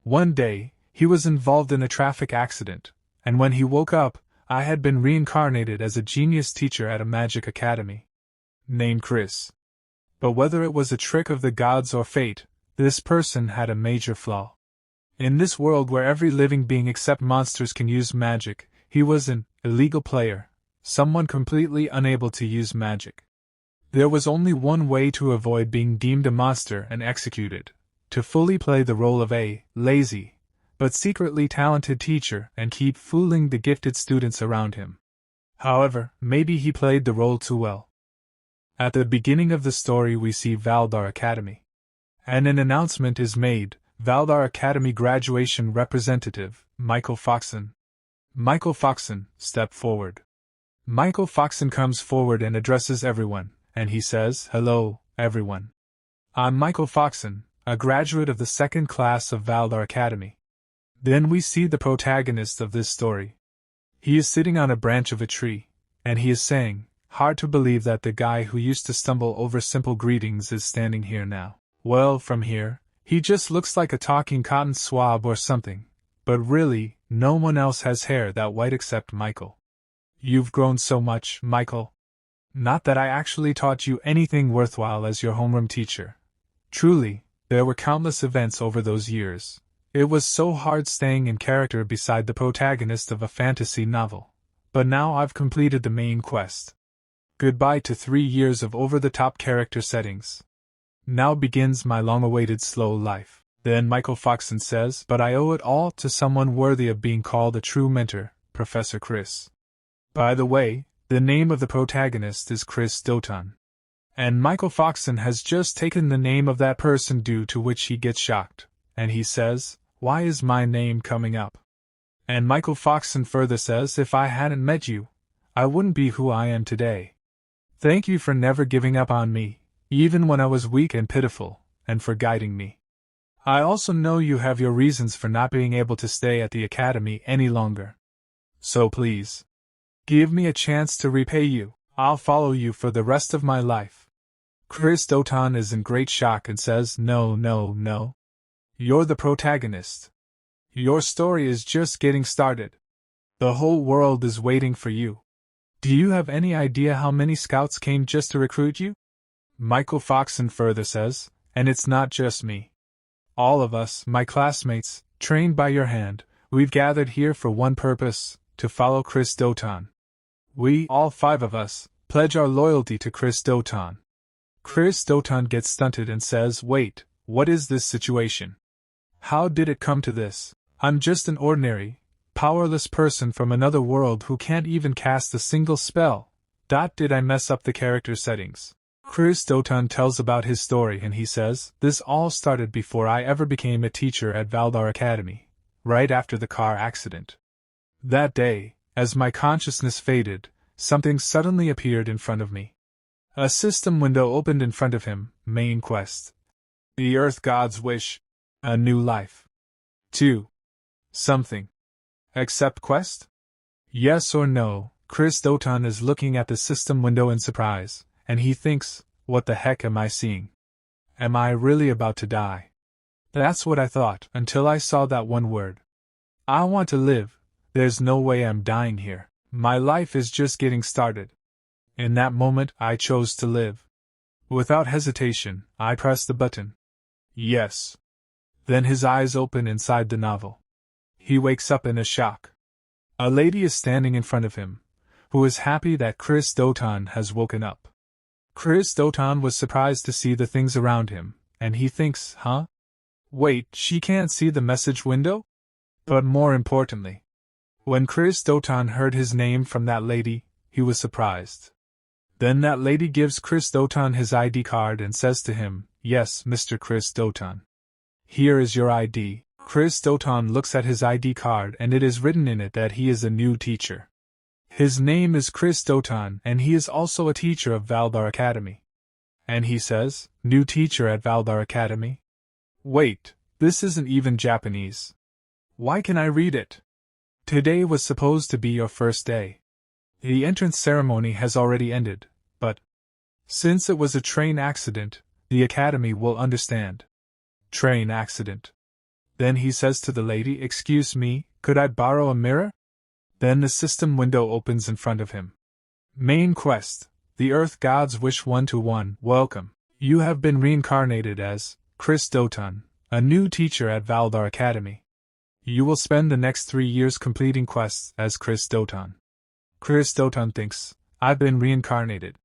One day, he was involved in a traffic accident, and when he woke up, I had been reincarnated as a genius teacher at a magic academy. Named Chris. But whether it was a trick of the gods or fate, this person had a major flaw. In this world where every living being except monsters can use magic, he was an illegal player, someone completely unable to use magic. There was only one way to avoid being deemed a monster and executed: to fully play the role of a lazy, but secretly talented teacher and keep fooling the gifted students around him. However, maybe he played the role too well. At the beginning of the story we see Valdar Academy. And an announcement is made: Valdar Academy graduation representative, Michael Foxon. Michael Foxon, step forward. Michael Foxon comes forward and addresses everyone, and he says, "Hello, everyone. I'm Michael Foxon, a graduate of the second class of Valdar Academy." Then we see the protagonist of this story. He is sitting on a branch of a tree, and he is saying, "Hard to believe that the guy who used to stumble over simple greetings is standing here now. Well, from here, he just looks like a talking cotton swab or something, but really, no one else has hair that white except Michael. You've grown so much, Michael. Not that I actually taught you anything worthwhile as your homeroom teacher. Truly, there were countless events over those years. It was so hard staying in character beside the protagonist of a fantasy novel. But now I've completed the main quest. Goodbye to 3 years of over-the-top character settings. Now begins my long-awaited slow life." Then Michael Foxon says, "But I owe it all to someone worthy of being called a true mentor, Professor Chris." By the way, the name of the protagonist is Chris Doton. And Michael Foxon has just taken the name of that person, due to which he gets shocked, and he says, "Why is my name coming up?" And Michael Foxon further says, "If I hadn't met you, I wouldn't be who I am today. Thank you for never giving up on me, even when I was weak and pitiful, and for guiding me. I also know you have your reasons for not being able to stay at the academy any longer. So please, give me a chance to repay you. I'll follow you for the rest of my life." Chris Doton is in great shock and says, "No, no, no. You're the protagonist. Your story is just getting started. The whole world is waiting for you. Do you have any idea how many scouts came just to recruit you?" Michael Foxon further says, "And it's not just me. All of us, my classmates, trained by your hand, we've gathered here for one purpose: to follow Chris Doton. We, all 5 of us, pledge our loyalty to Chris Doton." Chris Doton gets stunted and says, "Wait, what is this situation? How did it come to this? I'm just an ordinary, powerless person from another world who can't even cast a single spell. Did I mess up the character settings?" Chris Doton tells about his story and he says, "This all started before I ever became a teacher at Valdar Academy, right after the car accident. That day, as my consciousness faded, something suddenly appeared in front of me. A system window opened in front of him, main quest. The Earth God's wish. A new life. 2. Something. Accept quest? Yes or no?" Chris Doton is looking at the system window in surprise, and he thinks, "What the heck am I seeing? Am I really about to die?" That's what I thought, until I saw that one word. I want to live. There's no way I'm dying here. My life is just getting started. In that moment, I chose to live. Without hesitation, I pressed the button. Yes. Then his eyes open inside the novel. He wakes up in a shock. A lady is standing in front of him, who is happy that Chris Doton has woken up. Chris Doton was surprised to see the things around him, and he thinks, huh? Wait, she can't see the message window? But more importantly, when Chris Doton heard his name from that lady, he was surprised. Then that lady gives Chris Doton his ID card and says to him, "Yes, Mr. Chris Doton. Here is your ID." Chris Doton looks at his ID card and it is written in it that he is a new teacher. His name is Chris Doton and he is also a teacher of Valdar Academy. And he says, "New teacher at Valdar Academy? Wait, this isn't even Japanese. Why can I read it? Today was supposed to be your first day. The entrance ceremony has already ended, but since it was a train accident, the Academy will understand." Train accident. Then he says to the lady, "Excuse me, could I borrow a mirror?" Then the system window opens in front of him. Main quest: the Earth Gods wish 1-1. Welcome. You have been reincarnated as Chris Doton, a new teacher at Valdar Academy. You will spend the next 3 years completing quests as Chris Doton. Chris Doton thinks, I've been reincarnated.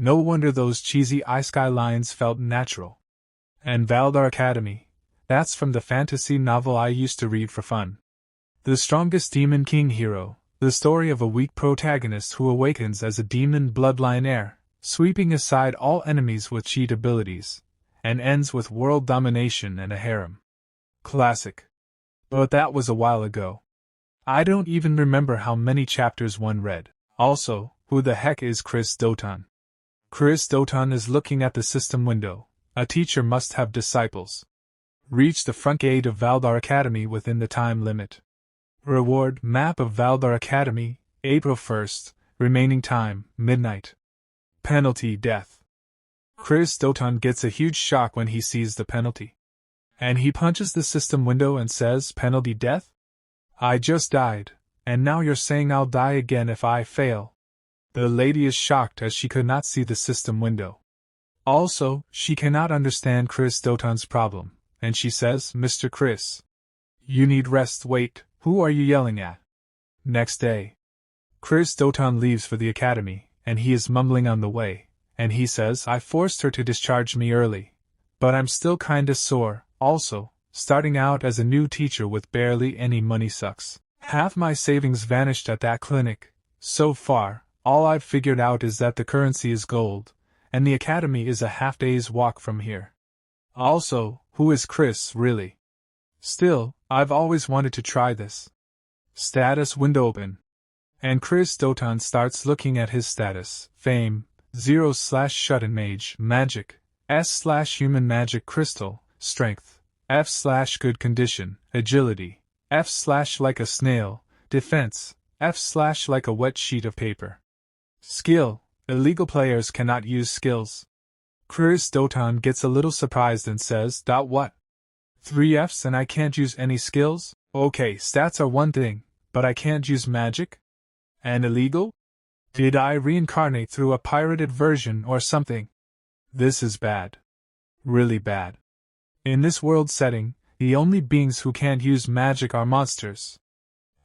No wonder those cheesy isekai lines felt natural. And Valdar Academy, that's from the fantasy novel I used to read for fun. The Strongest Demon King Hero, the story of a weak protagonist who awakens as a demon bloodline heir, sweeping aside all enemies with cheat abilities, and ends with world domination and a harem. Classic. But that was a while ago. I don't even remember how many chapters one read. Also, who the heck is Chris Doton? Chris Doton is looking at the system window. A teacher must have disciples. Reach the front gate of Valdar Academy within the time limit. Reward: map of Valdar Academy, April 1st, remaining time, midnight. Penalty: death. Chris Doton gets a huge shock when he sees the penalty. And he punches the system window and says, "Penalty: death? I just died, and now you're saying I'll die again if I fail." The lady is shocked as she could not see the system window. Also, she cannot understand Chris Doton's problem, and she says, "Mr. Chris, you need rest." Wait, who are you yelling at? Next day. Chris Doton leaves for the academy, and he is mumbling on the way, and he says, "I forced her to discharge me early, but I'm still kinda sore. Also, starting out as a new teacher with barely any money sucks. Half my savings vanished at that clinic. So far, all I've figured out is that the currency is gold, and the academy is a half-day's walk from here. Also, who is Chris, really? Still, I've always wanted to try this." Status window open. And Chris Doton starts looking at his status. Fame, 0/shut-in mage, magic, S/human magic crystal, strength, F/good condition, agility, F/like a snail, defense, F/like a wet sheet of paper. Skill: illegal players cannot use skills. Chris Doton gets a little surprised and says, "What? 3 Fs and I can't use any skills? Okay, stats are one thing, but I can't use magic? And illegal? Did I reincarnate through a pirated version or something? This is bad. Really bad. In this world setting, the only beings who can't use magic are monsters.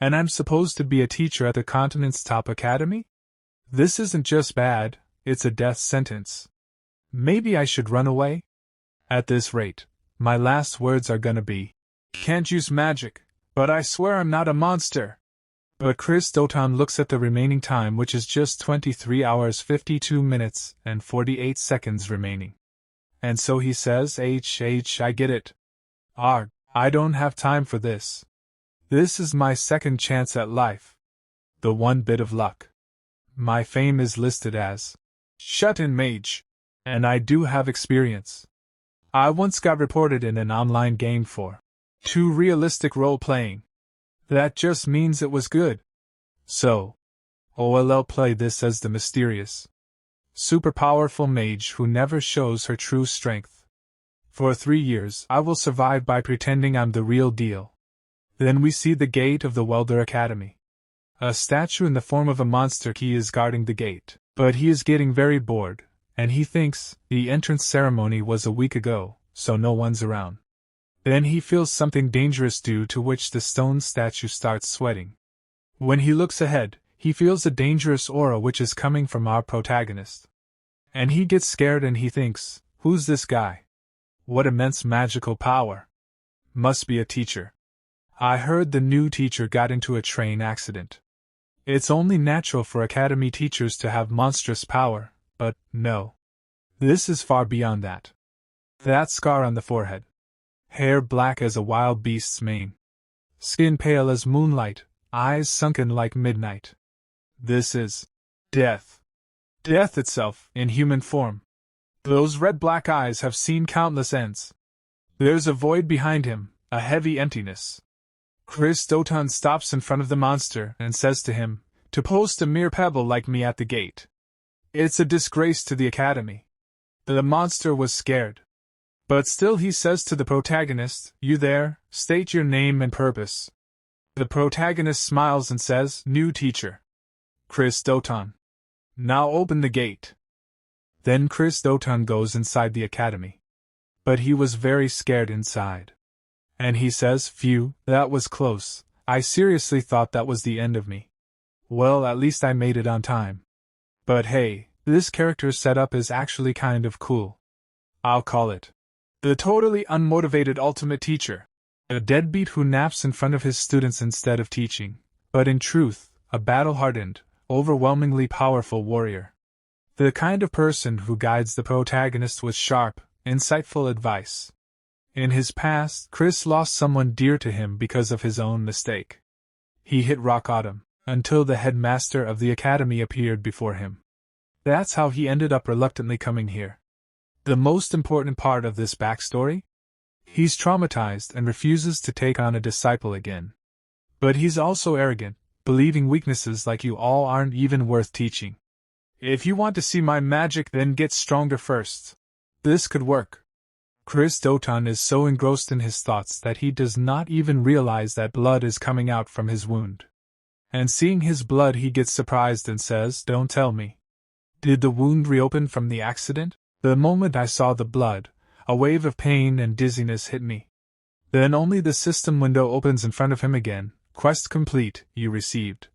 And I'm supposed to be a teacher at the continent's top academy? This isn't just bad, it's a death sentence. Maybe I should run away? At this rate, my last words are gonna be, can't use magic, but I swear I'm not a monster." But Chris Doton looks at the remaining time, which is just 23 hours 52 minutes and 48 seconds remaining. And so he says, I get it. Arg, I don't have time for this. This is my second chance at life. The one bit of luck. My fame is listed as shut-in mage, and I do have experience. I once got reported in an online game for too realistic role-playing. That just means it was good. So, I'll play this as the mysterious, super powerful mage who never shows her true strength. For 3 years I will survive by pretending I'm the real deal. Then we see the gate of the Welder Academy. A statue in the form of a monster key is guarding the gate, but he is getting very bored, and he thinks the entrance ceremony was a week ago, so no one's around. Then he feels something dangerous, due to which the stone statue starts sweating. When he looks ahead, he feels a dangerous aura which is coming from our protagonist. And he gets scared and he thinks, who's this guy? What immense magical power. Must be a teacher. I heard the new teacher got into a train accident. It's only natural for academy teachers to have monstrous power, but no. This is far beyond that. That scar on the forehead. Hair black as a wild beast's mane. Skin pale as moonlight, eyes sunken like midnight. This is death. Death itself, in human form. Those red-black eyes have seen countless ends. There's a void behind him, a heavy emptiness. Chris Doton stops in front of the monster and says to him, to post a mere pebble like me at the gate. It's a disgrace to the academy. The monster was scared. But still he says to the protagonist, "You there, state your name and purpose." The protagonist smiles and says, "New teacher. Chris Doton. Now open the gate." Then Chris Doton goes inside the academy. But he was very scared inside. And he says, "Phew, that was close. I seriously thought that was the end of me. Well, at least I made it on time. But hey, this character's setup is actually kind of cool. I'll call it the totally unmotivated ultimate teacher. A deadbeat who naps in front of his students instead of teaching, but in truth, a battle-hardened, overwhelmingly powerful warrior. The kind of person who guides the protagonist with sharp, insightful advice. In his past, Chris lost someone dear to him because of his own mistake. He hit rock bottom, until the headmaster of the academy appeared before him. That's how he ended up reluctantly coming here. The most important part of this backstory? He's traumatized and refuses to take on a disciple again. But he's also arrogant, believing weaknesses like you all aren't even worth teaching. If you want to see my magic, then get stronger first. This could work. Chris Doton is so engrossed in his thoughts that he does not even realize that blood is coming out from his wound. And seeing his blood, he gets surprised and says, "Don't tell me. Did the wound reopen from the accident?" The moment I saw the blood, a wave of pain and dizziness hit me. Then only the system window opens in front of him again. "Quest complete, you received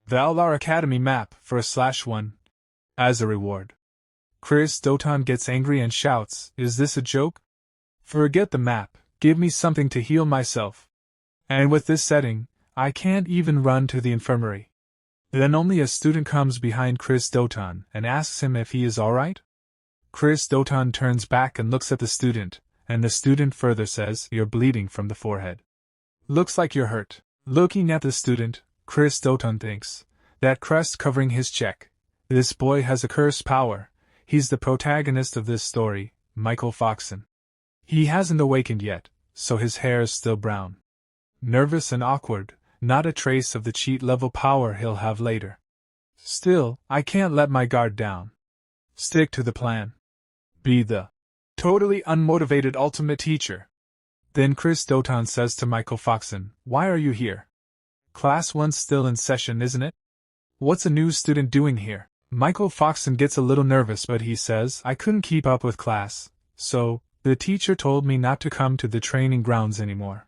Valar Academy map for /1 as a reward." Chris Doton gets angry and shouts, "Is this a joke? Forget the map, give me something to heal myself. And with this setting, I can't even run to the infirmary." Then only a student comes behind Chris Doton and asks him if he is alright. Chris Doton turns back and looks at the student, and the student further says, "You're bleeding from the forehead. Looks like you're hurt." Looking at the student, Chris Doton thinks, that crest covering his cheek. This boy has a curse power. He's the protagonist of this story, Michael Foxon. He hasn't awakened yet, so his hair is still brown. Nervous and awkward, not a trace of the cheat-level power he'll have later. Still, I can't let my guard down. Stick to the plan. Be the totally unmotivated ultimate teacher. Then Chris Doton says to Michael Foxon, "Why are you here? Class 1's still in session, isn't it? What's a new student doing here?" Michael Foxon gets a little nervous, but he says, "I couldn't keep up with class, so the teacher told me not to come to the training grounds anymore."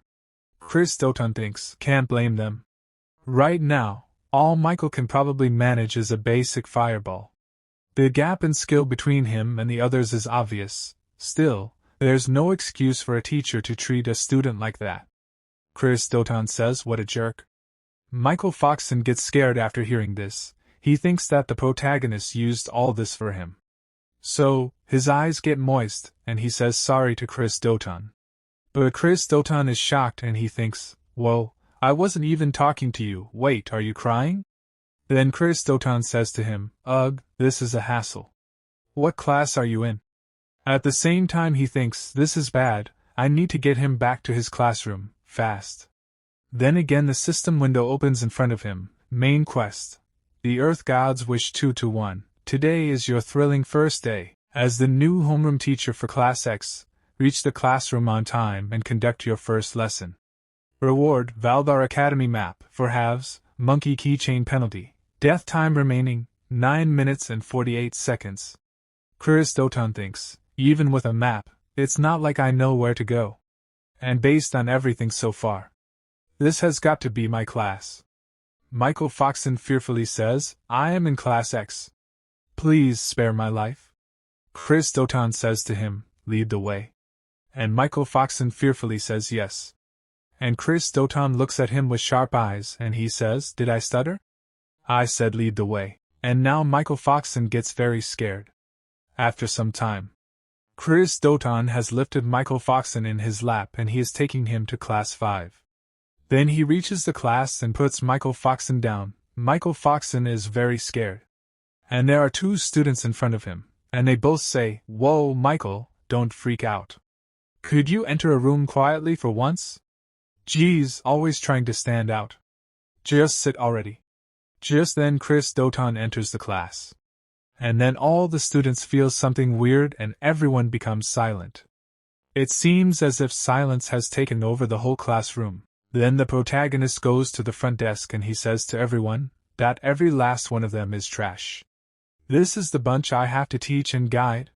Chris Doton thinks, can't blame them. Right now, all Michael can probably manage is a basic fireball. The gap in skill between him and the others is obvious. Still, there's no excuse for a teacher to treat a student like that. Chris Doton says, "What a jerk." Michael Foxon gets scared after hearing this. He thinks that the protagonist used all this for him. So, his eyes get moist, and he says sorry to Chris Doton. But Chris Doton is shocked and he thinks, "Whoa, I wasn't even talking to you. Wait, are you crying?" Then Chris Doton says to him, "Ugh, this is a hassle. What class are you in?" At the same time he thinks, this is bad, I need to get him back to his classroom, fast. Then again the system window opens in front of him. Main quest. The Earth Gods wish 2-1. Today is your thrilling first day. As the new homeroom teacher for Class X, reach the classroom on time and conduct your first lesson. Reward, Valar Academy map, for halves, monkey keychain penalty. Death time remaining, 9 minutes and 48 seconds. Chris Doton thinks, even with a map, it's not like I know where to go. And based on everything so far, this has got to be my class. Michael Foxon fearfully says, "I am in Class X. Please spare my life." Chris Doton says to him, "Lead the way." And Michael Foxon fearfully says yes. And Chris Doton looks at him with sharp eyes and he says, "Did I stutter? I said lead the way." And now Michael Foxon gets very scared. After some time, Chris Doton has lifted Michael Foxon in his lap and he is taking him to Class 5. Then he reaches the class and puts Michael Foxon down. Michael Foxon is very scared. And there are 2 students in front of him, and they both say, "Whoa, Michael, don't freak out. Could you enter a room quietly for once? Geez, always trying to stand out. Just sit already." Just then Chris Doton enters the class. And then all the students feel something weird and everyone becomes silent. It seems as if silence has taken over the whole classroom. Then the protagonist goes to the front desk and he says to everyone that every last one of them is trash. This is the bunch I have to teach and guide?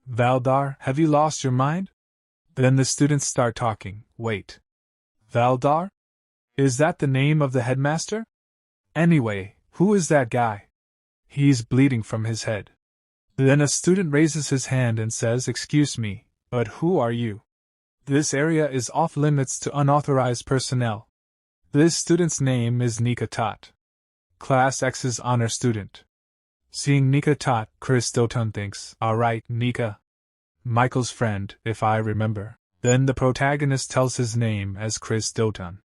Valdar, have you lost your mind? Then the students start talking. Wait. Valdar? Is that the name of the headmaster? Anyway, who is that guy? He's bleeding from his head. Then a student raises his hand and says, "Excuse me, but who are you? This area is off limits to unauthorized personnel." This student's name is Nika Tot, Class X's honor student. Seeing Nika Tot, Chris Doton thinks, "Alright, Nika. Michael's friend, if I remember." Then the protagonist tells his name as Chris Doton.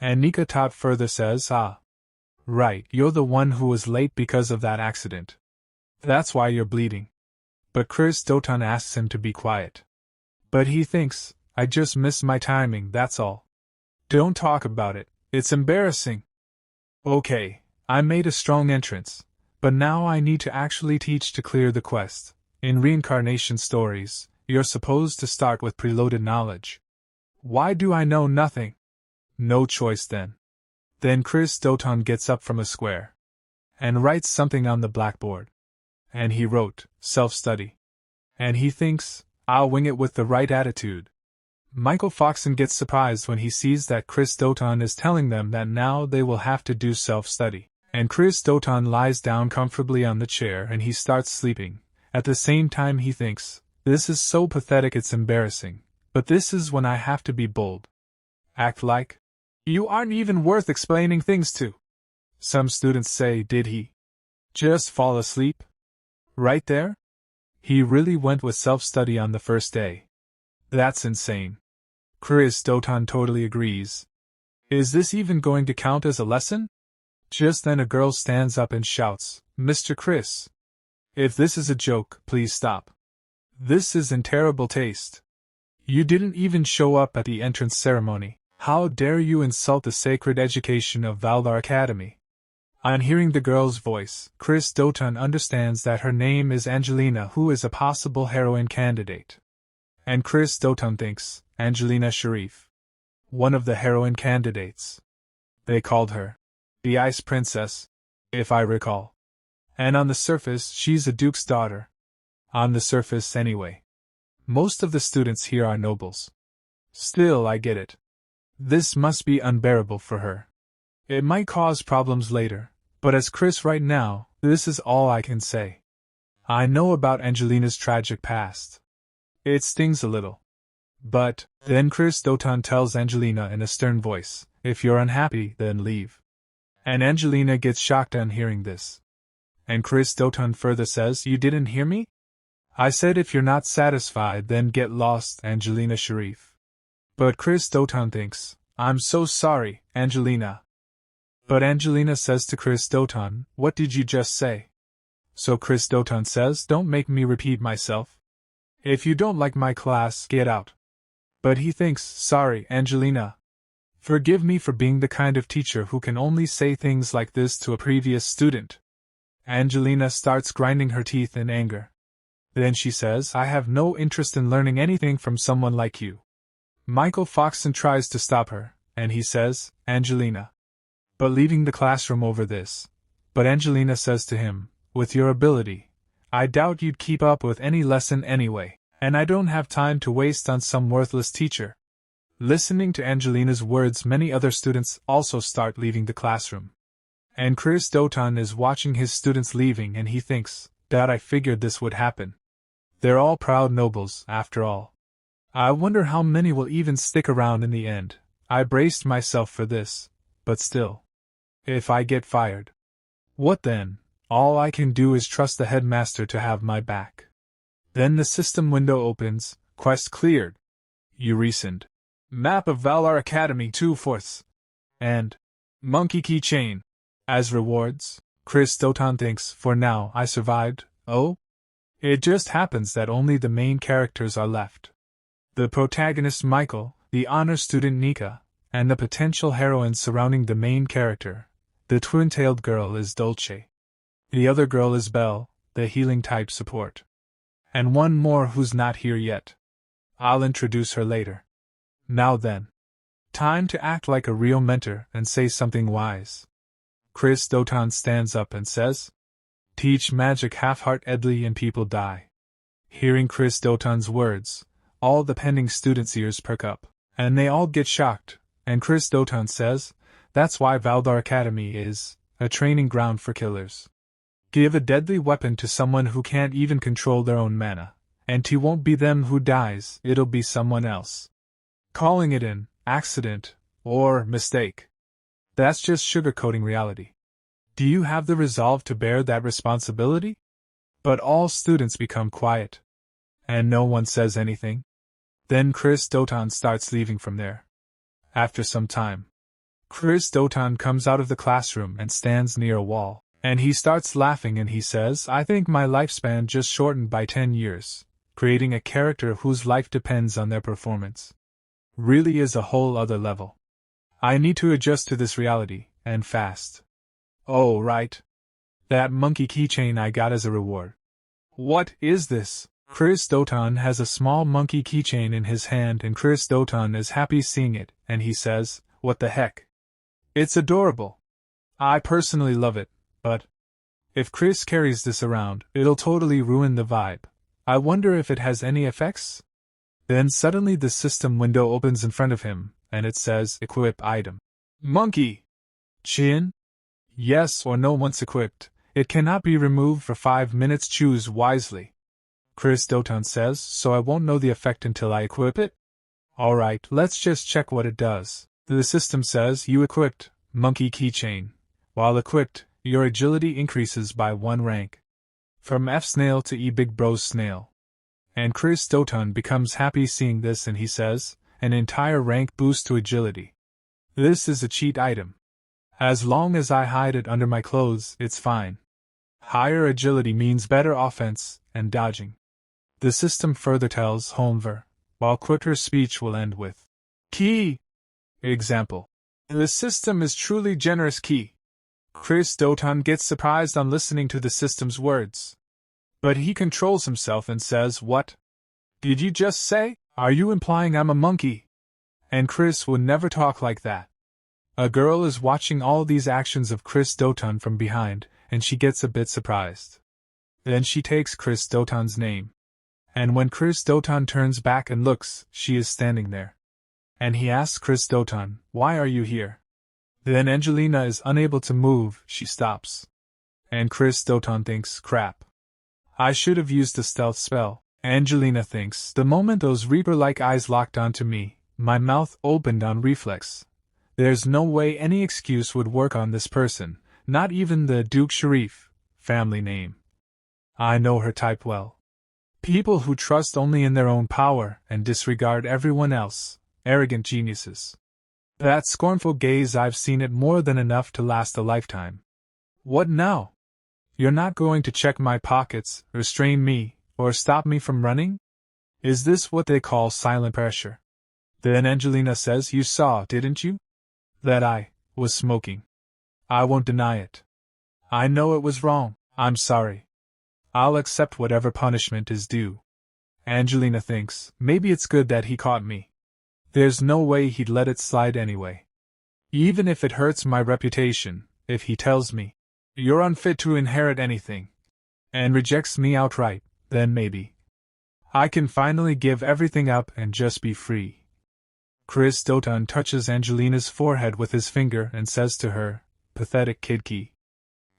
And Nika Tot further says, "Ah. Right, you're the one who was late because of that accident. That's why you're bleeding." But Chris Doton asks him to be quiet. But he thinks, "I just missed my timing, that's all. Don't talk about it, it's embarrassing." Okay, I made a strong entrance, but now I need to actually teach to clear the quest. In reincarnation stories, you're supposed to start with preloaded knowledge. Why do I know nothing? No choice then. Then Chris Doton gets up from a square and writes something on the blackboard. And he wrote, "Self-study." And he thinks, "I'll wing it with the right attitude." Michael Foxon gets surprised when he sees that Chris Doton is telling them that now they will have to do self-study. And Chris Doton lies down comfortably on the chair and he starts sleeping. At the same time he thinks, "This is so pathetic it's embarrassing, but this is when I have to be bold. Act like you aren't even worth explaining things to." Some students say, "Did he just fall asleep right there? He really went with self-study on the first day. That's insane." Chris Doton totally agrees. "Is this even going to count as a lesson?" Just then a girl stands up and shouts, "Mr. Chris, if this is a joke, please stop. This is in terrible taste. You didn't even show up at the entrance ceremony. How dare you insult the sacred education of Valdar Academy?" On hearing the girl's voice, Chris Doton understands that her name is Angelina, who is a possible heroine candidate. And Chris Doton thinks, Angelina Sharif, one of the heroine candidates. They called her the Ice Princess, if I recall. And on the surface, she's a duke's daughter. On the surface, anyway. Most of the students here are nobles. Still, I get it. This must be unbearable for her. It might cause problems later, but as Chris right now, this is all I can say. I know about Angelina's tragic past. It stings a little. But, then Chris Doton tells Angelina in a stern voice, "If you're unhappy, then leave." And Angelina gets shocked on hearing this. And Chris Doton further says, "You didn't hear me? I said if you're not satisfied, then get lost, Angelina Sharif." But Chris Doton thinks, "I'm so sorry, Angelina." But Angelina says to Chris Doton, "What did you just say?" So Chris Doton says, "Don't make me repeat myself. If you don't like my class, get out." But he thinks, "Sorry, Angelina. Forgive me for being the kind of teacher who can only say things like this to a previous student." Angelina starts grinding her teeth in anger. Then she says, "I have no interest in learning anything from someone like you." Michael Foxon tries to stop her, and he says, "Angelina." But leaving the classroom over this. But Angelina says to him, "With your ability, I doubt you'd keep up with any lesson anyway, and I don't have time to waste on some worthless teacher." Listening to Angelina's words, many other students also start leaving the classroom. And Chris Doton is watching his students leaving and he thinks, "That I figured this would happen. They're all proud nobles, after all. I wonder how many will even stick around in the end. I braced myself for this, but still. If I get fired, what then? All I can do is trust the headmaster to have my back." Then the system window opens, quest cleared. You resend. Map of Valar Academy 2/4. And monkey keychain. As rewards, Chris Doton thinks, "For now, I survived." Oh? It just happens that only the main characters are left. The protagonist Michael, the honor student Nika, and the potential heroines surrounding the main character. The twin-tailed girl is Dolce. The other girl is Belle, the healing type support. And one more who's not here yet. I'll introduce her later. Now then. Time to act like a real mentor and say something wise. Chris Doton stands up and says, "Teach magic half-heartedly and people die." Hearing Chris Doton's words, all the pending students' ears perk up, and they all get shocked, and Chris Doton says, "That's why Valdar Academy is a training ground for killers. Give a deadly weapon to someone who can't even control their own mana, and it won't be them who dies, it'll be someone else. Calling it an accident or mistake, that's just sugarcoating reality. Do you have the resolve to bear that responsibility?" But all students become quiet, and no one says anything. Then Chris Doton starts leaving from there. After some time, Chris Doton comes out of the classroom and stands near a wall, and he starts laughing and he says, "I think my lifespan just shortened by 10 years, creating a character whose life depends on their performance. Really is a whole other level. I need to adjust to this reality, and fast. Oh, right. That monkey keychain I got as a reward. What is this?" Chris Doton has a small monkey keychain in his hand and Chris Doton is happy seeing it, and he says, "What the heck? It's adorable. I personally love it, but if Chris carries this around, it'll totally ruin the vibe. I wonder if it has any effects?" Then suddenly the system window opens in front of him, and it says, "Equip item. Monkey. Chin? Yes or no once equipped. It cannot be removed for 5 minutes. Choose wisely." Chris Doton says, "So I won't know the effect until I equip it?" Alright, let's just check what it does. The system says, "You equipped monkey keychain. While equipped, your agility increases by 1 rank. From F snail to E big bros snail." And Chris Doton becomes happy seeing this and he says, "An entire rank boost to agility. This is a cheat item. As long as I hide it under my clothes, it's fine. Higher agility means better offense and dodging." The system further tells Holmver, while quicker speech will end with "Key." Example. The system is truly generous. Key. Chris Doton gets surprised on listening to the system's words. But he controls himself and says, "What did you just say? Are you implying I'm a monkey?" And Chris would never talk like that. A girl is watching all these actions of Chris Doton from behind, and she gets a bit surprised. Then she takes Chris Doton's name. And when Chris Doton turns back and looks, she is standing there. And he asks Chris Doton, "Why are you here?" Then Angelina is unable to move, she stops. And Chris Doton thinks, "Crap. I should have used a stealth spell." Angelina thinks, "The moment those Reaper-like eyes locked onto me, my mouth opened on reflex. There's no way any excuse would work on this person, not even the Duke Sharif family name. I know her type well. People who trust only in their own power and disregard everyone else, arrogant geniuses. That scornful gaze, I've seen it more than enough to last a lifetime. What now? You're not going to check my pockets, restrain me, or stop me from running? Is this what they call silent pressure?" Then Angelina says, "You saw, didn't you? That I was smoking. I won't deny it. I know it was wrong. I'm sorry. I'll accept whatever punishment is due." Angelina thinks, maybe it's good that he caught me. There's no way he'd let it slide anyway. Even if it hurts my reputation, if he tells me, "You're unfit to inherit anything," and rejects me outright, then maybe I can finally give everything up and just be free. Chris Doton touches Angelina's forehead with his finger and says to her, "Pathetic kidkey."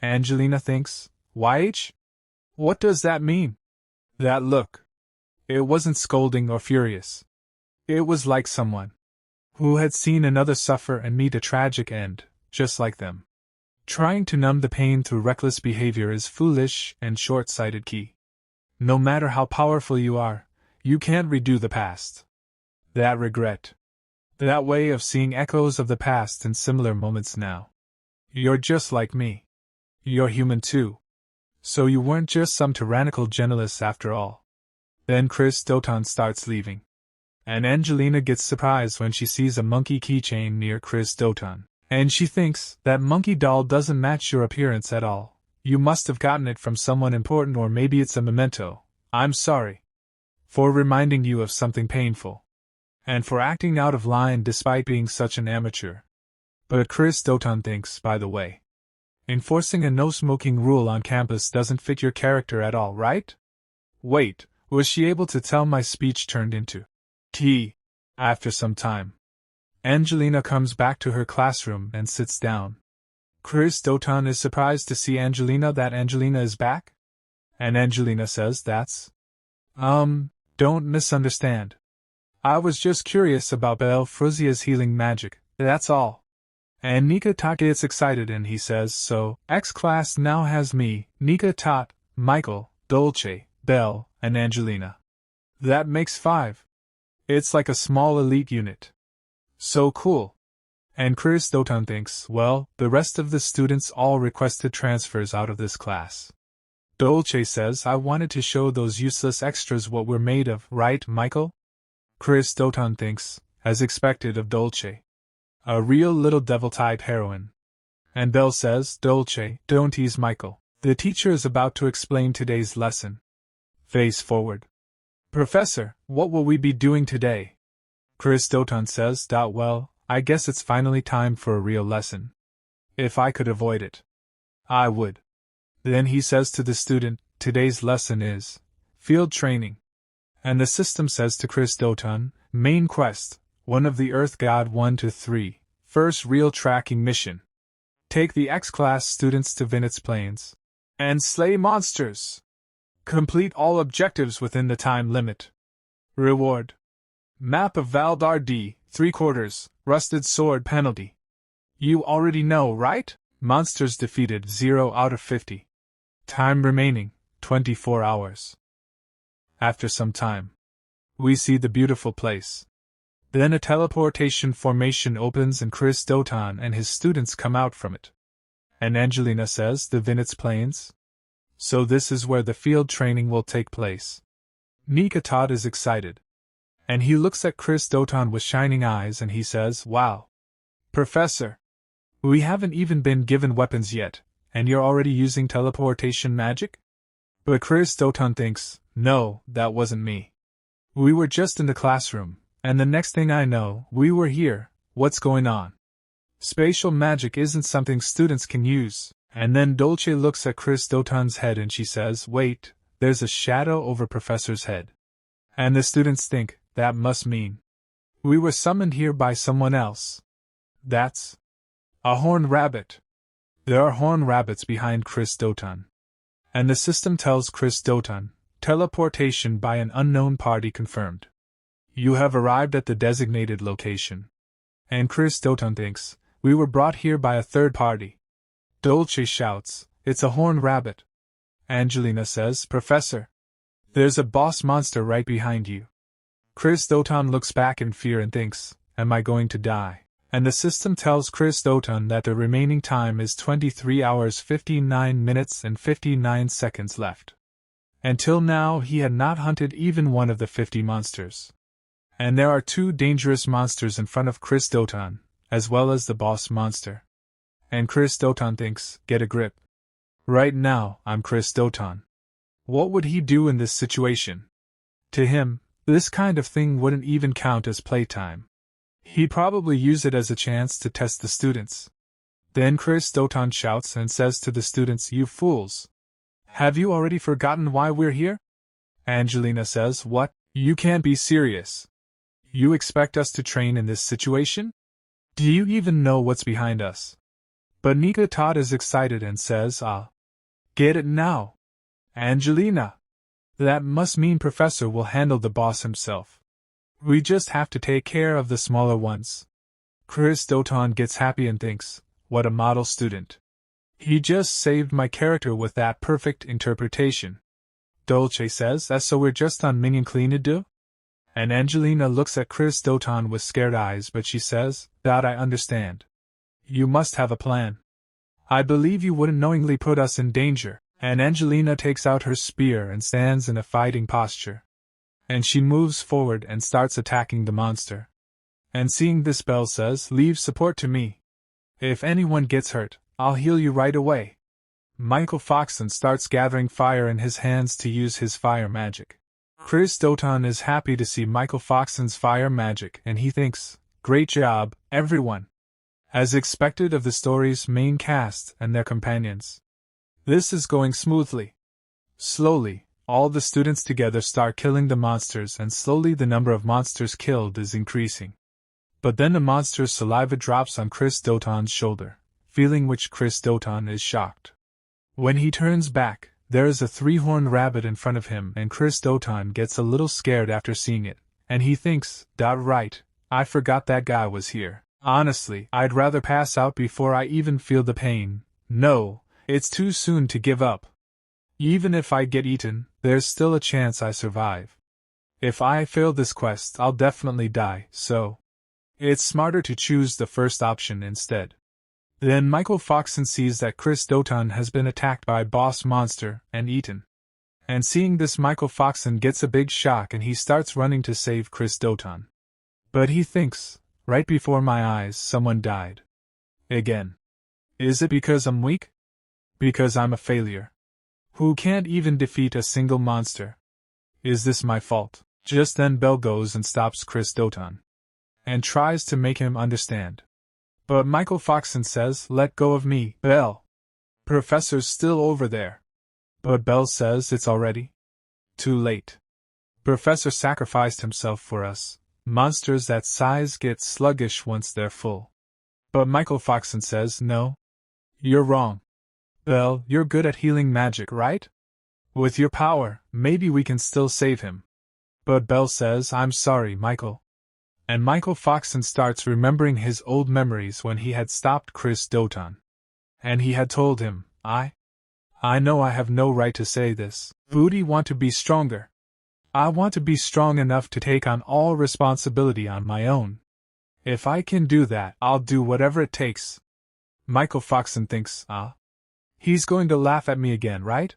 Angelina thinks, YH? What does that mean? That look. It wasn't scolding or furious. It was like someone who had seen another suffer and meet a tragic end, just like them. Trying to numb the pain through reckless behavior is foolish and short-sighted. Key. No matter how powerful you are, you can't redo the past. That regret. That way of seeing echoes of the past in similar moments now. You're just like me. You're human too. So you weren't just some tyrannical generalist after all. Then Chris Doton starts leaving. And Angelina gets surprised when she sees a monkey keychain near Chris Doton. And she thinks, that monkey doll doesn't match your appearance at all. You must have gotten it from someone important, or maybe it's a memento. I'm sorry. for reminding you of something painful, and for acting out of line despite being such an amateur. But Chris Doton thinks, by the way, enforcing a no-smoking rule on campus doesn't fit your character at all, right? Wait, was she able to tell my speech turned into tea? After some time, Angelina comes back to her classroom and sits down. Chris Doton is surprised to see that Angelina is back? And Angelina says that's… don't misunderstand. I was just curious about Belle Fruzia's healing magic, that's all. And Nika Tot gets excited and he says, so, X class now has me, Nika Tot, Michael, Dolce, Belle, and Angelina. That makes 5. It's like a small elite unit. So cool. And Chris Doton thinks, well, the rest of the students all requested transfers out of this class. Dolce says, I wanted to show those useless extras what we're made of, right, Michael? Chris Doton thinks, as expected of Dolce, a real little devil-type heroine. And Belle says, Dolce, don't tease Michael. The teacher is about to explain today's lesson. Face forward. Professor, what will we be doing today? Chris Doton says, well, I guess it's finally time for a real lesson. If I could avoid it, I would. Then he says to the student, today's lesson is field training. And the system says to Chris Doton, main quest, one of the Earth God 1-3, first real tracking mission. Take the X-class students to Vinitz Plains and slay monsters. Complete all objectives within the time limit. Reward. Map of Valdar D, 3/4, rusted sword penalty. You already know, right? Monsters defeated 0 out of 50. Time remaining, 24 hours. After some time, we see the beautiful place. Then a teleportation formation opens and Chris Doton and his students come out from it. And Angelina says, the Vinitz Plains? So this is where the field training will take place. Nika Tot is excited. And he looks at Chris Doton with shining eyes and he says, wow. Professor, we haven't even been given weapons yet, and you're already using teleportation magic? But Chris Doton thinks, no, that wasn't me. We were just in the classroom, and the next thing I know, we were here. What's going on? Spatial magic isn't something students can use. And then Dolce looks at Chris Doton's head and she says, wait, there's a shadow over Professor's head. And the students think, that must mean we were summoned here by someone else. That's a horned rabbit. There are horned rabbits behind Chris Doton. And the system tells Chris Doton, teleportation by an unknown party confirmed. You have arrived at the designated location. And Chris Doton thinks, we were brought here by a third party. Dolce shouts, it's a horned rabbit. Angelina says, Professor, there's a boss monster right behind you. Chris Doton looks back in fear and thinks, am I going to die? And the system tells Chris Doton that the remaining time is 23 hours 59 minutes and 59 seconds left. Until now he had not hunted even one of the 50 monsters. And there are 2 dangerous monsters in front of Chris Doton, as well as the boss monster. And Chris Doton thinks, get a grip. Right now, I'm Chris Doton. What would he do in this situation? To him, this kind of thing wouldn't even count as playtime. He'd probably use it as a chance to test the students. Then Chris Doton shouts and says to the students, you fools. Have you already forgotten why we're here? Angelina says, what? You can't be serious. You expect us to train in this situation? Do you even know what's behind us? But Nika Tot is excited and says, get it now. Angelina. That must mean Professor will handle the boss himself. We just have to take care of the smaller ones. Chris Doton gets happy and thinks, what a model student. He just saved my character with that perfect interpretation. Dolce says, so we're just on minion clean-a-do? And Angelina looks at Chris Doton with scared eyes but she says, that I understand. You must have a plan. I believe you wouldn't knowingly put us in danger. And Angelina takes out her spear and stands in a fighting posture. And she moves forward and starts attacking the monster. And seeing this, Belle says, leave support to me. If anyone gets hurt, I'll heal you right away. Michael Foxon starts gathering fire in his hands to use his fire magic. Chris Doton is happy to see Michael Foxon's fire magic and he thinks, great job, everyone. As expected of the story's main cast and their companions. This is going smoothly. Slowly, all the students together start killing the monsters and slowly the number of monsters killed is increasing. But then the monster's saliva drops on Chris Doton's shoulder, feeling which Chris Doton is shocked. When he turns back, there is a three-horned rabbit in front of him and Chris Doton gets a little scared after seeing it, and he thinks, right, I forgot that guy was here. Honestly, I'd rather pass out before I even feel the pain. No, it's too soon to give up. Even if I get eaten, there's still a chance I survive. If I fail this quest, I'll definitely die, so it's smarter to choose the first option instead. Then Michael Foxon sees that Chris Doton has been attacked by Boss Monster and eaten. And seeing this, Michael Foxon gets a big shock and he starts running to save Chris Doton. But he thinks, right before my eyes someone died. Again. Is it because I'm weak? Because I'm a failure? Who can't even defeat a single monster? Is this my fault? Just then Belle goes and stops Chris Doton. And tries to make him understand. But Michael Foxon says, let go of me, Belle. Professor's still over there. But Belle says it's already too late. Professor sacrificed himself for us. Monsters that size get sluggish once they're full. But Michael Foxon says, no. You're wrong. Belle, you're good at healing magic, right? With your power, maybe we can still save him. But Belle says, I'm sorry, Michael. And Michael Foxon starts remembering his old memories when he had stopped Chris Doton. And he had told him, I know I have no right to say this. Booty want to be stronger. I want to be strong enough to take on all responsibility on my own. If I can do that, I'll do whatever it takes. Michael Foxon thinks, he's going to laugh at me again, right?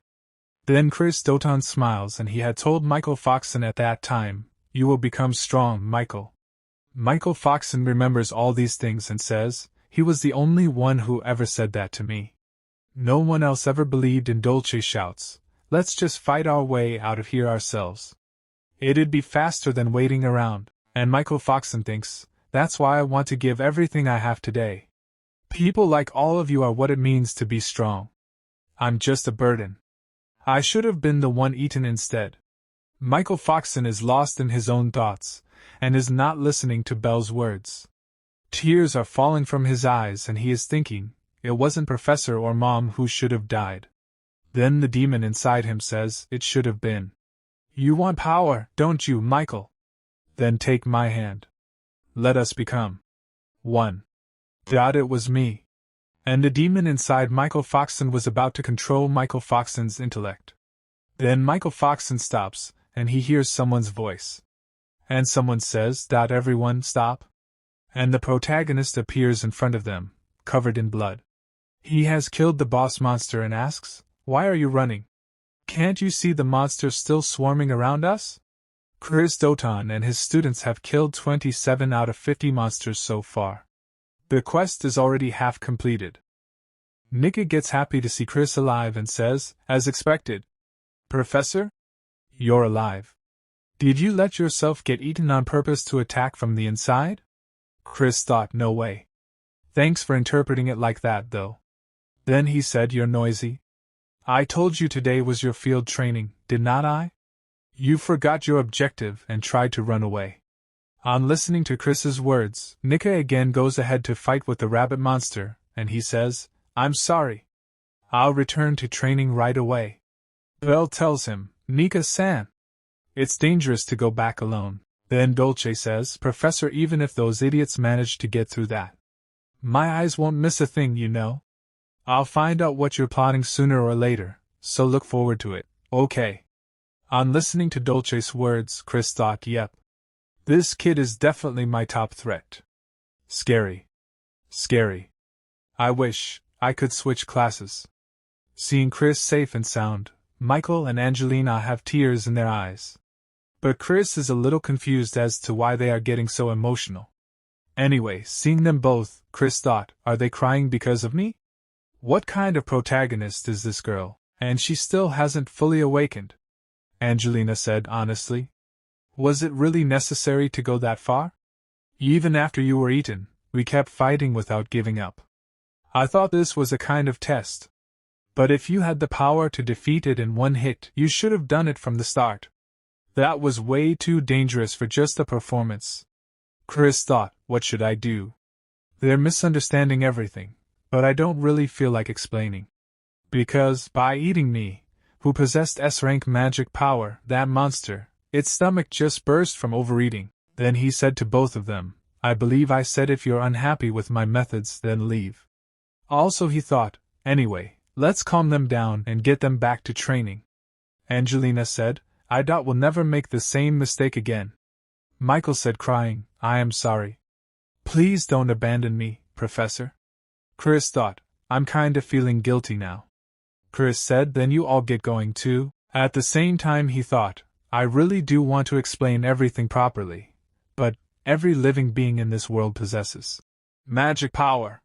Then Chris Doton smiles and he had told Michael Foxon at that time, you will become strong, Michael. Michael Foxon remembers all these things and says, he was the only one who ever said that to me. No one else ever believed in Dolce shouts, let's just fight our way out of here ourselves. It'd be faster than waiting around, and Michael Foxon thinks, that's why I want to give everything I have today. People like all of you are what it means to be strong. I'm just a burden. I should have been the one eaten instead. Michael Foxon is lost in his own thoughts, and is not listening to Belle's words. Tears are falling from his eyes and he is thinking, it wasn't Professor or Mom who should have died. Then the demon inside him says, it should have been. You want power, don't you, Michael? Then take my hand. Let us become one. It was me. And the demon inside Michael Foxon was about to control Michael Foxon's intellect. Then Michael Foxon stops, and he hears someone's voice. And someone says, everyone stop. And the protagonist appears in front of them, covered in blood. He has killed the boss monster and asks, why are you running? Can't you see the monsters still swarming around us? Chris Doton and his students have killed 27 out of 50 monsters so far. The quest is already half completed. Nika gets happy to see Chris alive and says, as expected, Professor? You're alive. Did you let yourself get eaten on purpose to attack from the inside? Chris thought, no way. Thanks for interpreting it like that, though. Then he said, you're noisy. I told you today was your field training, did not I? You forgot your objective and tried to run away. On listening to Chris's words, Nika again goes ahead to fight with the rabbit monster, and he says, I'm sorry. I'll return to training right away. Belle tells him, Nika-san, it's dangerous to go back alone. Then Dolce says, Professor, even if those idiots manage to get through that, my eyes won't miss a thing, you know. I'll find out what you're plotting sooner or later, so look forward to it, okay? On listening to Dolce's words, Chris thought, yep. This kid is definitely my top threat. Scary. Scary. I wish I could switch classes. Seeing Chris safe and sound, Michael and Angelina have tears in their eyes. But Chris is a little confused as to why they are getting so emotional. Anyway, seeing them both, Chris thought, are they crying because of me? What kind of protagonist is this girl, and she still hasn't fully awakened? Angelina said honestly. Was it really necessary to go that far? Even after you were eaten, we kept fighting without giving up. I thought this was a kind of test. But if you had the power to defeat it in one hit, you should have done it from the start. That was way too dangerous for just a performance. Chris thought, what should I do? They're misunderstanding everything, but I don't really feel like explaining. Because, by eating me, who possessed S-rank magic power, that monster, its stomach just burst from overeating. Then he said to both of them, I believe I said if you're unhappy with my methods, then leave. Also he thought, anyway, let's calm them down and get them back to training. Angelina said, I doubt we'll never make the same mistake again. Michael said crying, I am sorry. Please don't abandon me, Professor. Chris thought, I'm kinda feeling guilty now. Chris said, then you all get going too. At the same time he thought, I really do want to explain everything properly. But, every living being in this world possesses magic power.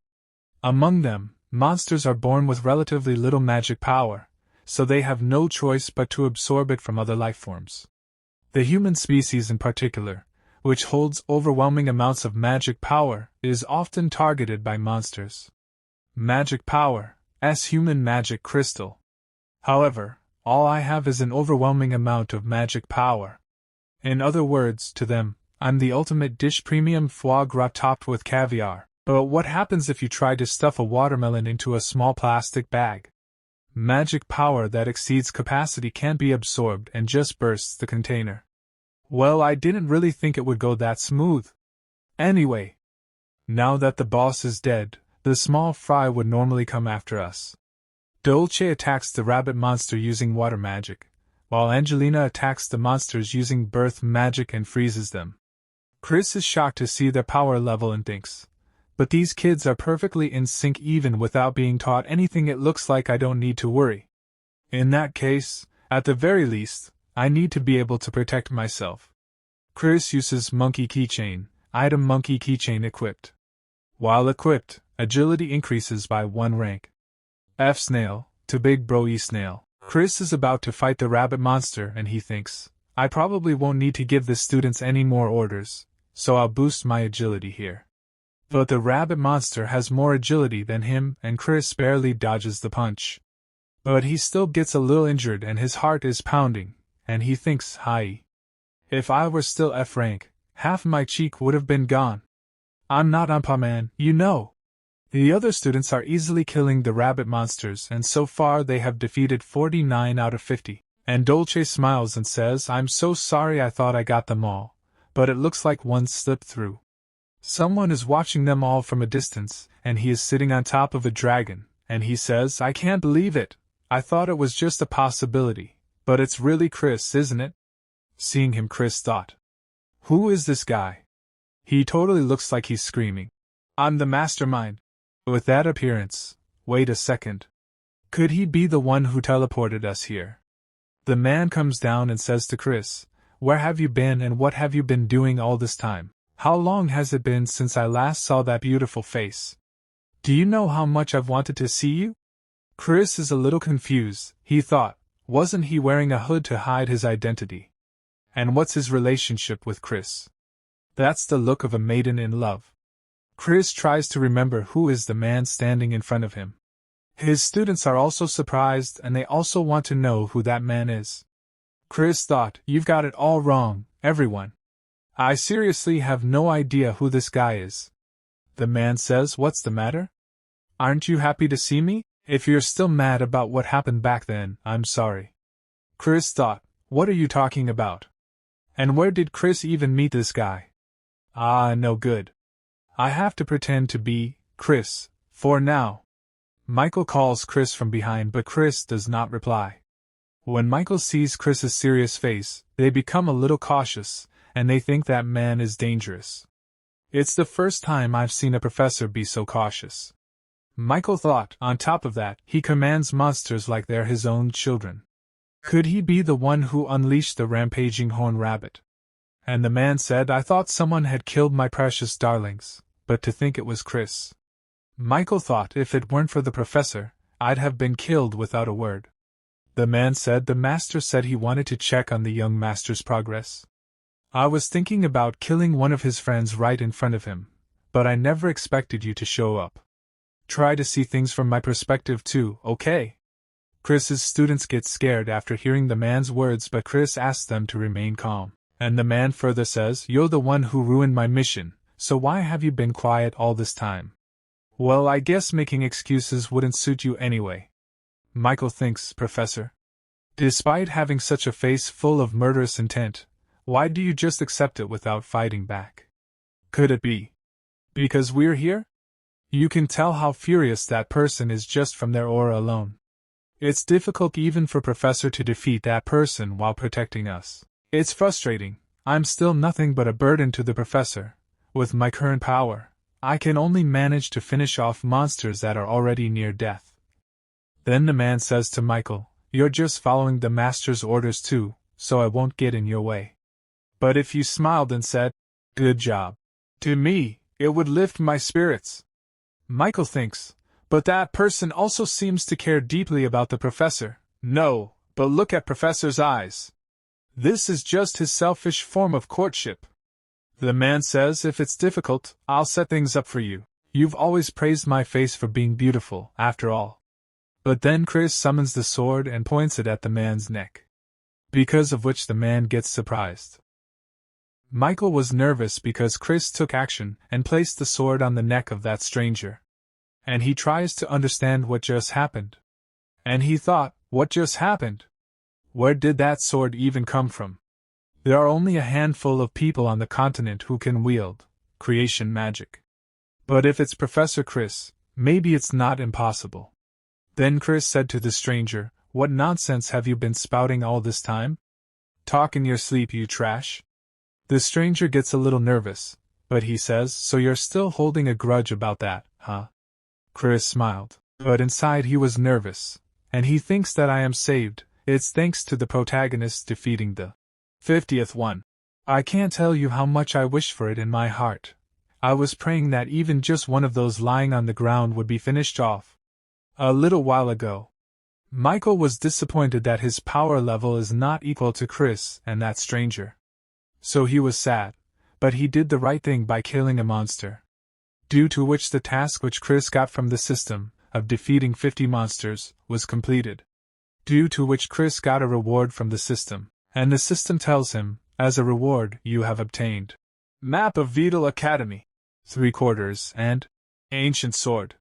Among them, monsters are born with relatively little magic power, so they have no choice but to absorb it from other life forms. The human species in particular, which holds overwhelming amounts of magic power, is often targeted by monsters. Magic power, as human magic crystal. However, all I have is an overwhelming amount of magic power. In other words, to them, I'm the ultimate dish, premium foie gras topped with caviar. But what happens if you try to stuff a watermelon into a small plastic bag? Magic power that exceeds capacity can't be absorbed and just bursts the container. Well, I didn't really think it would go that smooth. Anyway, now that the boss is dead, the small fry would normally come after us. Dolce attacks the rabbit monster using water magic, while Angelina attacks the monsters using birth magic and freezes them. Chris is shocked to see their power level and thinks, but these kids are perfectly in sync even without being taught anything. It looks like I don't need to worry. In that case, at the very least, I need to be able to protect myself. Chris uses monkey keychain, item monkey keychain equipped. While equipped, agility increases by 1 rank. F snail, to big bro E snail. Chris is about to fight the rabbit monster and he thinks, I probably won't need to give the students any more orders, so I'll boost my agility here. But the rabbit monster has more agility than him and Chris barely dodges the punch. But he still gets a little injured and his heart is pounding, and he thinks, hi. If I were still F rank, half my cheek would have been gone. I'm not Umpa Man, you know. The other students are easily killing the rabbit monsters and so far they have defeated 49 out of 50. And Dolce smiles and says, I'm so sorry, I thought I got them all, but it looks like one slipped through. Someone is watching them all from a distance, and he is sitting on top of a dragon, and he says, I can't believe it. I thought it was just a possibility, but it's really Chris, isn't it? Seeing him, Chris thought, who is this guy? He totally looks like he's screaming, I'm the mastermind. With that appearance, wait a second. Could he be the one who teleported us here? The man comes down and says to Chris, where have you been and what have you been doing all this time? How long has it been since I last saw that beautiful face? Do you know how much I've wanted to see you? Chris is a little confused. He thought, wasn't he wearing a hood to hide his identity? And what's his relationship with Chris? That's the look of a maiden in love. Chris tries to remember who is the man standing in front of him. His students are also surprised and they also want to know who that man is. Chris thought, you've got it all wrong, everyone. I seriously have no idea who this guy is. The man says, what's the matter? Aren't you happy to see me? If you're still mad about what happened back then, I'm sorry. Chris thought, what are you talking about? And where did Chris even meet this guy? Ah, no good. I have to pretend to be Chris, for now. Michael calls Chris from behind but Chris does not reply. When Michael sees Chris's serious face, they become a little cautious, and they think that man is dangerous. It's the first time I've seen a professor be so cautious. Michael thought, on top of that, he commands monsters like they're his own children. Could he be the one who unleashed the rampaging horned rabbit? And the man said, I thought someone had killed my precious darlings, but to think it was Chris. Michael thought if it weren't for the professor, I'd have been killed without a word. The man said. The master said he wanted to check on the young master's progress. I was thinking about killing one of his friends right in front of him, but I never expected you to show up. Try to see things from my perspective too, okay? Chris's students get scared after hearing the man's words, but Chris asks them to remain calm. And the man further says, "You're the one who ruined my mission, so why have you been quiet all this time?" Well, I guess making excuses wouldn't suit you anyway. Michael thinks, Professor. Despite having such a face full of murderous intent, why do you just accept it without fighting back? Could it be because we're here? You can tell how furious that person is just from their aura alone. It's difficult even for Professor to defeat that person while protecting us. It's frustrating. I'm still nothing but a burden to the Professor. With my current power, I can only manage to finish off monsters that are already near death. Then the man says to Michael, "You're just following the Master's orders too, so I won't get in your way." But if you smiled and said, "Good job," to me, it would lift my spirits. Michael thinks, but that person also seems to care deeply about the Professor. No, but look at Professor's eyes. This is just his selfish form of courtship. The man says, "If it's difficult, I'll set things up for you. You've always praised my face for being beautiful, after all." But then Chris summons the sword and points it at the man's neck, because of which the man gets surprised. Michael was nervous because Chris took action and placed the sword on the neck of that stranger. And he tries to understand what just happened. And he thought, what just happened? Where did that sword even come from? There are only a handful of people on the continent who can wield creation magic. But if it's Professor Chris, maybe it's not impossible. Then Chris said to the stranger, "What nonsense have you been spouting all this time? Talk in your sleep, you trash." The stranger gets a little nervous, but he says, "So you're still holding a grudge about that, huh?" Chris smiled, but inside he was nervous, and he thinks that I am saved. It's thanks to the protagonist defeating the 50th one. I can't tell you how much I wish for it in my heart. I was praying that even just one of those lying on the ground would be finished off a little while ago. Michael was disappointed that his power level is not equal to Chris and that stranger. So he was sad, but he did the right thing by killing a monster. Due to which the task which Chris got from the system, of defeating 50 monsters, was completed. Due to which Chris got a reward from the system, and the system tells him, as a reward, you have obtained Map of Vital Academy, 3/4, and Ancient Sword.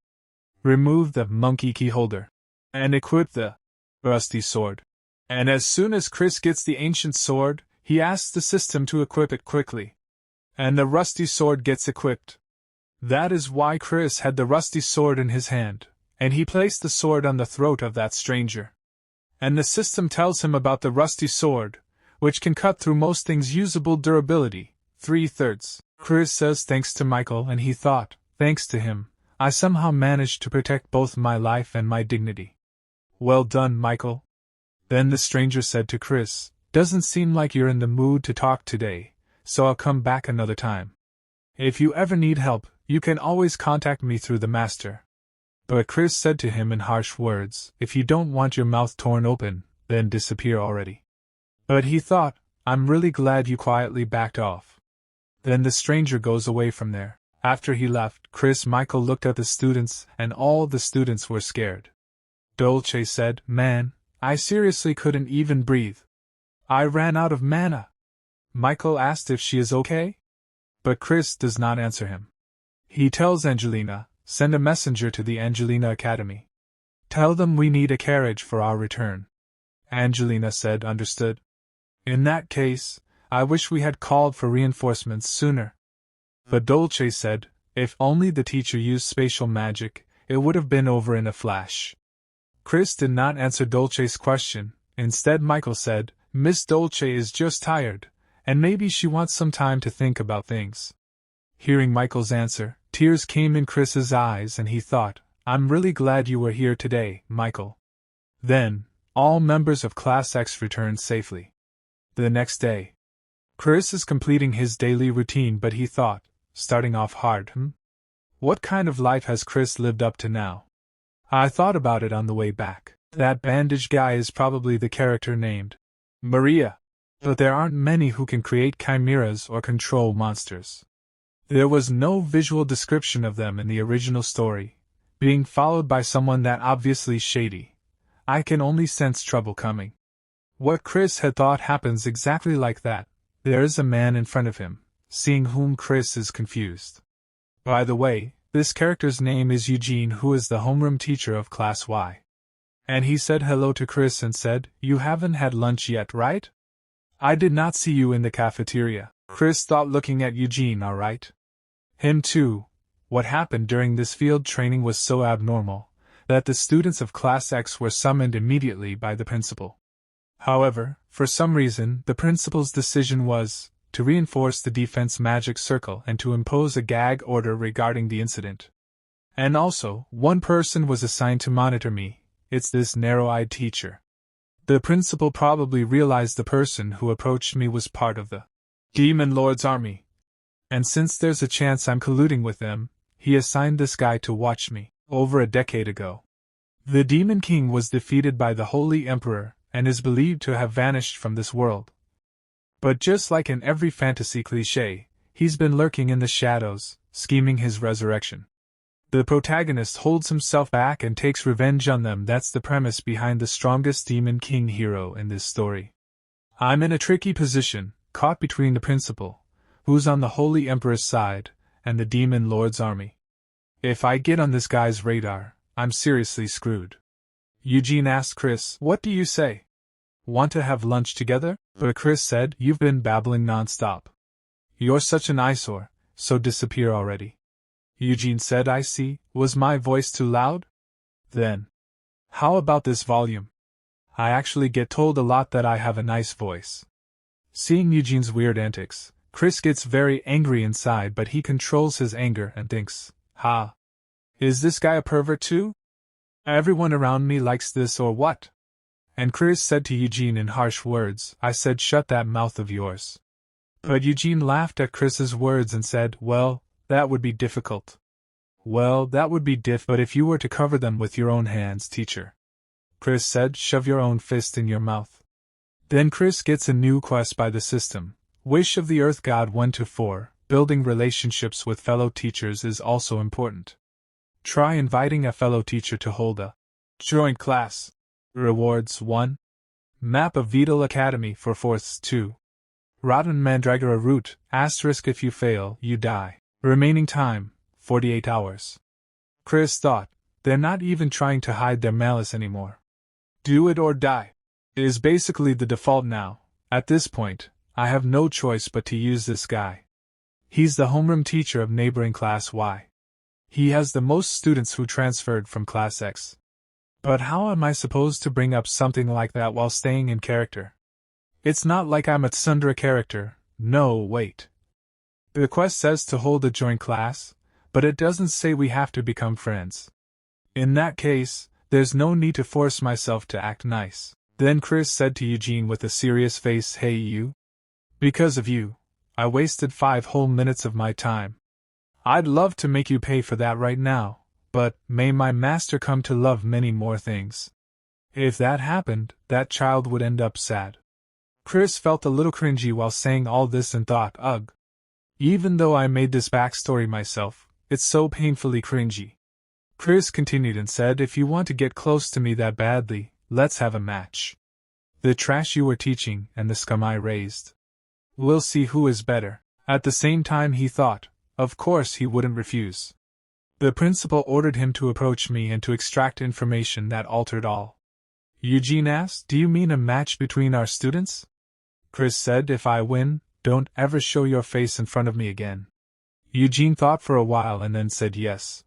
Remove the monkey key holder, and equip the rusty sword. And as soon as Chris gets the ancient sword, he asks the system to equip it quickly. And the rusty sword gets equipped. That is why Chris had the rusty sword in his hand, and he placed the sword on the throat of that stranger. And the system tells him about the rusty sword, which can cut through most things. Usable durability, 3/3. Chris says thanks to Michael, and he thought, thanks to him, I somehow managed to protect both my life and my dignity. Well done, Michael. Then the stranger said to Chris, doesn't seem like you're in the mood to talk today, so I'll come back another time. If you ever need help, you can always contact me through the master. But Chris said to him in harsh words, if you don't want your mouth torn open, then disappear already. But he thought, I'm really glad you quietly backed off. Then the stranger goes away from there. After he left, Michael looked at the students, and all the students were scared. Dolce said, man, I seriously couldn't even breathe. I ran out of mana. Michael asked if she is okay, but Chris does not answer him. He tells Angelina, send a messenger to the Angelina Academy. Tell them we need a carriage for our return. Angelina said, understood. In that case, I wish we had called for reinforcements sooner. But Dolce said, if only the teacher used spatial magic, it would have been over in a flash. Chris did not answer Dolce's question. Instead, Michael said, Miss Dolce is just tired, and maybe she wants some time to think about things. Hearing Michael's answer, tears came in Chris's eyes, and he thought, I'm really glad you were here today, Michael. Then, all members of Class X returned safely. The next day, Chris is completing his daily routine, but he thought, starting off hard, What kind of life has Chris lived up to now? I thought about it on the way back. That bandaged guy is probably the character named Maria. But there aren't many who can create chimeras or control monsters. There was no visual description of them in the original story, being followed by someone that obviously shady. I can only sense trouble coming. What Chris had thought happens exactly like that. There is a man in front of him, seeing whom Chris is confused. By the way, this character's name is Eugene, who is the homeroom teacher of Class Y. And he said hello to Chris and said, "You haven't had lunch yet, right? I did not see you in the cafeteria." Chris thought, looking at Eugene, alright. Him too. What happened during this field training was so abnormal that the students of Class X were summoned immediately by the principal. However, for some reason, the principal's decision was to reinforce the defense magic circle and to impose a gag order regarding the incident. And also, one person was assigned to monitor me. It's this narrow-eyed teacher. The principal probably realized the person who approached me was part of the Demon Lord's army. And since there's a chance I'm colluding with them, he assigned this guy to watch me. Over a decade ago, the Demon King was defeated by the Holy Emperor and is believed to have vanished from this world. But just like in every fantasy cliché, he's been lurking in the shadows, scheming his resurrection. The protagonist holds himself back and takes revenge on them. That's the premise behind the strongest Demon King hero in this story. I'm in a tricky position, caught between the principal, who's on the Holy Emperor's side, and the Demon Lord's army. If I get on this guy's radar, I'm seriously screwed. Eugene asked Chris, "What do you say? Want to have lunch together?" But Chris said, "You've been babbling non-stop. You're such an eyesore, so disappear already." Eugene said, "I see. Was my voice too loud? Then, how about this volume? I actually get told a lot that I have a nice voice." Seeing Eugene's weird antics, Chris gets very angry inside, but he controls his anger and thinks, "Ha! Is this guy a pervert too? Everyone around me likes this or what?" And Chris said to Eugene in harsh words, "I said shut that mouth of yours." But Eugene laughed at Chris's words and said, "Well, that would be difficult." "Well, that would be but if you were to cover them with your own hands, teacher." Chris said, "Shove your own fist in your mouth." Then Chris gets a new quest by the system. Wish of the Earth God 1-4. Building relationships with fellow teachers is also important. Try inviting a fellow teacher to hold a joint class. Rewards 1. Map of Vital Academy for 4ths 2. Rotten Mandragora route, *. If you fail, you die. Remaining time, 48 hours. Chris thought, they're not even trying to hide their malice anymore. Do it or die. It is basically the default now. At this point, I have no choice but to use this guy. He's the homeroom teacher of neighboring Class Y. He has the most students who transferred from Class X. But how am I supposed to bring up something like that while staying in character? It's not like I'm a tsundere character. No, wait. The quest says to hold a joint class, but it doesn't say we have to become friends. In that case, there's no need to force myself to act nice. Then Chris said to Eugene with a serious face, "Hey you. Because of you, I wasted 5 whole minutes of my time. I'd love to make you pay for that right now, but may my master come to love many more things. If that happened, that child would end up sad." Chris felt a little cringy while saying all this and thought, ugh. Even though I made this backstory myself, it's so painfully cringy. Chris continued and said, "If you want to get close to me that badly, let's have a match. The trash you were teaching and the scum I raised. We'll see who is better." At the same time he thought, of course he wouldn't refuse. The principal ordered him to approach me and to extract information that altered all. Eugene asked, "Do you mean a match between our students?" Chris said, "If I win, don't ever show your face in front of me again." Eugene thought for a while and then said yes.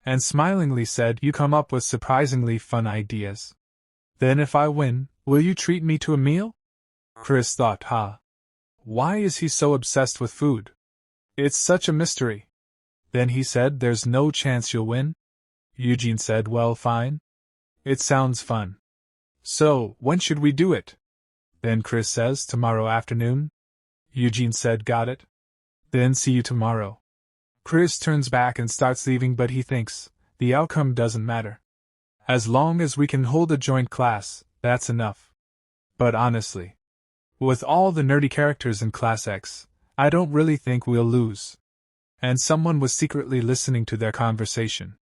And smilingly said, "You come up with surprisingly fun ideas. Then if I win, will you treat me to a meal?" Chris thought, why is he so obsessed with food? It's such a mystery. Then he said, "There's no chance you'll win?" Eugene said, "Well, fine. It sounds fun. So, when should we do it?" Then Chris says, "Tomorrow afternoon." Eugene said, "Got it. Then see you tomorrow." Chris turns back and starts leaving, but he thinks, the outcome doesn't matter. As long as we can hold a joint class, that's enough. But honestly, with all the nerdy characters in Class X, I don't really think we'll lose. And someone was secretly listening to their conversation.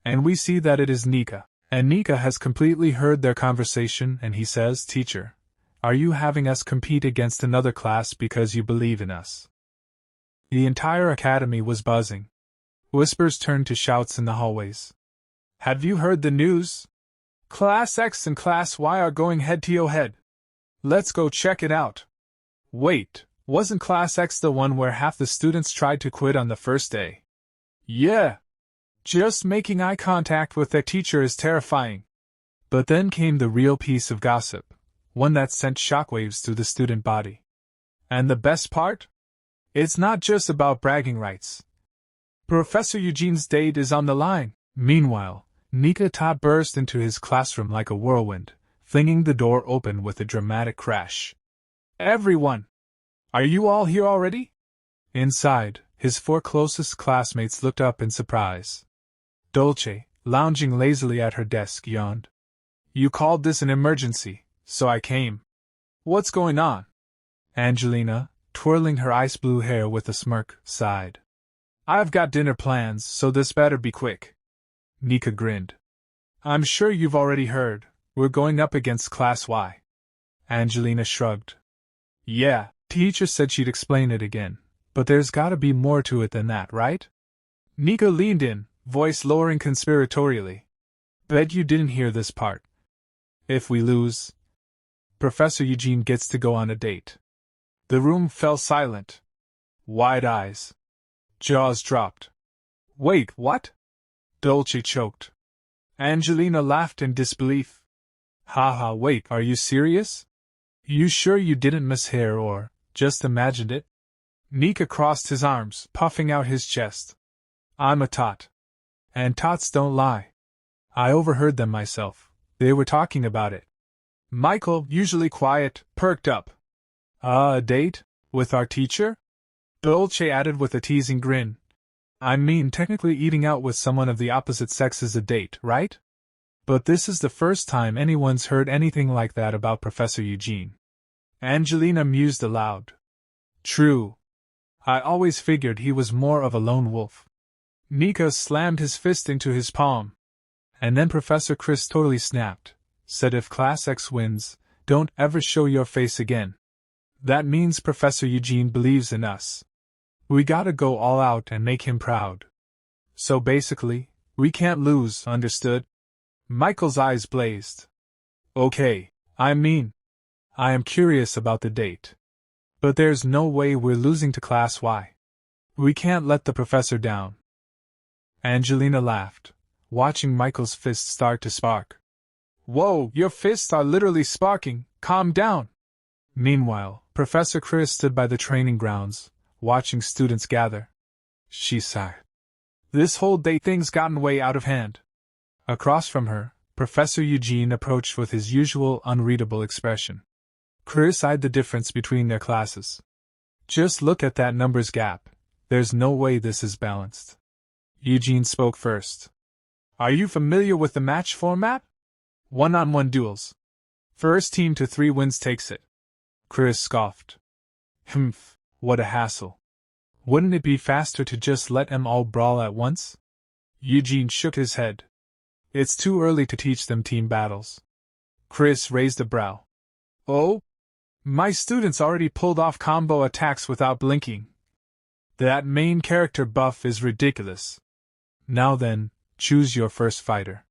And we see that it is Nika. And Nika has completely heard their conversation and he says, "Teacher, are you having us compete against another class because you believe in us?" The entire academy was buzzing. Whispers turned to shouts in the hallways. "Have you heard the news? Class X and Class Y are going head-to-head. Let's go check it out." Wait, wasn't Class X the one where half the students tried to quit on the first day? Yeah. Just making eye contact with their teacher is terrifying. But then came the real piece of gossip, one that sent shockwaves through the student body. And the best part? It's not just about bragging rights. Professor Eugene's date is on the line. Meanwhile, Nika burst into his classroom like a whirlwind, flinging the door open with a dramatic crash. "Everyone! Are you all here already?" Inside, his 4 closest classmates looked up in surprise. Dolce, lounging lazily at her desk, yawned. "You called this an emergency, so I came. What's going on?" Angelina, twirling her ice blue hair with a smirk, sighed. "I've got dinner plans, so this better be quick." Nika grinned. "I'm sure you've already heard, we're going up against Class Y." Angelina shrugged. "Yeah, teacher said she'd explain it again, but there's gotta be more to it than that, right?" Nika leaned in, voice lowering conspiratorially. "Bet you didn't hear this part. If we lose, Professor Eugene gets to go on a date." The room fell silent. Wide eyes. Jaws dropped. "Wait, what?" Dolce choked. Angelina laughed in disbelief. "Haha, wait, are you serious? You sure you didn't mishear or just imagined it?" Nika crossed his arms, puffing out his chest. "I'm a tot. And tots don't lie. I overheard them myself. They were talking about it." Michael, usually quiet, perked up. A date? With our teacher?" Dolce added with a teasing grin. "I mean, technically eating out with someone of the opposite sex is a date, right? But this is the first time anyone's heard anything like that about Professor Eugene." Angelina mused aloud. "True. I always figured he was more of a lone wolf." Nika slammed his fist into his palm. And then Professor Chris totally snapped, said if Class X wins, don't ever show your face again. That means Professor Eugene believes in us. We gotta go all out and make him proud. So basically, we can't lose, understood? Michael's eyes blazed. Okay, I am curious about the date. But there's no way we're losing to Class Y. We can't let the professor down. Angelina laughed, watching Michael's fists start to spark. Whoa, your fists are literally sparking, calm down. Meanwhile, Professor Chris stood by the training grounds, watching students gather. She sighed. This whole date thing's gotten way out of hand. Across from her, Professor Eugene approached with his usual unreadable expression. Chris eyed the difference between their classes. Just look at that numbers gap. There's no way this is balanced. Eugene spoke first. Are you familiar with the match format? One-on-one duels. First team to 3 wins takes it. Chris scoffed. Humph, what a hassle. Wouldn't it be faster to just let them all brawl at once? Eugene shook his head. It's too early to teach them team battles. Chris raised a brow. Oh? My students already pulled off combo attacks without blinking. That main character buff is ridiculous. Now then, choose your first fighter.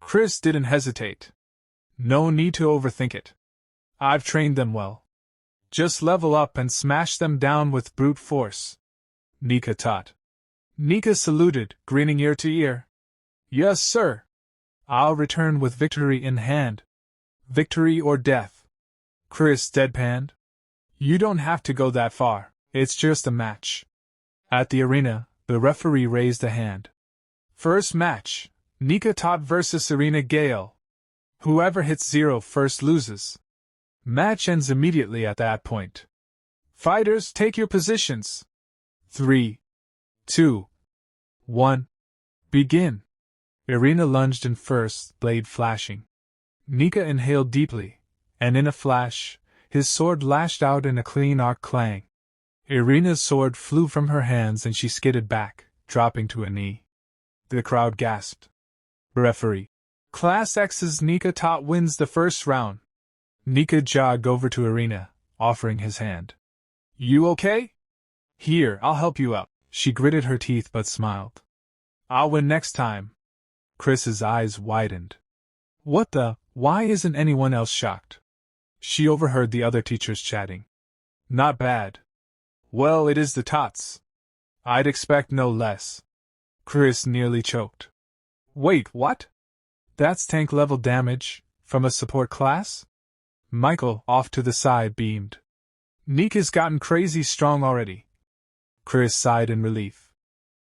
Chris didn't hesitate. No need to overthink it. I've trained them well. Just level up and smash them down with brute force. Nika taught. Nika saluted, grinning ear to ear. Yes, sir. I'll return with victory in hand. Victory or death. Chris deadpanned. You don't have to go that far, it's just a match. At the arena, the referee raised a hand. First match, Nika Tot vs Serena Gale. Whoever hits 0 first loses. Match ends immediately at that point. Fighters, take your positions. 3, 2, 1. Begin. Irina lunged in first, blade flashing. Nika inhaled deeply, and in a flash, his sword lashed out in a clean arc clang. Irina's sword flew from her hands and she skidded back, dropping to a knee. The crowd gasped. Referee. Class X's Nika Tot wins the first round. Nika jogged over to Irina, offering his hand. You okay? Here, I'll help you up. She gritted her teeth but smiled. I'll win next time. Chris's eyes widened. What the? Why isn't anyone else shocked? She overheard the other teachers chatting. Not bad. Well, it is the Tots. I'd expect no less. Chris nearly choked. Wait, what? That's tank-level damage, from a support class? Michael, off to the side, beamed. Nika's gotten crazy strong already. Chris sighed in relief.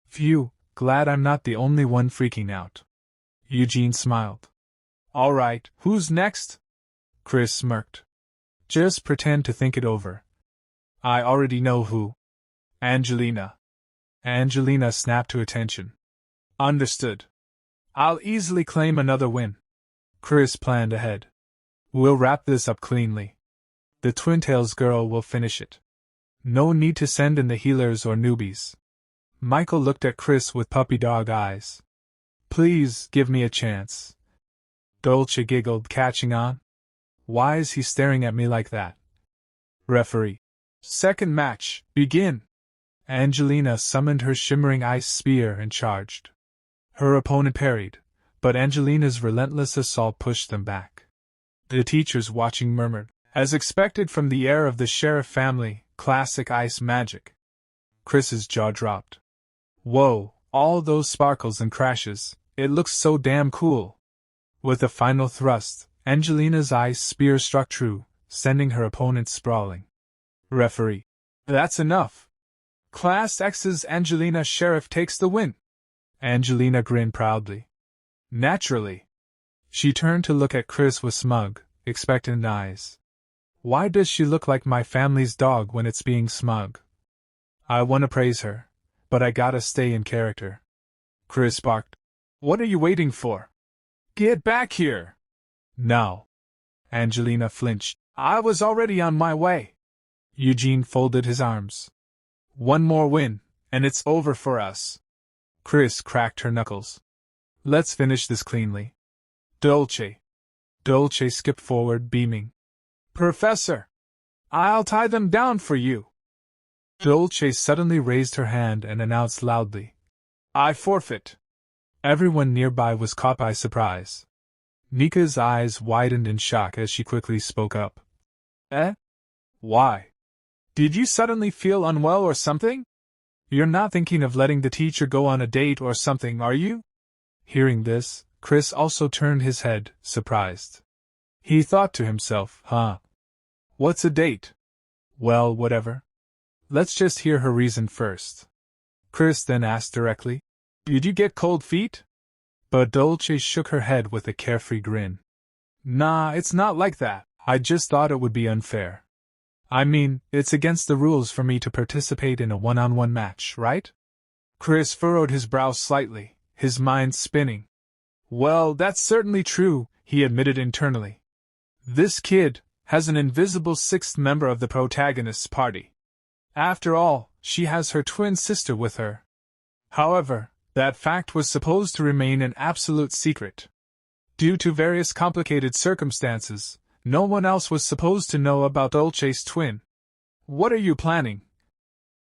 Phew, glad I'm not the only one freaking out. Eugene smiled. All right, who's next? Chris smirked. Just pretend to think it over. I already know who. Angelina. Angelina snapped to attention. Understood. I'll easily claim another win. Chris planned ahead. We'll wrap this up cleanly. The Twin-Tails girl will finish it. No need to send in the healers or newbies. Michael looked at Chris with puppy dog eyes. Please, give me a chance. Dolce giggled, catching on. Why is he staring at me like that? Referee. Second match, begin. Angelina summoned her shimmering ice spear and charged. Her opponent parried, but Angelina's relentless assault pushed them back. The teachers watching murmured, as expected from the heir of the sheriff family, classic ice magic. Chris's jaw dropped. Whoa, all those sparkles and crashes, it looks so damn cool. With a final thrust, Angelina's ice spear struck true, sending her opponent sprawling. Referee. That's enough. Class X's Angelina Sheriff takes the win. Angelina grinned proudly. Naturally. She turned to look at Chris with smug, expectant eyes. Why does she look like my family's dog when it's being smug? I want to praise her, but I gotta stay in character. Chris barked. What are you waiting for? Get back here! Now. Angelina flinched. I was already on my way. Eugene folded his arms. One more win, and it's over for us. Chris cracked her knuckles. Let's finish this cleanly. Dolce. Dolce skipped forward, beaming. Professor! I'll tie them down for you. Dolce suddenly raised her hand and announced loudly. I forfeit. Everyone nearby was caught by surprise. Nika's eyes widened in shock as she quickly spoke up. Eh? Why? Did you suddenly feel unwell or something? You're not thinking of letting the teacher go on a date or something, are you? Hearing this, Chris also turned his head, surprised. He thought to himself, What's a date? Well, whatever. Let's just hear her reason first. Chris then asked directly, Did you get cold feet? But Dolce shook her head with a carefree grin. Nah, it's not like that. I just thought it would be unfair. I mean, it's against the rules for me to participate in a one-on-one match, right? Chris furrowed his brow slightly, his mind spinning. Well, that's certainly true, he admitted internally. This kid has an invisible sixth member of the protagonist's party. After all, she has her twin sister with her. However, that fact was supposed to remain an absolute secret. Due to various complicated circumstances, no one else was supposed to know about Dolce's twin. What are you planning?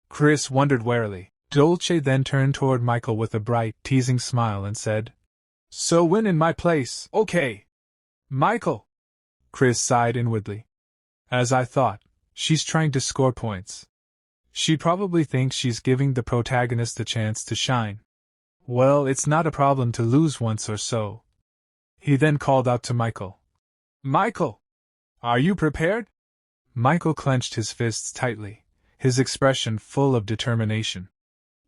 Chris wondered warily. Dolce then turned toward Michael with a bright, teasing smile and said, So win in my place, okay. Michael. Chris sighed inwardly. As I thought, she's trying to score points. She probably thinks she's giving the protagonist a chance to shine. Well, it's not a problem to lose once or so. He then called out to Michael. Michael! Are you prepared? Michael clenched his fists tightly, his expression full of determination.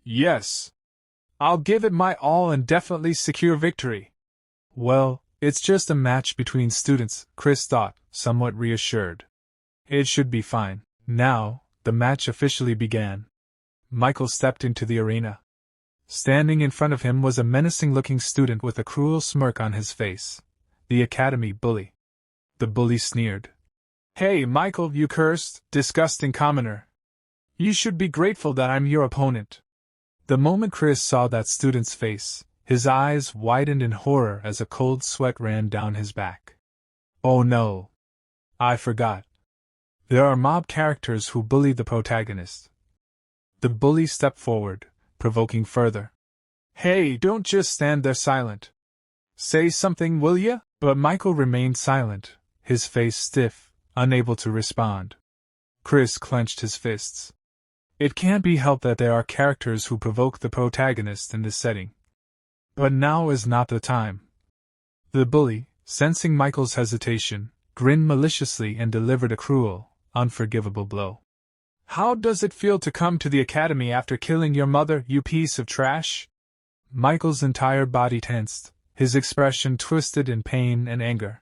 Yes. I'll give it my all and definitely secure victory. Well, it's just a match between students, Chris thought, somewhat reassured. It should be fine. Now, the match officially began. Michael stepped into the arena. Standing in front of him was a menacing-looking student with a cruel smirk on his face. The academy bully. The bully sneered. "Hey, Michael, you cursed, disgusting commoner. You should be grateful that I'm your opponent." The moment Chris saw that student's face, his eyes widened in horror as a cold sweat ran down his back. "Oh no. I forgot. There are mob characters who bully the protagonist." The bully stepped forward, provoking further. "Hey, don't just stand there silent. Say something, will ya?" But Michael remained silent, his face stiff, unable to respond. Chris clenched his fists. It can't be helped that there are characters who provoke the protagonist in this setting. But now is not the time. The bully, sensing Michael's hesitation, grinned maliciously and delivered a cruel, unforgivable blow. "How does it feel to come to the academy after killing your mother, you piece of trash?" Michael's entire body tensed, his expression twisted in pain and anger.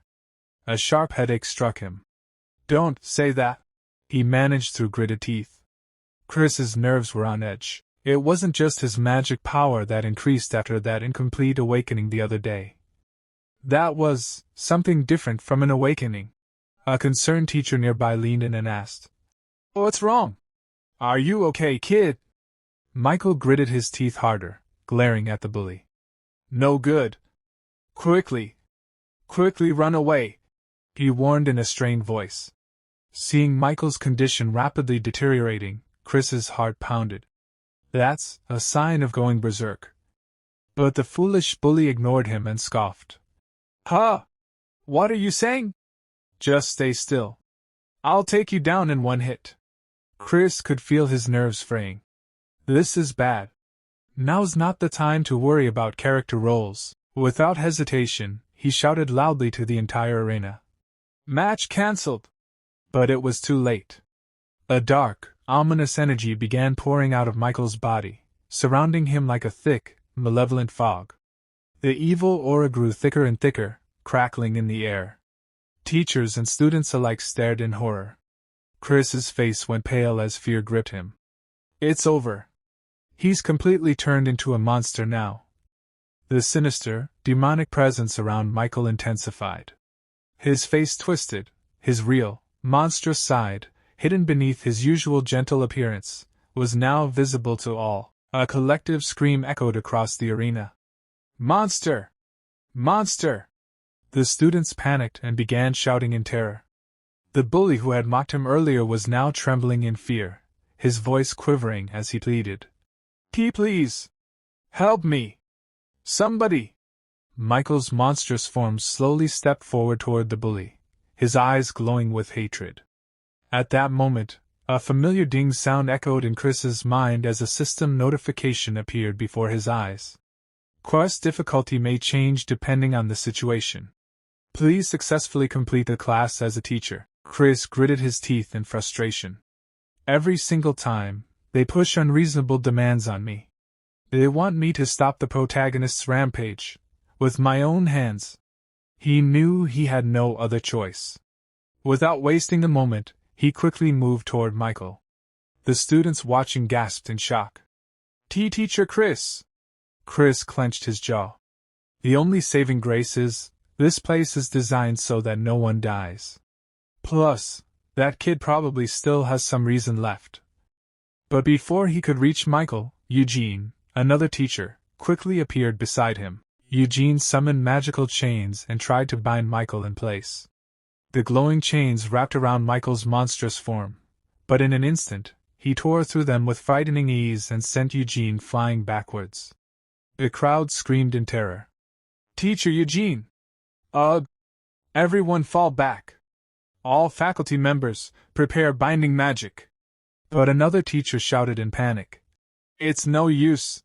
A sharp headache struck him. "Don't say that," he managed through gritted teeth. Chris's nerves were on edge. It wasn't just his magic power that increased after that incomplete awakening the other day. That was something different from an awakening. A concerned teacher nearby leaned in and asked, "What's wrong? Are you okay, kid?" Michael gritted his teeth harder, glaring at the bully. "No good. Quickly run away," he warned in a strained voice. Seeing Michael's condition rapidly deteriorating, Chris's heart pounded. That's a sign of going berserk. But the foolish bully ignored him and scoffed. "Huh? What are you saying? Just stay still. I'll take you down in one hit." Chris could feel his nerves fraying. This is bad. Now's not the time to worry about character roles. Without hesitation, he shouted loudly to the entire arena. "Match cancelled!" But it was too late. A dark, ominous energy began pouring out of Michael's body, surrounding him like a thick, malevolent fog. The evil aura grew thicker and thicker, crackling in the air. Teachers and students alike stared in horror. Chris's face went pale as fear gripped him. It's over. He's completely turned into a monster now. The sinister, demonic presence around Michael intensified. His face twisted, his real, monstrous side, hidden beneath his usual gentle appearance, was now visible to all. A collective scream echoed across the arena. "Monster! Monster!" The students panicked and began shouting in terror. The bully who had mocked him earlier was now trembling in fear, his voice quivering as he pleaded. Please! Help me! Somebody!" Michael's monstrous form slowly stepped forward toward the bully, his eyes glowing with hatred. At that moment, a familiar ding sound echoed in Chris's mind as a system notification appeared before his eyes. Quest difficulty may change depending on the situation. Please successfully complete the class as a teacher. Chris gritted his teeth in frustration. Every single time, they push unreasonable demands on me. They want me to stop the protagonist's rampage, with my own hands. He knew he had no other choice. Without wasting a moment, he quickly moved toward Michael. The students watching gasped in shock. Teacher Chris! Chris clenched his jaw. The only saving grace is, this place is designed so that no one dies. Plus, that kid probably still has some reason left. But before he could reach Michael, Eugene, another teacher, quickly appeared beside him. Eugene summoned magical chains and tried to bind Michael in place. The glowing chains wrapped around Michael's monstrous form, but in an instant, he tore through them with frightening ease and sent Eugene flying backwards. The crowd screamed in terror. Teacher Eugene! Ugh! Everyone fall back! All faculty members, prepare binding magic! But another teacher shouted in panic. It's no use.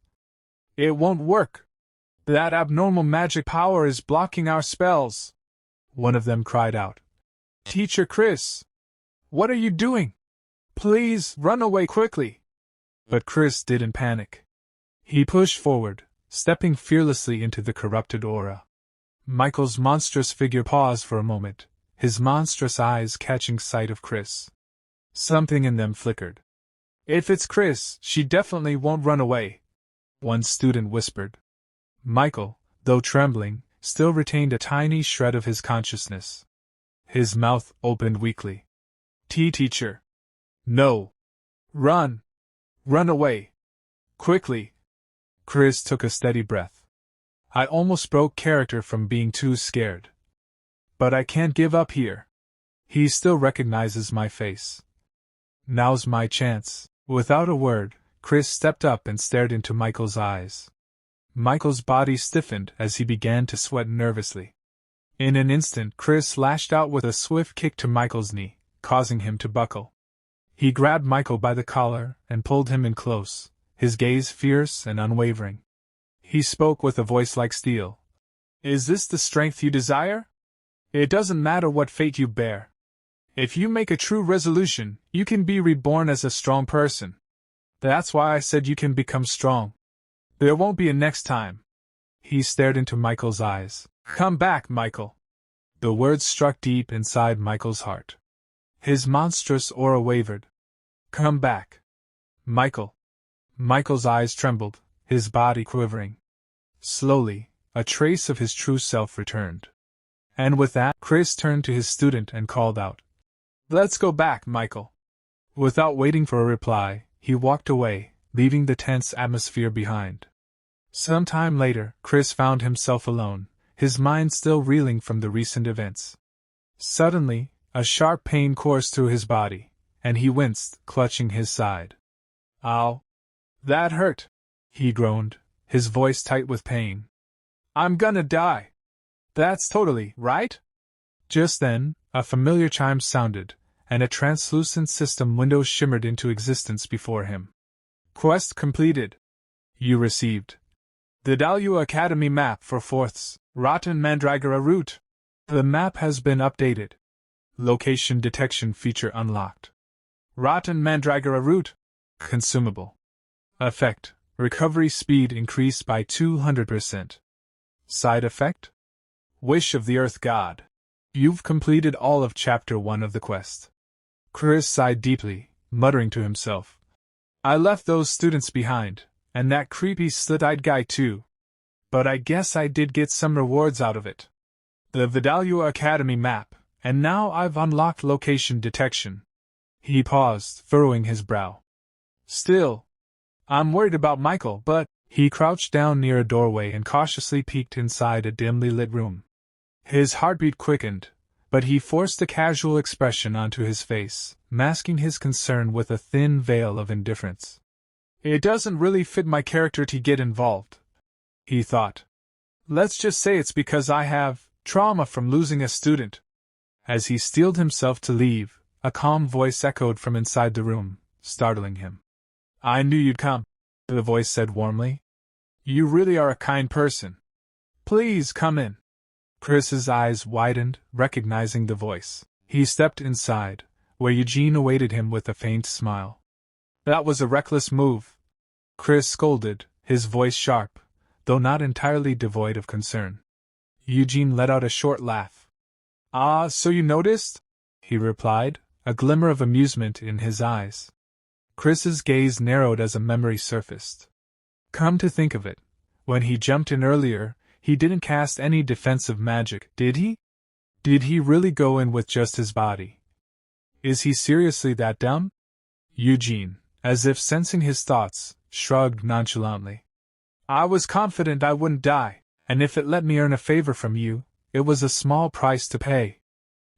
It won't work. That abnormal magic power is blocking our spells. One of them cried out. Teacher Chris! What are you doing? Please run away quickly! But Chris didn't panic. He pushed forward, stepping fearlessly into the corrupted aura. Michael's monstrous figure paused for a moment, his monstrous eyes catching sight of Chris. Something in them flickered. If it's Chris, she definitely won't run away. one student whispered. Michael, though trembling, still retained a tiny shred of his consciousness. His mouth opened weakly. Teacher. No. Run. Run away. Quickly. Chris took a steady breath. I almost broke character from being too scared. But I can't give up here. He still recognizes my face. Now's my chance. Without a word, Chris stepped up and stared into Michael's eyes. Michael's body stiffened as he began to sweat nervously. In an instant, Chris lashed out with a swift kick to Michael's knee, causing him to buckle. He grabbed Michael by the collar and pulled him in close, his gaze fierce and unwavering. He spoke with a voice like steel. Is this the strength you desire? It doesn't matter what fate you bear. If you make a true resolution, you can be reborn as a strong person. That's why I said you can become strong. There won't be a next time. He stared into Michael's eyes. Come back, Michael. The words struck deep inside Michael's heart. His monstrous aura wavered. Come back. Michael. Michael's eyes trembled, his body quivering. Slowly, a trace of his true self returned. And with that, Chris turned to his student and called out, Let's go back, Michael. Without waiting for a reply, he walked away, leaving the tense atmosphere behind. Some time later, Chris found himself alone, his mind still reeling from the recent events. Suddenly, a sharp pain coursed through his body, and he winced, clutching his side. Ow! That hurt! He groaned, his voice tight with pain. I'm gonna die! That's totally right? Just then, a familiar chime sounded, and a translucent system window shimmered into existence before him. Quest completed. You received the Dalua Academy map for 4th Rotten Mandragora route. The map has been updated. Location detection feature unlocked. Rotten Mandragora route. Consumable. Effect: recovery speed increased by 200%. Side effect: Wish of the Earth God. You've completed all of Chapter 1 of the quest. Chris sighed deeply, muttering to himself. I left those students behind, and that creepy slit-eyed guy too. But I guess I did get some rewards out of it. The Vidalua Academy map, and now I've unlocked location detection. He paused, furrowing his brow. Still, I'm worried about Michael, but... He crouched down near a doorway and cautiously peeked inside a dimly lit room. His heartbeat quickened, but he forced a casual expression onto his face, masking his concern with a thin veil of indifference. It doesn't really fit my character to get involved, he thought. Let's just say it's because I have trauma from losing a student. As he steeled himself to leave, a calm voice echoed from inside the room, startling him. I knew you'd come, the voice said warmly. You really are a kind person. Please come in. Chris's eyes widened, recognizing the voice. He stepped inside, where Eugene awaited him with a faint smile. That was a reckless move, Chris scolded, his voice sharp, though not entirely devoid of concern. Eugene let out a short laugh. Ah, so you noticed? He replied, a glimmer of amusement in his eyes. Chris's gaze narrowed as a memory surfaced. Come to think of it, when he jumped in earlier, he didn't cast any defensive magic, did he? Did he really go in with just his body? Is he seriously that dumb? Eugene, as if sensing his thoughts, shrugged nonchalantly. I was confident I wouldn't die, and if it let me earn a favor from you, it was a small price to pay.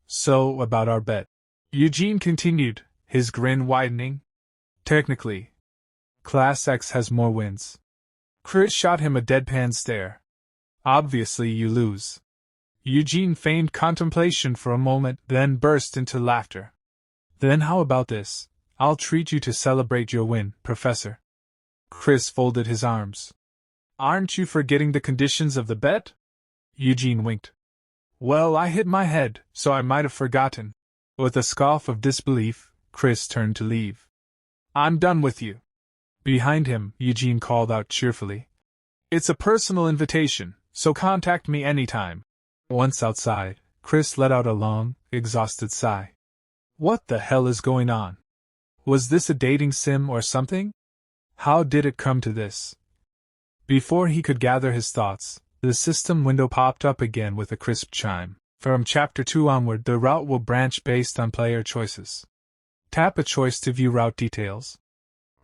So, about our bet. Eugene continued, his grin widening. Technically, Class X has more wins. Chris shot him a deadpan stare. Obviously you lose. Eugene feigned contemplation for a moment, then burst into laughter. Then how about this? I'll treat you to celebrate your win, Professor. Chris folded his arms. Aren't you forgetting the conditions of the bet? Eugene winked. Well, I hit my head, so I might have forgotten. With a scoff of disbelief, Chris turned to leave. I'm done with you. Behind him, Eugene called out cheerfully. It's a personal invitation, so contact me anytime. Once outside, Chris let out a long, exhausted sigh. What the hell is going on? Was this a dating sim or something? How did it come to this? Before he could gather his thoughts, the system window popped up again with a crisp chime. From Chapter 2 onward, the route will branch based on player choices. Tap a choice to view route details.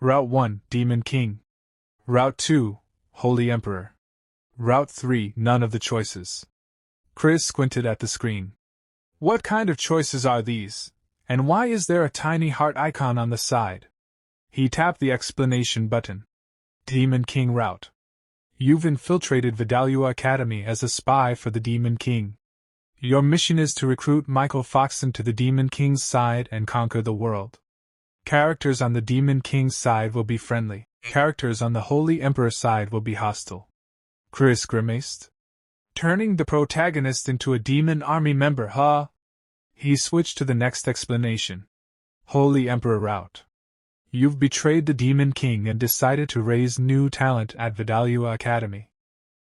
Route 1, Demon King. Route 2, Holy Emperor. Route 3, none of the choices. Chris squinted at the screen. What kind of choices are these? And why is there a tiny heart icon on the side? He tapped the explanation button. Demon King Route. You've infiltrated Vidalia Academy as a spy for the Demon King. Your mission is to recruit Michael Foxon to the Demon King's side and conquer the world. Characters on the Demon King's side will be friendly. Characters on the Holy Emperor's side will be hostile. Chris grimaced. Turning the protagonist into a demon army member, huh? He switched to the next explanation. Holy Emperor Route. You've betrayed the Demon King and decided to raise new talent at Vidalia Academy.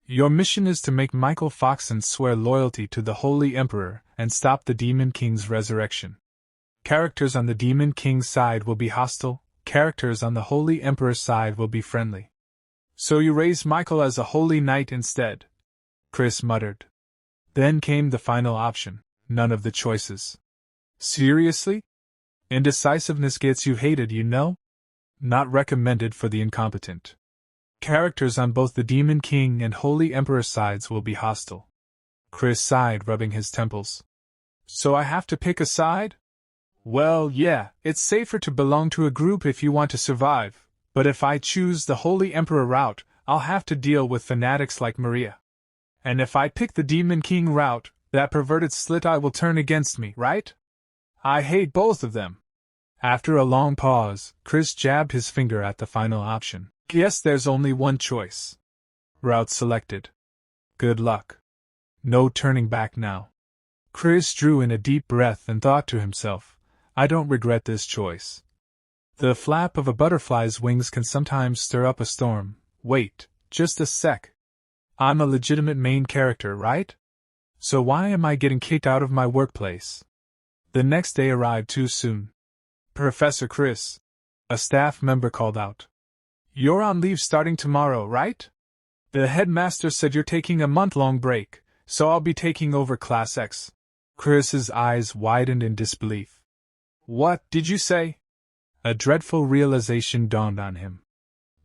Your mission is to make Michael Foxon swear loyalty to the Holy Emperor and stop the Demon King's resurrection. Characters on the Demon King's side will be hostile, characters on the Holy Emperor's side will be friendly. So you raise Michael as a Holy Knight instead, Chris muttered. Then came the final option, none of the choices. Seriously? Indecisiveness gets you hated, you know? Not recommended for the incompetent. Characters on both the Demon King and Holy Emperor sides will be hostile. Chris sighed, rubbing his temples. So I have to pick a side? Well, yeah, it's safer to belong to a group if you want to survive, but if I choose the Holy Emperor route, I'll have to deal with fanatics like Maria. And if I pick the Demon King route, that perverted slit eye will turn against me, right? I hate both of them. After a long pause, Chris jabbed his finger at the final option. Yes, there's only one choice. Route selected. Good luck. No turning back now. Chris drew in a deep breath and thought to himself, I don't regret this choice. The flap of a butterfly's wings can sometimes stir up a storm. Wait, just a sec. I'm a legitimate main character, right? So why am I getting kicked out of my workplace? The next day arrived too soon. Professor Chris, a staff member called out. You're on leave starting tomorrow, right? The headmaster said you're taking a month-long break, so I'll be taking over Class X. Chris's eyes widened in disbelief. What did you say? A dreadful realization dawned on him.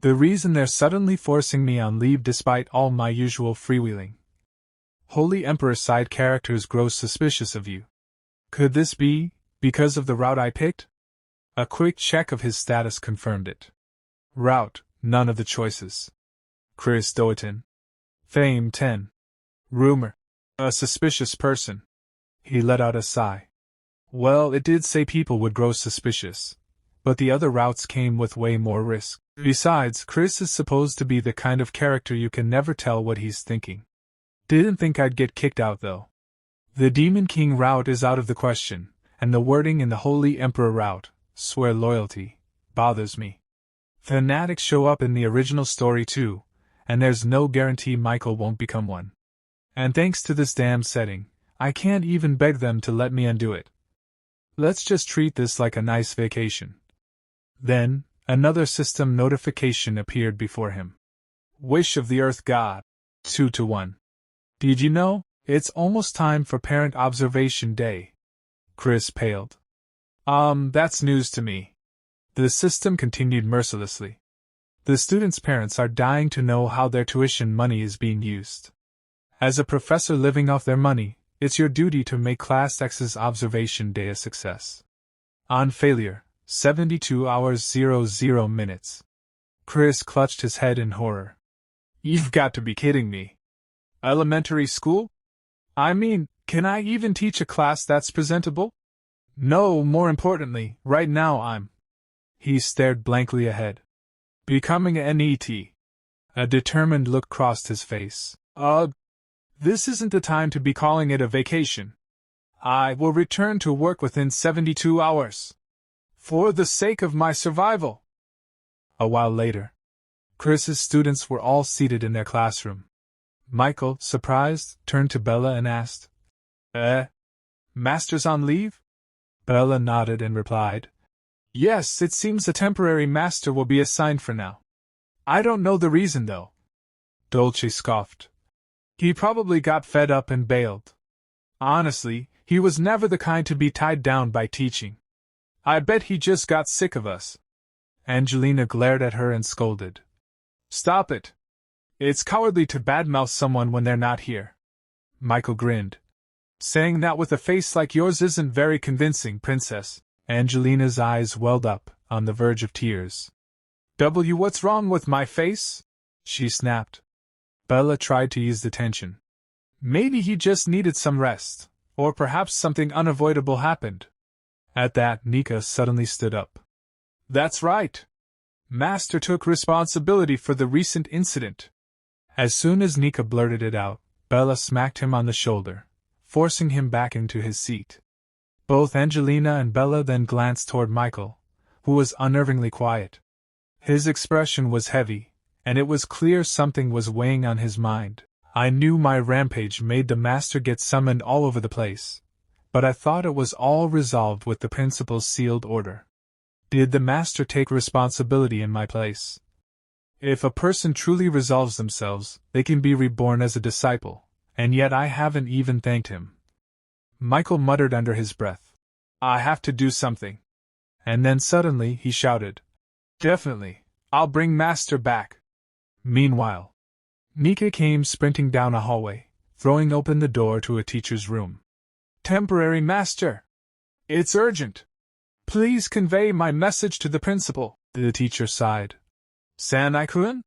The reason they're suddenly forcing me on leave despite all my usual freewheeling. Holy Emperor side characters grow suspicious of you. Could this be because of the route I picked? A quick check of his status confirmed it. Route, none of the choices. Chris Doetin. Fame 10. Rumor. A suspicious person. He let out a sigh. Well, it did say people would grow suspicious, but the other routes came with way more risk. Besides, Chris is supposed to be the kind of character you can never tell what he's thinking. Didn't think I'd get kicked out though. The Demon King route is out of the question, and the wording in the Holy Emperor route, swear loyalty, bothers me. Fanatics show up in the original story too, and there's no guarantee Michael won't become one. And thanks to this damn setting, I can't even beg them to let me undo it. Let's just treat this like a nice vacation. Then, another system notification appeared before him. Wish of the Earth God. 2-1. Did you know? It's almost time for Parent Observation Day. Chris paled. That's news to me. The system continued mercilessly. The students' parents are dying to know how their tuition money is being used. As a professor living off their money, it's your duty to make Class X's Observation Day a success. On failure, 72 hours 00 minutes. Chris clutched his head in horror. You've got to be kidding me. Elementary school? I mean, can I even teach a class that's presentable? No, more importantly, right now I'm... He stared blankly ahead. Becoming an NET. A determined look crossed his face. This isn't the time to be calling it a vacation. I will return to work within 72 hours. For the sake of my survival. A while later, Chris's students were all seated in their classroom. Michael, surprised, turned to Bella and asked, Master's on leave? Bella nodded and replied, Yes, it seems a temporary master will be assigned for now. I don't know the reason though. Dolce scoffed. He probably got fed up and bailed. Honestly, he was never the kind to be tied down by teaching. I bet he just got sick of us. Angelina glared at her and scolded. Stop it. It's cowardly to badmouth someone when they're not here. Michael grinned. Saying that with a face like yours isn't very convincing, princess. Angelina's eyes welled up, on the verge of tears. What's wrong with my face? She snapped. Bella tried to ease the tension. Maybe he just needed some rest, or perhaps something unavoidable happened. At that, Nika suddenly stood up. That's right. Master took responsibility for the recent incident. As soon as Nika blurted it out, Bella smacked him on the shoulder, forcing him back into his seat. Both Angelina and Bella then glanced toward Michael, who was unnervingly quiet. His expression was heavy, and it was clear something was weighing on his mind. I knew my rampage made the master get summoned all over the place, but I thought it was all resolved with the principal's sealed order. Did the master take responsibility in my place? If a person truly resolves themselves, they can be reborn as a disciple, and yet I haven't even thanked him. Michael muttered under his breath. I have to do something. And then suddenly he shouted. Definitely, I'll bring master back. Meanwhile, Nika came sprinting down a hallway, throwing open the door to a teacher's room. Temporary master! It's urgent! Please convey my message to the principal, the teacher sighed. Sanai-kun?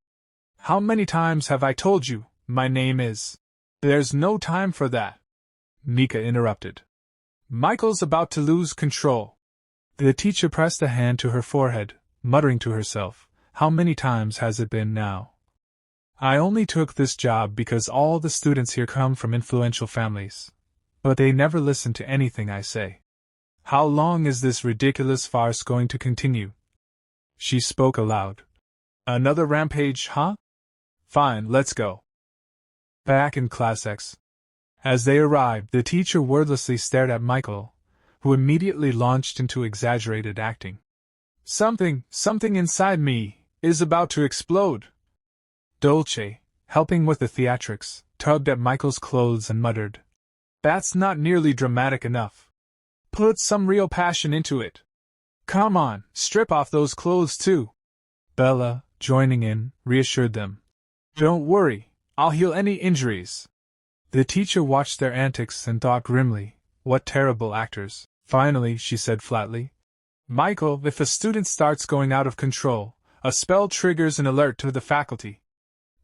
How many times have I told you, my name is... There's no time for that. Nika interrupted. Michael's about to lose control. The teacher pressed a hand to her forehead, muttering to herself, how many times has it been now? I only took this job because all the students here come from influential families. But they never listen to anything I say. How long is this ridiculous farce going to continue? She spoke aloud. Another rampage, huh? Fine, let's go. Back in Class X. As they arrived, the teacher wordlessly stared at Michael, who immediately launched into exaggerated acting. Something inside me is about to explode. Dolce, helping with the theatrics, tugged at Michael's clothes and muttered. That's not nearly dramatic enough. Put some real passion into it. Come on, strip off those clothes too. Bella, joining in, reassured them. Don't worry, I'll heal any injuries. The teacher watched their antics and thought grimly, what terrible actors. Finally, she said flatly. Michael, if a student starts going out of control, a spell triggers an alert to the faculty.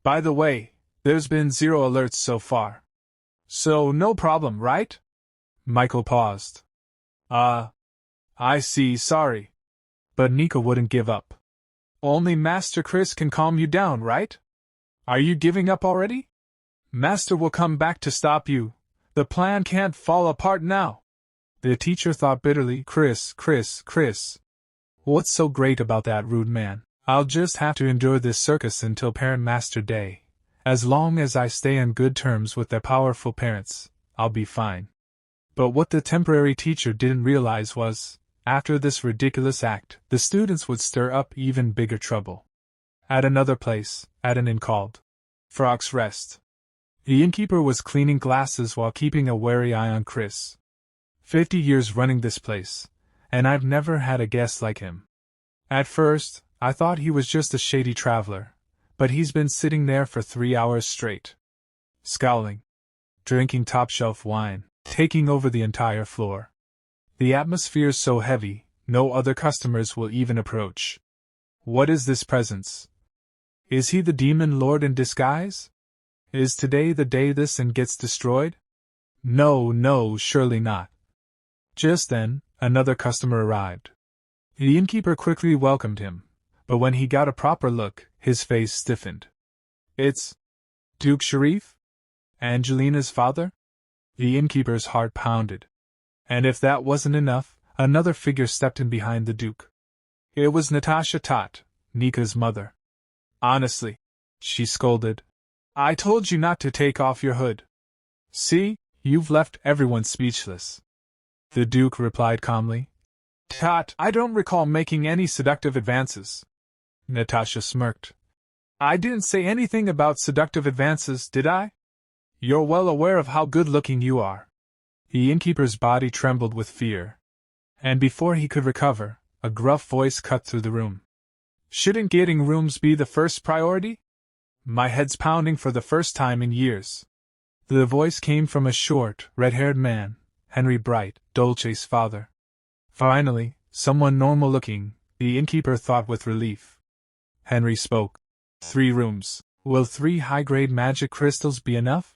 By the way, there's been 0 alerts so far. So no problem, right? Michael paused. I see, sorry. But Nika wouldn't give up. Only Master Chris can calm you down, right? Are you giving up already? Master will come back to stop you. The plan can't fall apart now. The teacher thought bitterly, Chris. What's so great about that rude man? I'll just have to endure this circus until Parent-Master Day. As long as I stay on good terms with their powerful parents, I'll be fine. But what the temporary teacher didn't realize was, after this ridiculous act, the students would stir up even bigger trouble. At another place, at an inn called Frog's Rest, the innkeeper was cleaning glasses while keeping a wary eye on Chris. 50 years running this place, and I've never had a guest like him. At first, I thought he was just a shady traveler, but he's been sitting there for 3 hours straight. Scowling. Drinking top-shelf wine, taking over the entire floor. The atmosphere's so heavy, no other customers will even approach. What is this presence? Is he the demon lord in disguise? Is today the day this inn gets destroyed? No, surely not. Just then, another customer arrived. The innkeeper quickly welcomed him, but when he got a proper look, his face stiffened. It's Duke Sharif? Angelina's father? The innkeeper's heart pounded. And if that wasn't enough, another figure stepped in behind the Duke. It was Natasha Tot, Nika's mother. Honestly, she scolded. I told you not to take off your hood. See, you've left everyone speechless. The Duke replied calmly. Tot, I don't recall making any seductive advances. Natasha smirked. I didn't say anything about seductive advances, did I? You're well aware of how good-looking you are. The innkeeper's body trembled with fear. And before he could recover, a gruff voice cut through the room. Shouldn't getting rooms be the first priority? My head's pounding for the first time in years. The voice came from a short, red-haired man, Henry Bright, Dolce's father. Finally, someone normal-looking, the innkeeper thought with relief. Henry spoke. 3 rooms. Will 3 high-grade magic crystals be enough?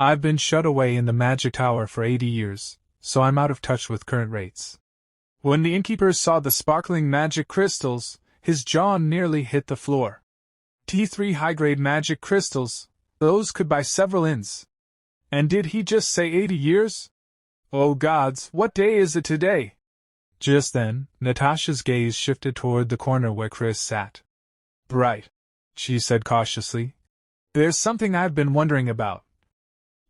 I've been shut away in the magic tower for 80 years, so I'm out of touch with current rates. When the innkeeper saw the sparkling magic crystals, his jaw nearly hit the floor. T3 high-grade magic crystals, those could buy several inns. And did he just say 80 years? Oh gods, what day is it today? Just then, Natasha's gaze shifted toward the corner where Chris sat. Bright, she said cautiously. There's something I've been wondering about.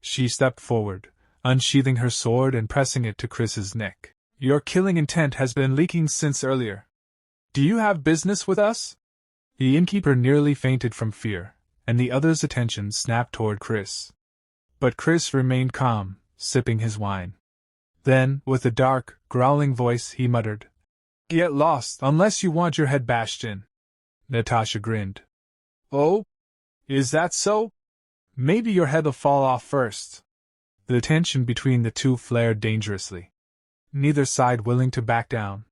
She stepped forward, unsheathing her sword and pressing it to Chris's neck. Your killing intent has been leaking since earlier. Do you have business with us? The innkeeper nearly fainted from fear, and the other's attention snapped toward Chris. But Chris remained calm, sipping his wine. Then, with a dark, growling voice, he muttered, Get lost, unless you want your head bashed in. Natasha grinned. Oh? Is that so? Maybe your head'll fall off first. The tension between the two flared dangerously. Neither side willing to back down.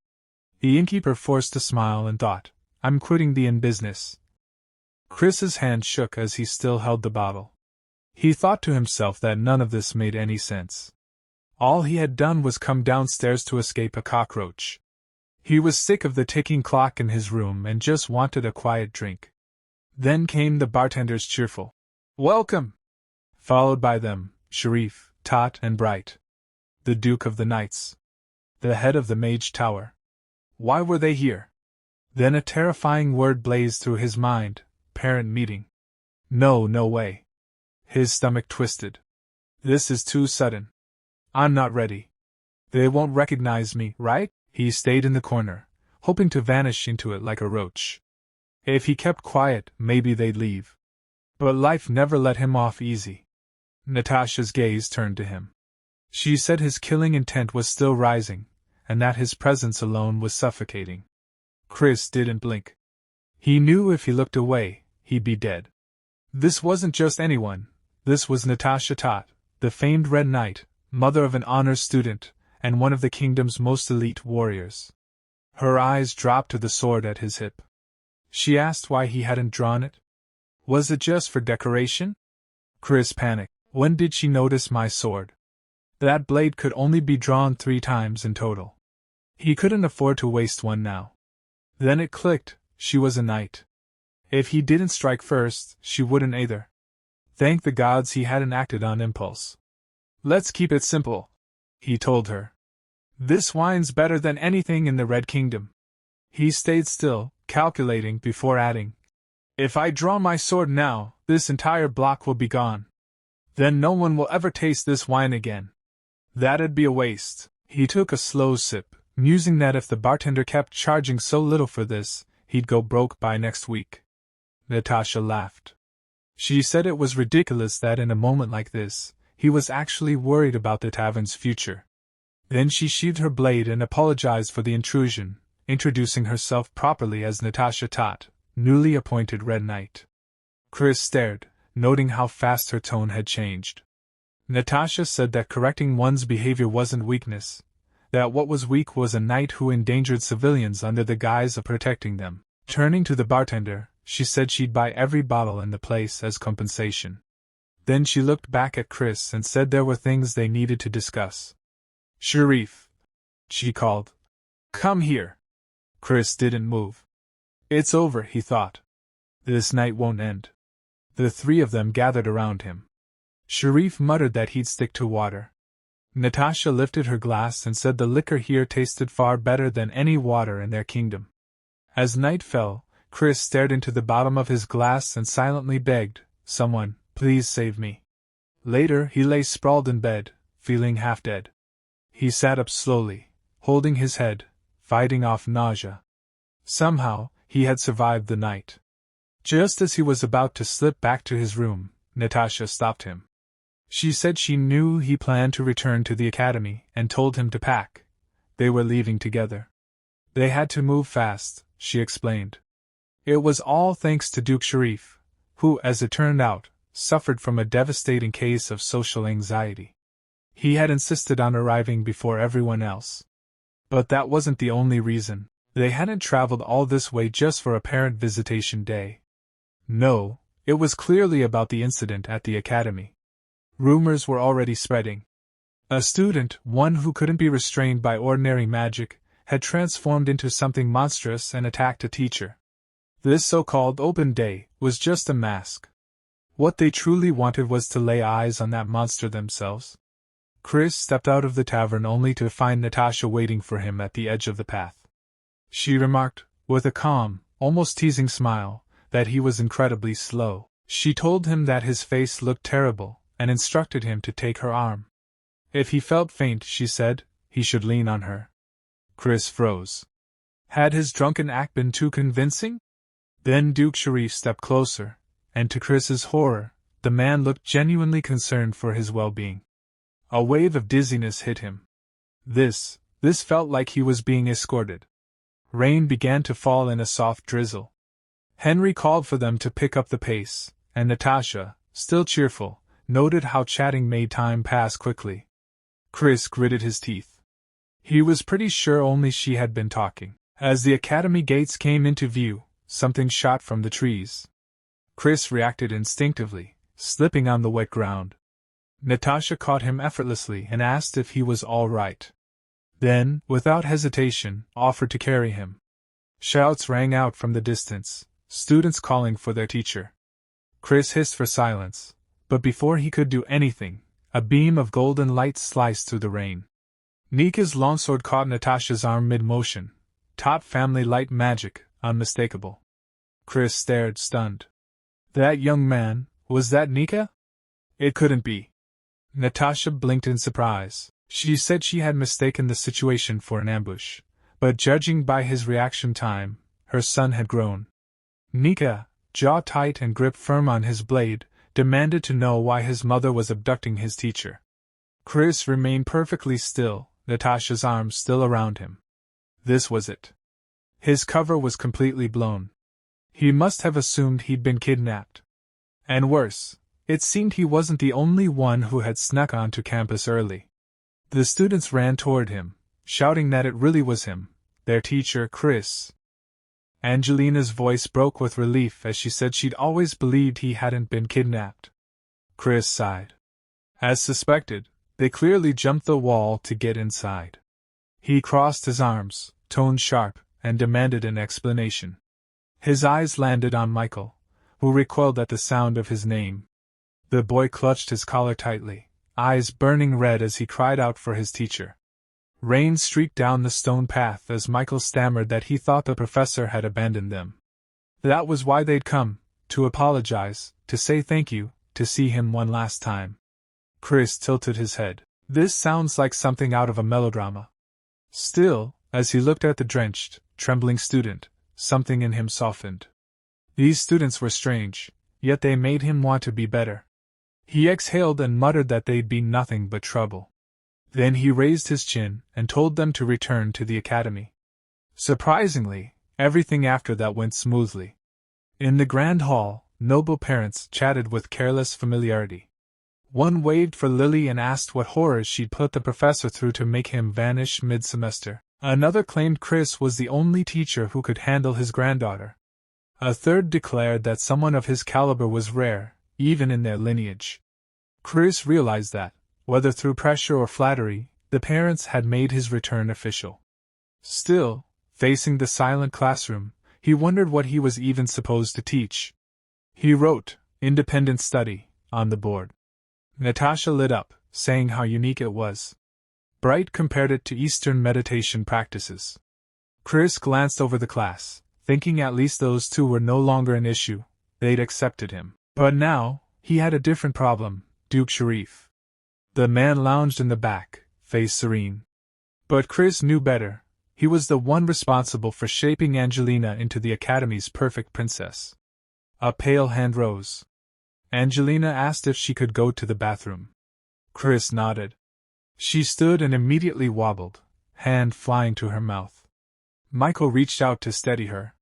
The innkeeper forced a smile and thought, I'm quitting the inn business. Chris's hand shook as he still held the bottle. He thought to himself that none of this made any sense. All he had done was come downstairs to escape a cockroach. He was sick of the ticking clock in his room and just wanted a quiet drink. Then came the bartender's cheerful welcome, followed by them, Sharif, Tot, and Bright. The Duke of the Knights. The head of the Mage Tower. Why were they here? Then a terrifying word blazed through his mind, parent meeting. No way. His stomach twisted. This is too sudden. I'm not ready. They won't recognize me, right? He stayed in the corner, hoping to vanish into it like a roach. If he kept quiet, maybe they'd leave. But life never let him off easy. Natasha's gaze turned to him. She said his killing intent was still rising, and that his presence alone was suffocating. Chris didn't blink. He knew if he looked away, he'd be dead. This wasn't just anyone, this was Natasha Tot, the famed Red Knight, mother of an honors student, and one of the kingdom's most elite warriors. Her eyes dropped to the sword at his hip. She asked why he hadn't drawn it. Was it just for decoration? Chris panicked. When did she notice my sword? That blade could only be drawn 3 times in total. He couldn't afford to waste one now. Then it clicked, she was a knight. If he didn't strike first, she wouldn't either. Thank the gods he hadn't acted on impulse. Let's keep it simple, he told her. This wine's better than anything in the Red Kingdom. He stayed still, calculating before adding. If I draw my sword now, this entire block will be gone. Then no one will ever taste this wine again. That'd be a waste. He took a slow sip, musing that if the bartender kept charging so little for this, he'd go broke by next week. Natasha laughed. She said it was ridiculous that in a moment like this, he was actually worried about the tavern's future. Then she sheathed her blade and apologized for the intrusion, introducing herself properly as Natasha Tot, newly appointed Red Knight. Chris stared, noting how fast her tone had changed. Natasha said that correcting one's behavior wasn't weakness, that what was weak was a knight who endangered civilians under the guise of protecting them. Turning to the bartender, she said she'd buy every bottle in the place as compensation. Then she looked back at Chris and said there were things they needed to discuss. Sharif, she called. Come here. Chris didn't move. It's over, he thought. This night won't end. The 3 of them gathered around him. Sharif muttered that he'd stick to water. Natasha lifted her glass and said the liquor here tasted far better than any water in their kingdom. As night fell, Chris stared into the bottom of his glass and silently begged, Someone, please save me. Later, he lay sprawled in bed, feeling half dead. He sat up slowly, holding his head, fighting off nausea. Somehow, he had survived the night. Just as he was about to slip back to his room, Natasha stopped him. She said she knew he planned to return to the academy and told him to pack. They were leaving together. They had to move fast, she explained. It was all thanks to Duke Sharif, who, as it turned out, suffered from a devastating case of social anxiety. He had insisted on arriving before everyone else. But that wasn't the only reason. They hadn't traveled all this way just for a parent visitation day. No, it was clearly about the incident at the academy. Rumors were already spreading. A student, one who couldn't be restrained by ordinary magic, had transformed into something monstrous and attacked a teacher. This so-called open day was just a mask. What they truly wanted was to lay eyes on that monster themselves. Chris stepped out of the tavern only to find Natasha waiting for him at the edge of the path. She remarked, with a calm, almost teasing smile, that he was incredibly slow. She told him that his face looked terrible, and instructed him to take her arm. If he felt faint, she said, he should lean on her. Chris froze. Had his drunken act been too convincing? Then Duke Sharif stepped closer, and to Chris's horror, the man looked genuinely concerned for his well-being. A wave of dizziness hit him. This felt like he was being escorted. Rain began to fall in a soft drizzle. Henry called for them to pick up the pace, and Natasha, still cheerful, noted how chatting made time pass quickly. Chris gritted his teeth. He was pretty sure only she had been talking. As the academy gates came into view, something shot from the trees. Chris reacted instinctively, slipping on the wet ground. Natasha caught him effortlessly and asked if he was all right. Then, without hesitation, offered to carry him. Shouts rang out from the distance, students calling for their teacher. Chris hissed for silence, but before he could do anything, a beam of golden light sliced through the rain. Nika's longsword caught Natasha's arm mid-motion. Top family light magic, unmistakable. Chris stared, stunned. That young man, was that Nika? It couldn't be. Natasha blinked in surprise. She said she had mistaken the situation for an ambush, but judging by his reaction time, her son had grown. Nika, jaw tight and grip firm on his blade, demanded to know why his mother was abducting his teacher. Chris remained perfectly still, Natasha's arms still around him. This was it. His cover was completely blown. He must have assumed he'd been kidnapped. And worse, it seemed he wasn't the only one who had snuck onto campus early. The students ran toward him, shouting that it really was him, their teacher, Chris. Angelina's voice broke with relief as she said she'd always believed he hadn't been kidnapped. Chris sighed. As suspected, they clearly jumped the wall to get inside. He crossed his arms, tone sharp, and demanded an explanation. His eyes landed on Michael, who recoiled at the sound of his name. The boy clutched his collar tightly, eyes burning red as he cried out for his teacher. Rain streaked down the stone path as Michael stammered that he thought the professor had abandoned them. That was why they'd come, to apologize, to say thank you, to see him one last time. Chris tilted his head. This sounds like something out of a melodrama. Still, as he looked at the drenched, trembling student, something in him softened. These students were strange, yet they made him want to be better. He exhaled and muttered that they'd be nothing but trouble. Then he raised his chin and told them to return to the academy. Surprisingly, everything after that went smoothly. In the grand hall, noble parents chatted with careless familiarity. One waved for Lily and asked what horrors she'd put the professor through to make him vanish mid-semester. Another claimed Chris was the only teacher who could handle his granddaughter. A third declared that someone of his caliber was rare, even in their lineage. Chris realized that, whether through pressure or flattery, the parents had made his return official. Still, facing the silent classroom, he wondered what he was even supposed to teach. He wrote, "Independent study," on the board. Natasha lit up, saying how unique it was. Bright compared it to Eastern meditation practices. Chris glanced over the class, thinking at least those two were no longer an issue. They'd accepted him. But now, he had a different problem, Duke Sharif. The man lounged in the back, face serene. But Chris knew better. He was the one responsible for shaping Angelina into the Academy's perfect princess. A pale hand rose. Angelina asked if she could go to the bathroom. Chris nodded. She stood and immediately wobbled, hand flying to her mouth. Michael reached out to steady her.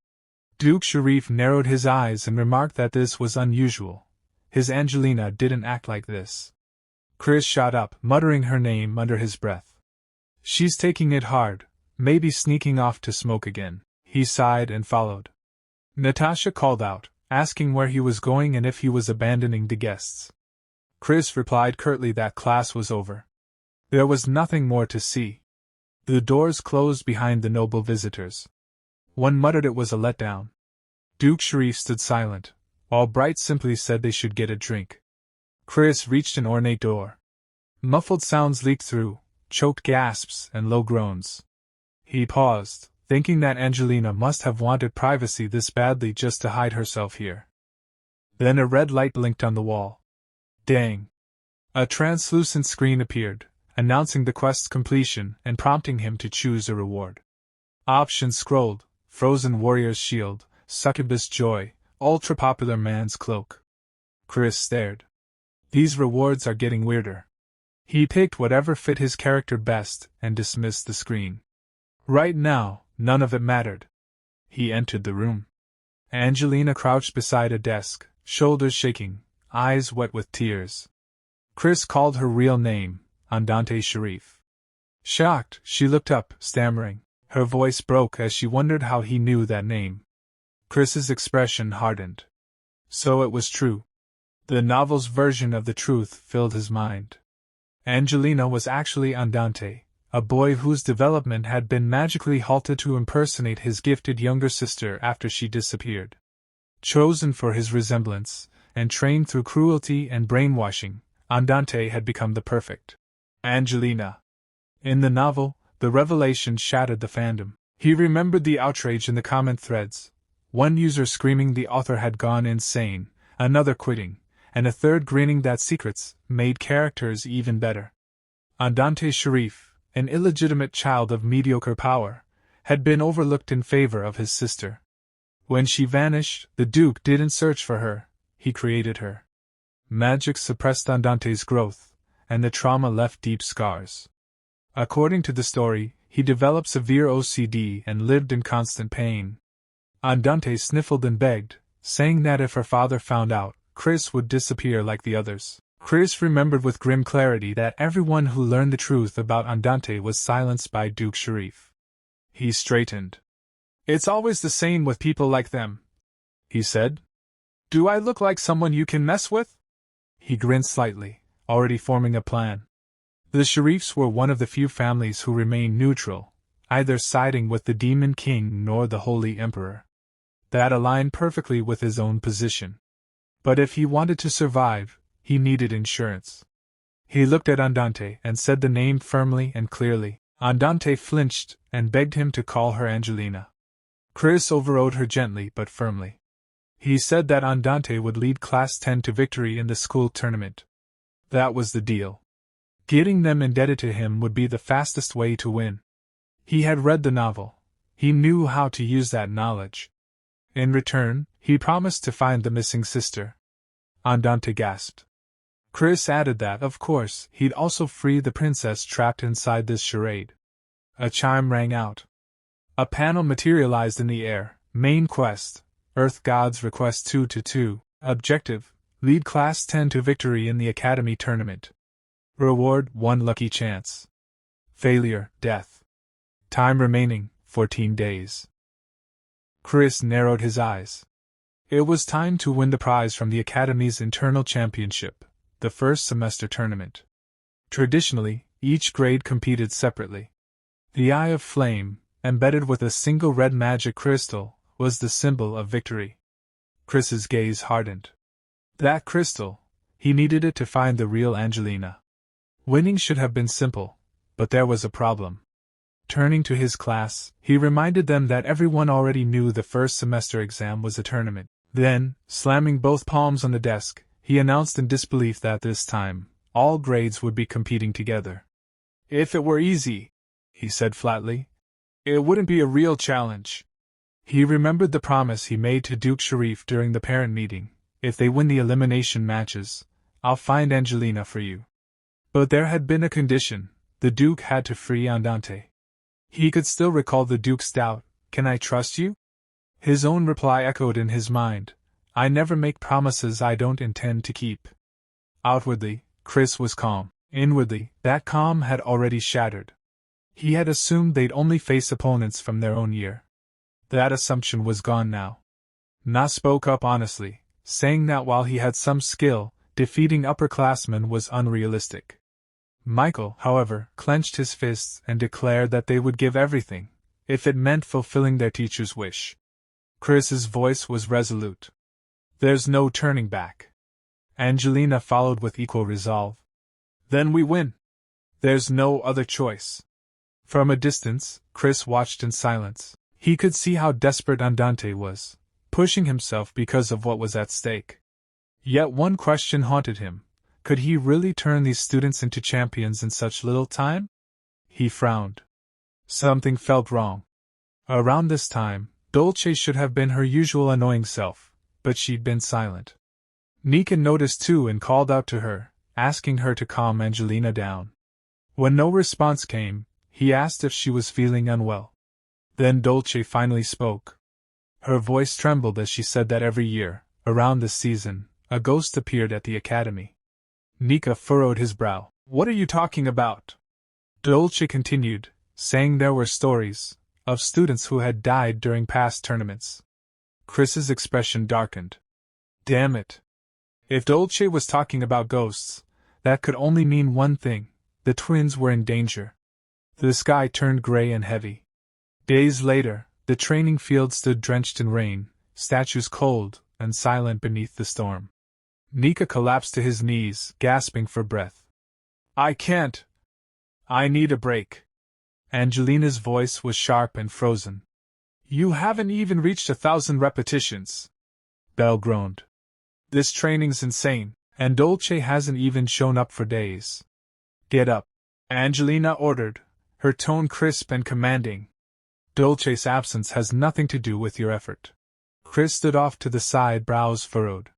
Duke Sharif narrowed his eyes and remarked that this was unusual. His Angelina didn't act like this. Chris shot up, muttering her name under his breath. She's taking it hard, maybe sneaking off to smoke again. He sighed and followed. Natasha called out, asking where he was going and if he was abandoning the guests. Chris replied curtly that class was over. There was nothing more to see. The doors closed behind the noble visitors. One muttered it was a letdown. Duke Sharif stood silent, while Bright simply said they should get a drink. Chris reached an ornate door. Muffled sounds leaked through, choked gasps and low groans. He paused, thinking that Angelina must have wanted privacy this badly just to hide herself here. Then a red light blinked on the wall. Dang! A translucent screen appeared, announcing the quest's completion and prompting him to choose a reward. Options scrolled: Frozen Warrior's Shield, Succubus Joy, Ultra-Popular Man's Cloak. Chris stared. These rewards are getting weirder. He picked whatever fit his character best and dismissed the screen. Right now, none of it mattered. He entered the room. Angelina crouched beside a desk, shoulders shaking, eyes wet with tears. Chris called her real name, Andante Sharif. Shocked, she looked up, stammering. Her voice broke as she wondered how he knew that name. Chris's expression hardened. So it was true. The novel's version of the truth filled his mind. Angelina was actually Andante, a boy whose development had been magically halted to impersonate his gifted younger sister after she disappeared. Chosen for his resemblance, and trained through cruelty and brainwashing, Andante had become the perfect Angelina. In the novel, the revelation shattered the fandom. He remembered the outrage in the comment threads, one user screaming the author had gone insane, another quitting, and a third grinning that secrets made characters even better. Andante Sharif, an illegitimate child of mediocre power, had been overlooked in favor of his sister. When she vanished, the Duke didn't search for her, he created her. Magic suppressed Andante's growth, and the trauma left deep scars. According to the story, he developed severe OCD and lived in constant pain. Andante sniffled and begged, saying that if her father found out, Chris would disappear like the others. Chris remembered with grim clarity that everyone who learned the truth about Andante was silenced by Duke Sharif. He straightened. It's always the same with people like them, he said. Do I look like someone you can mess with? He grinned slightly, already forming a plan. The Sharifs were one of the few families who remained neutral, either siding with the Demon King nor the Holy Emperor. That aligned perfectly with his own position. But if he wanted to survive, he needed insurance. He looked at Andante and said the name firmly and clearly. Andante flinched and begged him to call her Angelina. Chris overrode her gently but firmly. He said that Andante would lead Class 10 to victory in the school tournament. That was the deal. Getting them indebted to him would be the fastest way to win. He had read the novel. He knew how to use that knowledge. In return, he promised to find the missing sister. Andante gasped. Chris added that, of course, he'd also free the princess trapped inside this charade. A chime rang out. A panel materialized in the air. Main quest: Earth Gods Request 2-2. Objective: lead Class 10 to victory in the Academy tournament. Reward: 1 lucky chance. Failure: death. Time remaining: 14 days. Chris narrowed his eyes. It was time to win the prize from the Academy's internal championship, the first semester tournament. Traditionally, each grade competed separately. The Eye of Flame, embedded with a single red magic crystal, was the symbol of victory. Chris's gaze hardened. That crystal, he needed it to find the real Angelina. Winning should have been simple, but there was a problem. Turning to his class, he reminded them that everyone already knew the first semester exam was a tournament. Then, slamming both palms on the desk, he announced in disbelief that this time, all grades would be competing together. If it were easy, he said flatly, it wouldn't be a real challenge. He remembered the promise he made to Duke Sharif during the parent meeting: if they win the elimination matches, I'll find Angelina for you. But there had been a condition: the Duke had to free Andante. He could still recall the Duke's doubt: "Can I trust you?" His own reply echoed in his mind: "I never make promises I don't intend to keep." Outwardly, Chris was calm. Inwardly, that calm had already shattered. He had assumed they'd only face opponents from their own year. That assumption was gone now. Na spoke up honestly, saying that while he had some skill, defeating upperclassmen was unrealistic. Michael, however, clenched his fists and declared that they would give everything, if it meant fulfilling their teacher's wish. Chris's voice was resolute. "There's no turning back." Angelina followed with equal resolve. "Then we win. There's no other choice." From a distance, Chris watched in silence. He could see how desperate Andante was, pushing himself because of what was at stake. Yet one question haunted him: could he really turn these students into champions in such little time? He frowned. Something felt wrong. Around this time, Dolce should have been her usual annoying self, but she'd been silent. Nika noticed too and called out to her, asking her to calm Angelina down. When no response came, he asked if she was feeling unwell. Then Dolce finally spoke. Her voice trembled as she said that every year, around this season, a ghost appeared at the academy. Nika furrowed his brow. "What are you talking about?" Dolce continued, saying there were stories of students who had died during past tournaments. Chris's expression darkened. Damn it. If Dolce was talking about ghosts, that could only mean one thing: the twins were in danger. The sky turned gray and heavy. Days later, the training field stood drenched in rain, statues cold and silent beneath the storm. Nika collapsed to his knees, gasping for breath. "I can't. I need a break." Angelina's voice was sharp and frozen. "You haven't even reached 1,000 repetitions." Belle groaned. "This training's insane, and Dolce hasn't even shown up for days." "Get up," Angelina ordered, her tone crisp and commanding. "Dolce's absence has nothing to do with your effort." Chris stood off to the side, brows furrowed.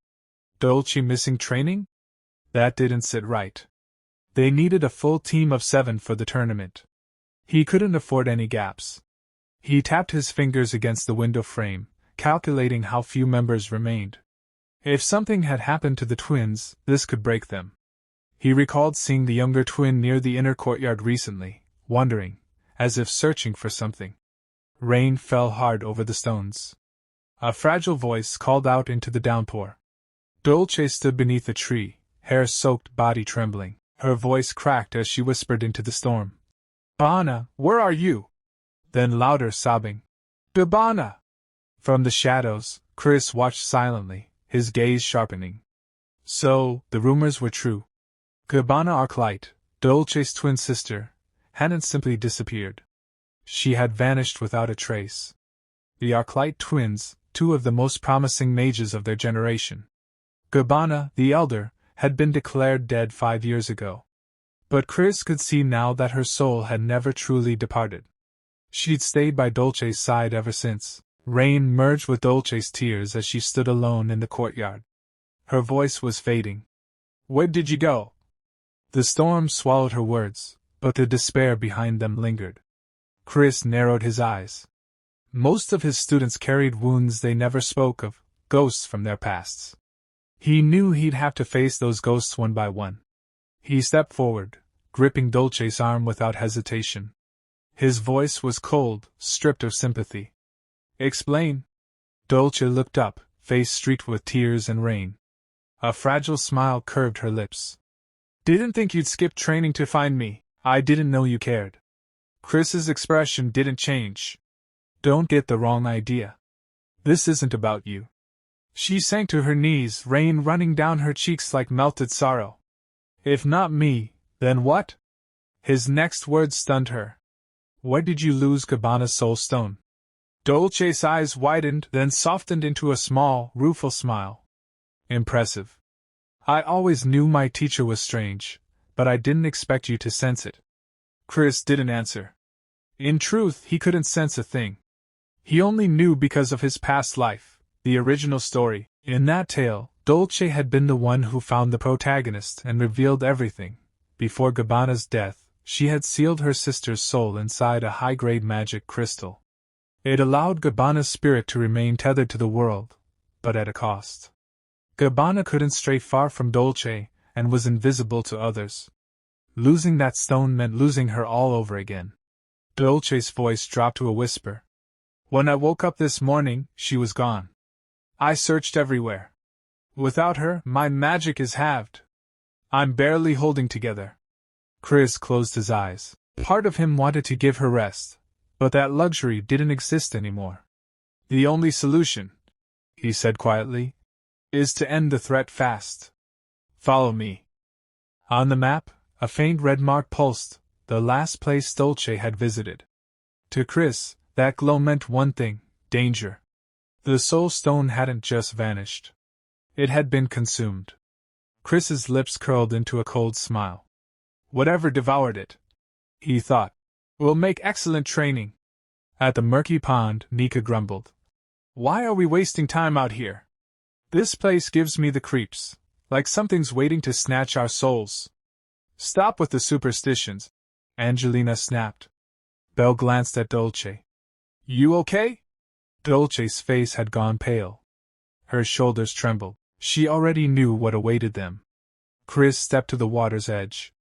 Dolce missing training? That didn't sit right. They needed a full team of 7 for the tournament. He couldn't afford any gaps. He tapped his fingers against the window frame, calculating how few members remained. If something had happened to the twins, this could break them. He recalled seeing the younger twin near the inner courtyard recently, wondering, as if searching for something. Rain fell hard over the stones. A fragile voice called out into the downpour. Dolce stood beneath a tree, hair-soaked, body trembling. Her voice cracked as she whispered into the storm. "Bana, where are you?" Then louder, sobbing. "Bana!" From the shadows, Chris watched silently, his gaze sharpening. So, the rumors were true. Gabbana Arclight, Dolce's twin sister, hadn't simply disappeared. She had vanished without a trace. The Arclight twins, 2 of the most promising mages of their generation. Gabbana, the elder, had been declared dead 5 years ago. But Chris could see now that her soul had never truly departed. She'd stayed by Dolce's side ever since. Rain merged with Dolce's tears as she stood alone in the courtyard. Her voice was fading. "Where did you go?" The storm swallowed her words, but the despair behind them lingered. Chris narrowed his eyes. Most of his students carried wounds they never spoke of, ghosts from their pasts. He knew he'd have to face those ghosts one by one. He stepped forward, gripping Dolce's arm without hesitation. His voice was cold, stripped of sympathy. "Explain." Dolce looked up, face streaked with tears and rain. A fragile smile curved her lips. "Didn't think you'd skip training to find me. I didn't know you cared." Chris's expression didn't change. "Don't get the wrong idea. This isn't about you." She sank to her knees, rain running down her cheeks like melted sorrow. "If not me, then what?" His next words stunned her. "Where did you lose Gabbana's soul stone?" Dolce's eyes widened, then softened into a small, rueful smile. "Impressive. I always knew my teacher was strange, but I didn't expect you to sense it." Chris didn't answer. In truth, he couldn't sense a thing. He only knew because of his past life, the original story. In that tale, Dolce had been the one who found the protagonist and revealed everything. Before Gabbana's death, she had sealed her sister's soul inside a high-grade magic crystal. It allowed Gabbana's spirit to remain tethered to the world, but at a cost. Gabbana couldn't stray far from Dolce, and was invisible to others. Losing that stone meant losing her all over again. Dolce's voice dropped to a whisper. When I woke up this morning, she was gone. I searched everywhere. Without her, my magic is halved. I'm barely holding together. Chris closed his eyes. Part of him wanted to give her rest, but that luxury didn't exist anymore. The only solution, he said quietly, is to end the threat fast. Follow me. On the map, a faint red mark pulsed, the last place Dolce had visited. To Chris, that glow meant one thing: danger. The soul stone hadn't just vanished. It had been consumed. Chris's lips curled into a cold smile. Whatever devoured it, he thought, will make excellent training. At the murky pond, Nika grumbled. Why are we wasting time out here? This place gives me the creeps, like something's waiting to snatch our souls. Stop with the superstitions, Angelina snapped. Belle glanced at Dolce. You okay? Dolce's face had gone pale. Her shoulders trembled. She already knew what awaited them. Chris stepped to the water's edge.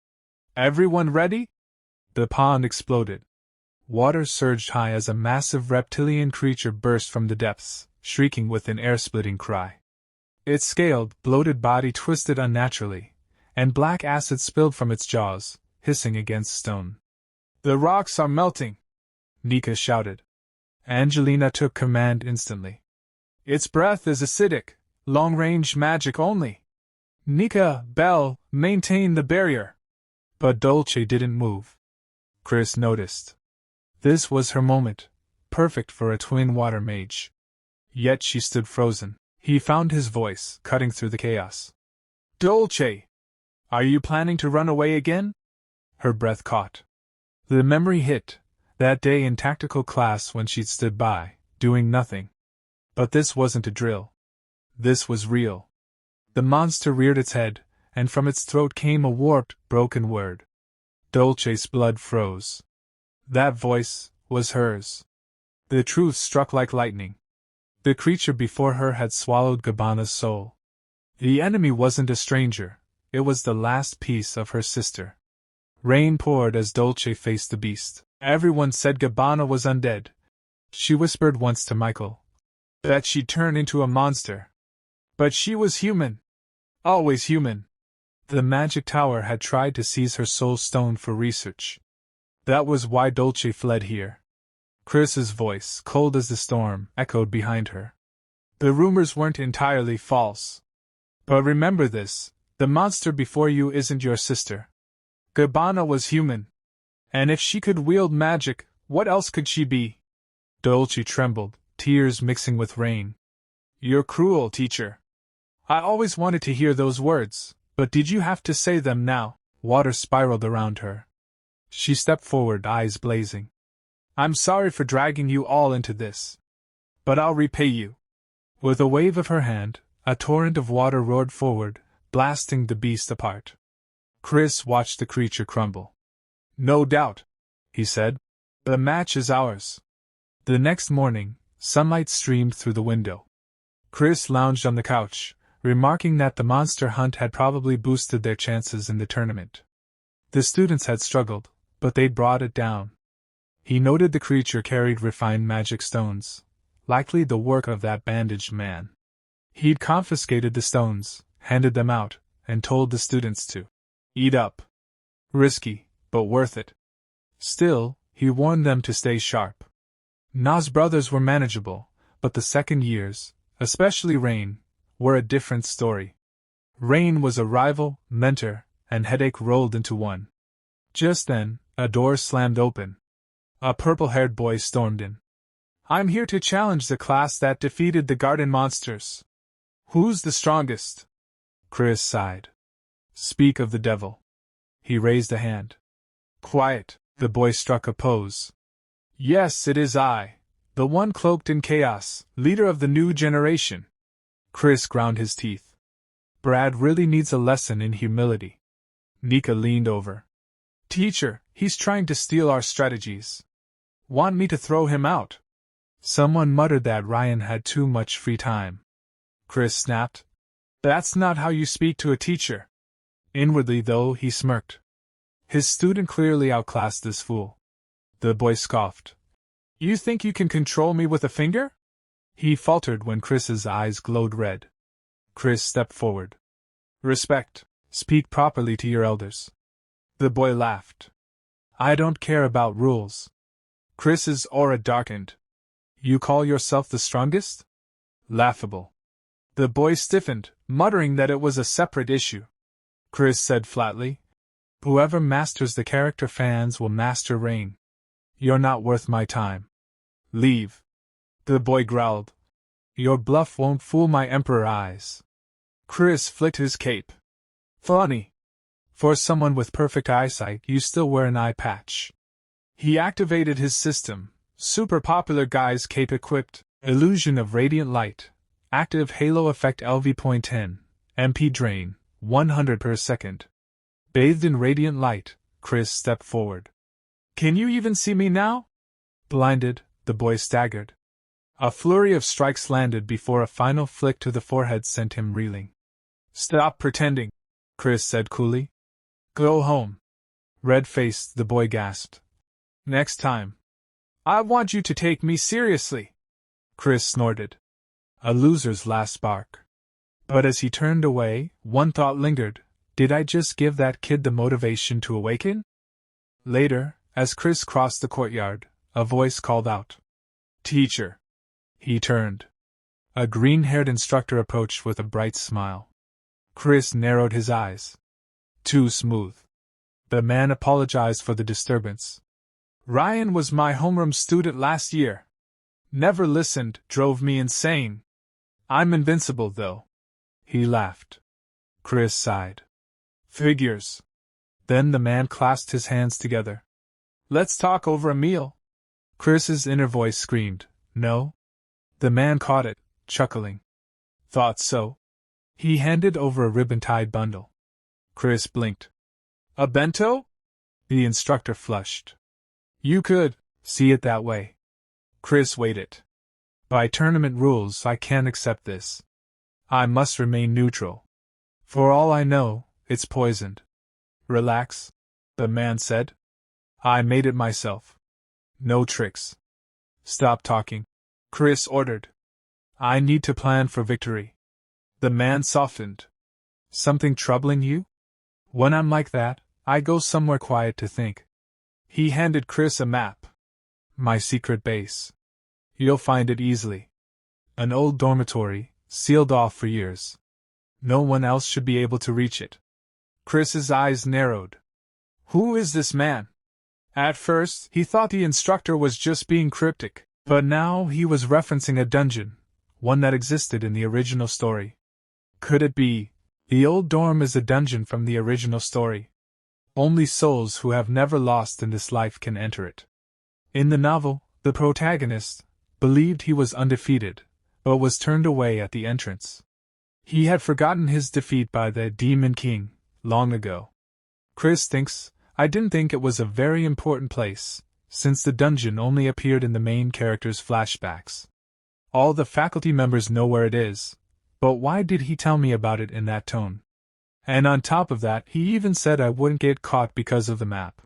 Everyone ready? The pond exploded. Water surged high as a massive reptilian creature burst from the depths, shrieking with an air-splitting cry. Its scaled, bloated body twisted unnaturally, and black acid spilled from its jaws, hissing against stone. The rocks are melting, Nika shouted. Angelina took command instantly. Its breath is acidic, long-range magic only. Nika, Belle, maintain the barrier. But Dolce didn't move. Chris noticed. This was her moment, perfect for a twin water mage. Yet she stood frozen. He found his voice, cutting through the chaos. Dolce! Are you planning to run away again? Her breath caught. The memory hit, that day in tactical class when she'd stood by, doing nothing. But this wasn't a drill. This was real. The monster reared its head, and from its throat came a warped, broken word. Dolce's blood froze. That voice was hers. The truth struck like lightning. The creature before her had swallowed Gabbana's soul. The enemy wasn't a stranger, it was the last piece of her sister. Rain poured as Dolce faced the beast. Everyone said Gabbana was undead. She whispered once to Michael. That she'd turn into a monster. But she was human. Always human. The magic tower had tried to seize her soul stone for research. That was why Dolce fled here. Chris's voice, cold as the storm, echoed behind her. The rumors weren't entirely false. But remember this, the monster before you isn't your sister. Gabbana was human. And if she could wield magic, what else could she be? Dolce trembled, tears mixing with rain. You're cruel, teacher. I always wanted to hear those words, but did you have to say them now? Water spiraled around her. She stepped forward, eyes blazing. I'm sorry for dragging you all into this. But I'll repay you. With a wave of her hand, a torrent of water roared forward, blasting the beast apart. Chris watched the creature crumble. No doubt, he said. The match is ours. The next morning, sunlight streamed through the window. Chris lounged on the couch, remarking that the monster hunt had probably boosted their chances in the tournament. The students had struggled, but they'd brought it down. He noted the creature carried refined magic stones, likely the work of that bandaged man. He'd confiscated the stones, handed them out, and told the students to eat up. Risky, but worth it. Still, he warned them to stay sharp. Na's brothers were manageable, but the second years, especially Rain, were a different story. Rain was a rival, mentor, and headache rolled into one. Just then, a door slammed open. A purple-haired boy stormed in. I'm here to challenge the class that defeated the garden monsters. Who's the strongest? Chris sighed. Speak of the devil. He raised a hand. Quiet, the boy struck a pose. Yes, it is I, The one cloaked in chaos, leader of the new generation. Chris ground his teeth. Brad really needs a lesson in humility. Nika leaned over. Teacher, he's trying to steal our strategies. Want me to throw him out? Someone muttered that Ryan had too much free time. Chris snapped. That's not how you speak to a teacher. Inwardly, though, he smirked. His student clearly outclassed this fool. The boy scoffed. You think you can control me with a finger? He faltered when Chris's eyes glowed red. Chris stepped forward. Respect. Speak properly to your elders. The boy laughed. I don't care about rules. Chris's aura darkened. You call yourself the strongest? Laughable. The boy stiffened, muttering that it was a separate issue. Chris said flatly, whoever masters the character fans will master Rain. You're not worth my time. Leave. The boy growled. Your bluff won't fool my emperor eyes. Chris flicked his cape. Funny. For someone with perfect eyesight, you still wear an eye patch. He activated his system, super popular guy's cape equipped, illusion of radiant light, active halo effect LV.10, MP drain, 100 per second. Bathed in radiant light, Chris stepped forward. Can you even see me now? Blinded, the boy staggered. A flurry of strikes landed before a final flick to the forehead sent him reeling. Stop pretending, Chris said coolly. Go home. Red-faced, the boy gasped. Next time. I want you to take me seriously. Chris snorted. A loser's last spark. But as he turned away, one thought lingered. Did I just give that kid the motivation to awaken? Later, as Chris crossed the courtyard, a voice called out. Teacher. He turned. A green-haired instructor approached with a bright smile. Chris narrowed his eyes. Too smooth. The man apologized for the disturbance. Ryan was my homeroom student last year. Never listened, drove me insane. I'm invincible, though. He laughed. Chris sighed. Figures. Then the man clasped his hands together. Let's talk over a meal. Chris's inner voice screamed, No? The man caught it, chuckling. Thought so. He handed over a ribbon-tied bundle. Chris blinked. A bento? The instructor flushed. You could see it that way. Chris weighed it. By tournament rules, I can't accept this. I must remain neutral. For all I know, it's poisoned. Relax, the man said. I made it myself. No tricks. Stop talking, Chris ordered. I need to plan for victory. The man softened. Something troubling you? When I'm like that, I go somewhere quiet to think. He handed Chris a map. My secret base. You'll find it easily. An old dormitory, sealed off for years. No one else should be able to reach it. Chris's eyes narrowed. Who is this man? At first, he thought the instructor was just being cryptic, but now he was referencing a dungeon, one that existed in the original story. Could it be? The old dorm is a dungeon from the original story. Only souls who have never lost in this life can enter it. In the novel, the protagonist believed he was undefeated, but was turned away at the entrance. He had forgotten his defeat by the Demon King long ago. Chris thinks, I didn't think it was a very important place, since the dungeon only appeared in the main character's flashbacks. All the faculty members know where it is, but why did he tell me about it in that tone? And on top of that, he even said I wouldn't get caught because of the map.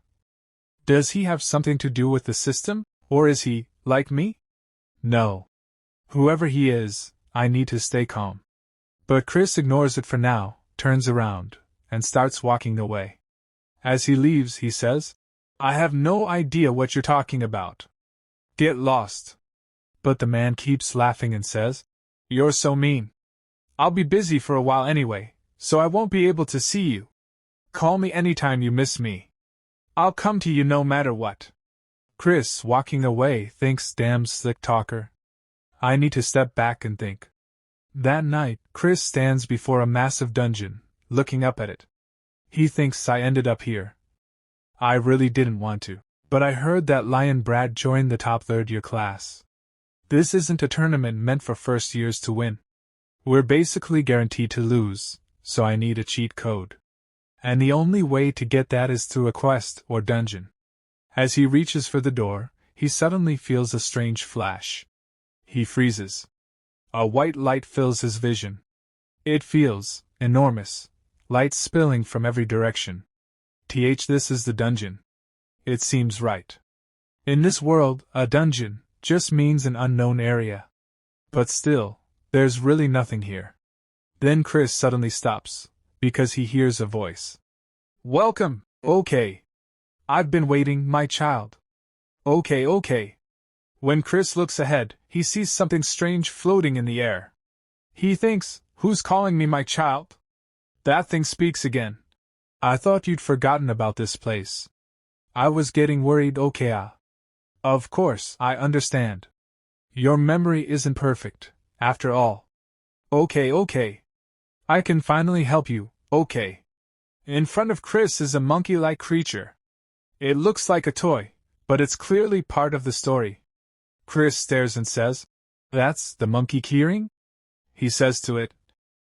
Does he have something to do with the system, or is he, like me? No. Whoever he is, I need to stay calm. But Chris ignores it for now, turns around, and starts walking away. As he leaves, he says, I have no idea what you're talking about. Get lost. But the man keeps laughing and says, You're so mean. I'll be busy for a while anyway, so I won't be able to see you. Call me anytime you miss me. I'll come to you no matter what. Chris, walking away, thinks, damn slick talker. I need to step back and think. That night, Chris stands before a massive dungeon, looking up at it. He thinks I ended up here. I really didn't want to, but I heard that Lion Brad joined the top third-year class. This isn't a tournament meant for first years to win. We're basically guaranteed to lose, so I need a cheat code. And the only way to get that is through a quest or dungeon. As he reaches for the door, he suddenly feels a strange flash. He freezes. A white light fills his vision. It feels enormous, light spilling from every direction. This is the dungeon. It seems right. In this world, a dungeon just means an unknown area. But still, there's really nothing here. Then Chris suddenly stops, because he hears a voice. Welcome, okay. I've been waiting, my child. Okay. When Chris looks ahead, he sees something strange floating in the air. He thinks, who's calling me my child? That thing speaks again. I thought you'd forgotten about this place. I was getting worried, okay. Of course, I understand. Your memory isn't perfect, after all. Okay. I can finally help you, okay. In front of Chris is a monkey-like creature. It looks like a toy, but it's clearly part of the story. Chris stares and says, That's the monkey keyring? He says to it,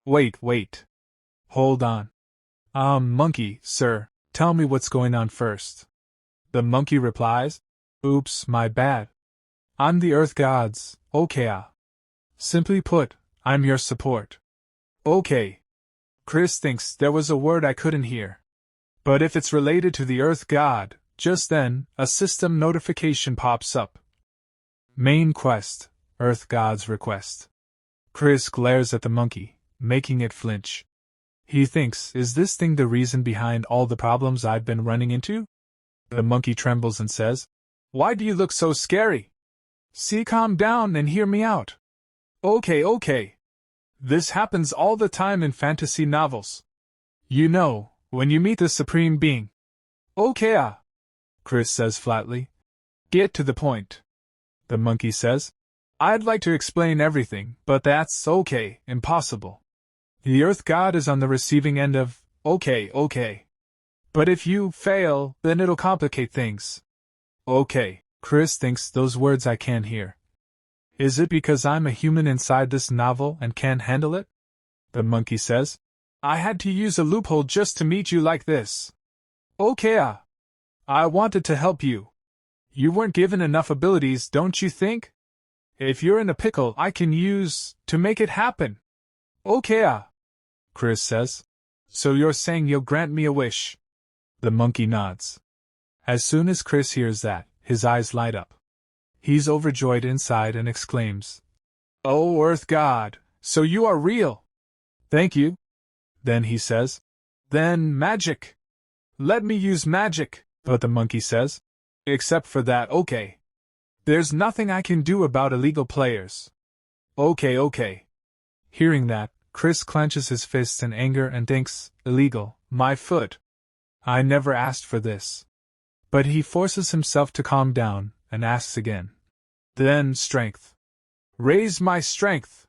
Wait. Hold on. Monkey, sir, tell me what's going on first. The monkey replies, Oops, my bad. I'm the Earth Gods, okay. Simply put, I'm your support. Okay. Chris thinks there was a word I couldn't hear. But if it's related to the Earth God, just then, a system notification pops up. Main quest, Earth God's request. Chris glares at the monkey, making it flinch. He thinks, is this thing the reason behind all the problems I've been running into? The monkey trembles and says, Why do you look so scary? See, calm down and hear me out. Okay. This happens all the time in fantasy novels. You know, when you meet the Supreme Being. Okay. Chris says flatly. Get to the point. The monkey says, I'd like to explain everything, but that's impossible. The Earth God is on the receiving end of, okay. But if you fail, then it'll complicate things. Okay, Chris thinks those words I can't hear. Is it because I'm a human inside this novel and can't handle it? The monkey says, I had to use a loophole just to meet you like this. Okay. I wanted to help you. You weren't given enough abilities, don't you think? If you're in a pickle, I can use to make it happen. Okay. Chris says. So you're saying you'll grant me a wish? The monkey nods. As soon as Chris hears that, his eyes light up. He's overjoyed inside and exclaims, Oh, Earth God, so you are real. Thank you. Then he says, Then magic. Let me use magic, but the monkey says, Except for that, okay. There's nothing I can do about illegal players. Okay. Hearing that, Chris clenches his fists in anger and thinks, Illegal, my foot. I never asked for this. But he forces himself to calm down and asks again. Then strength. Raise my strength.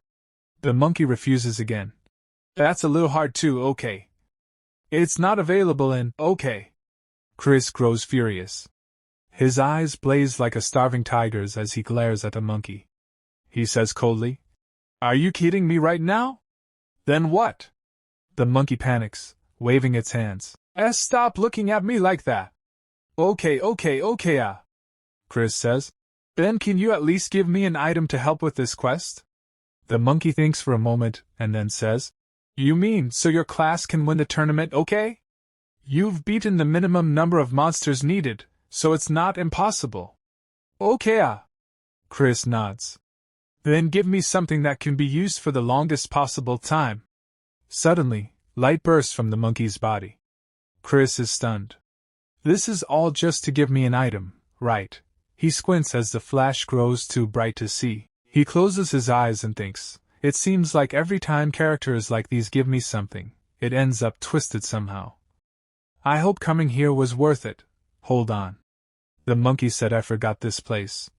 The monkey refuses again. That's a little hard too, okay. It's not available in, okay. Chris grows furious. His eyes blaze like a starving tiger's as he glares at the monkey. He says coldly, Are you kidding me right now? Then what? The monkey panics, waving its hands. Stop looking at me like that. Okay. Chris says. Then can you at least give me an item to help with this quest? The monkey thinks for a moment, and then says, You mean so your class can win the tournament, okay? You've beaten the minimum number of monsters needed, so it's not impossible. Okay. Chris nods. Then give me something that can be used for the longest possible time. Suddenly, light bursts from the monkey's body. Chris is stunned. This is all just to give me an item, right? He squints as the flash grows too bright to see. He closes his eyes and thinks, It seems like every time characters like these give me something, it ends up twisted somehow. I hope coming here was worth it. Hold on. The monkey said I forgot this place.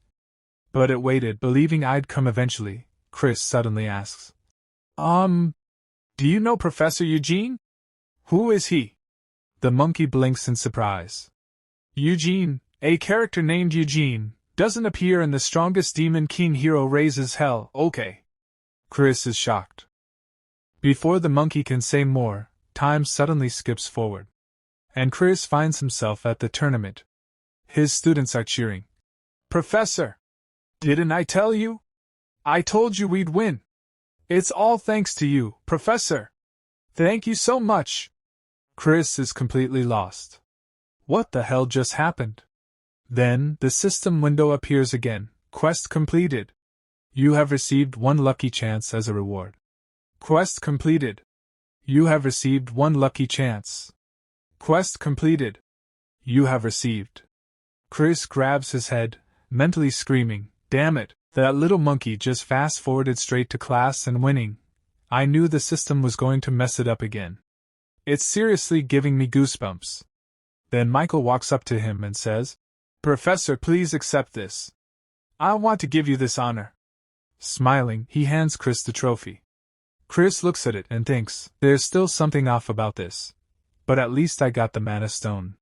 But it waited, believing I'd come eventually. Chris suddenly asks, Do you know Professor Eugene? Who is he? The monkey blinks in surprise. Eugene, a character named Eugene, doesn't appear and the strongest demon king hero raises hell, okay. Chris is shocked. Before the monkey can say more, time suddenly skips forward. And Chris finds himself at the tournament. His students are cheering. Professor! Didn't I tell you? I told you we'd win. It's all thanks to you, Professor. Thank you so much. Chris is completely lost. What the hell just happened? Then, the system window appears again. Quest completed. You have received 1 lucky chance as a reward. Quest completed. You have received 1 lucky chance. Quest completed. You have received. Chris grabs his head, mentally screaming, damn it, that little monkey just fast-forwarded straight to class and winning. I knew the system was going to mess it up again. It's seriously giving me goosebumps. Then Michael walks up to him and says, Professor, please accept this. I want to give you this honor. Smiling, he hands Chris the trophy. Chris looks at it and thinks, there's still something off about this. But at least I got the mana stone.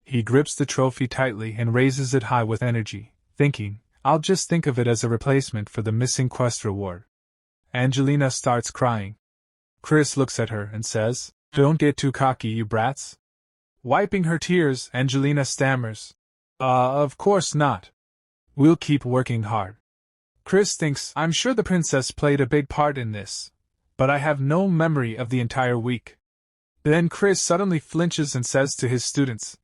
He grips the trophy tightly and raises it high with energy, thinking, I'll just think of it as a replacement for the missing quest reward. Angelina starts crying. Chris looks at her and says, Don't get too cocky, you brats. Wiping her tears, Angelina stammers, of course not. We'll keep working hard. Chris thinks, I'm sure the princess played a big part in this, but I have no memory of the entire week. Then Chris suddenly flinches and says to his students,